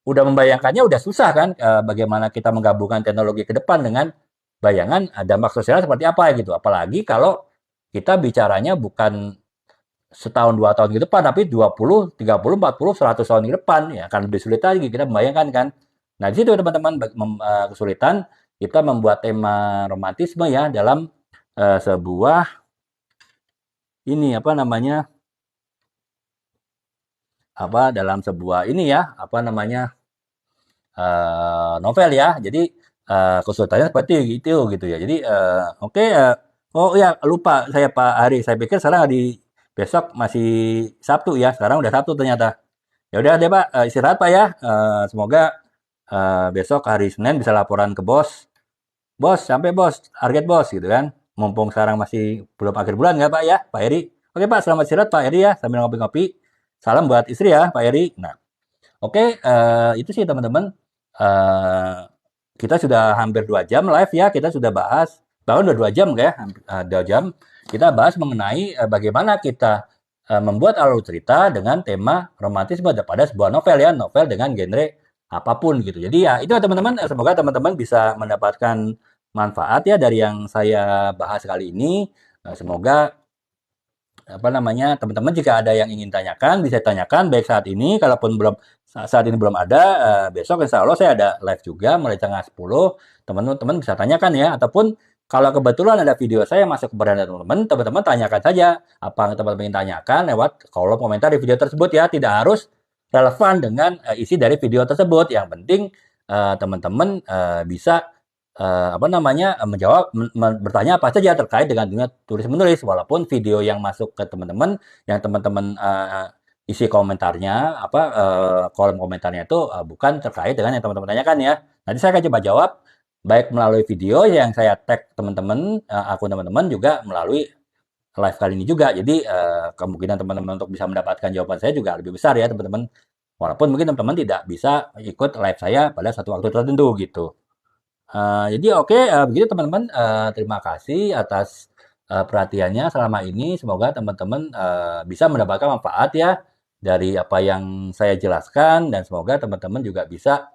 udah membayangkannya udah susah kan bagaimana kita menggabungkan teknologi ke depan dengan bayangan dampak sosial seperti apa gitu. Apalagi kalau kita bicaranya bukan setahun 2 tahun ke depan tapi 20, 30, 40, 100 tahun ke depan ya akan lebih sulit lagi kita membayangkan kan. Nah, di situ teman-teman kesulitan kita membuat tema romantisme ya dalam sebuah ini apa namanya dalam sebuah ini ya apa namanya novel ya. Jadi kesulitannya seperti itu gitu ya. Jadi oke oh ya lupa saya Pak Ari. Saya pikir sekarang hari besok masih Sabtu ya. Sekarang udah Sabtu ternyata. Ya udah deh Pak, istirahat Pak ya. Semoga besok hari Senin bisa laporan ke bos. Bos, sampai bos, target bos gitu kan. Mumpung sekarang masih belum akhir bulan nggak Pak ya, Pak Eri. Oke Pak, selamat istirahat Pak Eri ya, sambil ngopi-ngopi. Salam buat istri ya, Pak Eri. Nah, oke, itu sih teman-teman. Eh, kita sudah hampir 2 jam live ya. Kita sudah bahas, bahkan udah 2 jam ya, 2 jam. Kita bahas mengenai bagaimana kita membuat alur cerita dengan tema romantisme pada sebuah novel ya, novel dengan genre apapun gitu. Jadi ya itu ya teman-teman. Semoga teman-teman bisa mendapatkan manfaat ya dari yang saya bahas kali ini. Semoga apa namanya teman-teman jika ada yang ingin tanyakan bisa tanyakan baik saat ini kalaupun belum saat ini belum ada besok insya Allah saya ada live juga mulai tanggal 10 teman-teman bisa tanyakan ya ataupun kalau kebetulan ada video saya masuk ke beranda teman-teman teman-teman tanyakan saja apa yang teman-teman ingin tanyakan lewat kolom komentar di video tersebut ya tidak harus relevan dengan isi dari video tersebut yang penting teman-teman bisa apa namanya menjawab bertanya apa saja terkait dengan dunia tulis menulis walaupun video yang masuk ke teman-teman yang teman-teman isi komentarnya kolom komentarnya itu bukan terkait dengan yang teman-teman tanyakan ya nanti saya akan coba jawab baik melalui video yang saya tag teman-teman, akun teman-teman juga melalui live kali ini juga. Jadi kemungkinan teman-teman untuk bisa mendapatkan jawaban saya juga lebih besar ya teman-teman. Walaupun mungkin teman-teman tidak bisa ikut live saya pada satu waktu tertentu gitu. Jadi oke, begitu teman-teman. Terima kasih atas perhatiannya selama ini. Semoga teman-teman bisa mendapatkan manfaat ya dari apa yang saya jelaskan dan semoga teman-teman juga bisa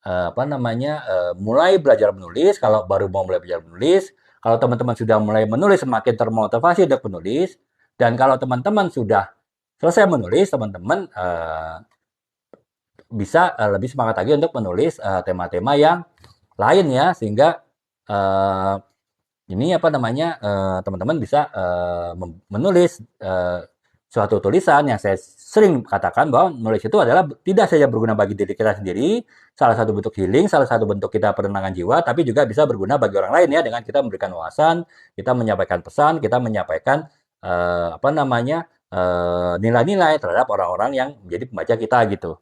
apa namanya mulai belajar menulis. Kalau baru mau mulai belajar menulis, kalau teman-teman sudah mulai menulis semakin termotivasi untuk menulis, dan kalau teman-teman sudah selesai menulis, teman-teman bisa lebih semangat lagi untuk menulis tema-tema yang lain ya, sehingga eh, ini apa namanya teman-teman bisa menulis suatu tulisan yang saya sering katakan bahwa menulis itu adalah tidak saja berguna bagi diri kita sendiri, salah satu bentuk healing, salah satu bentuk kita penenangan jiwa, tapi juga bisa berguna bagi orang lain ya dengan kita memberikan wawasan, kita menyampaikan pesan, kita menyampaikan apa namanya nilai-nilai terhadap orang-orang yang menjadi pembaca kita gitu.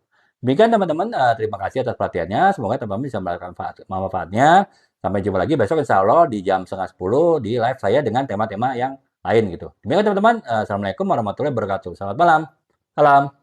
Demikian teman-teman, terima kasih atas perhatiannya. Semoga teman-teman bisa mendapatkan manfaatnya. Sampai jumpa lagi besok insya Allah di jam setengah 10 di live saya dengan tema-tema yang lain gitu. Demikian teman-teman. Assalamualaikum warahmatullahi wabarakatuh. Selamat malam. Salam.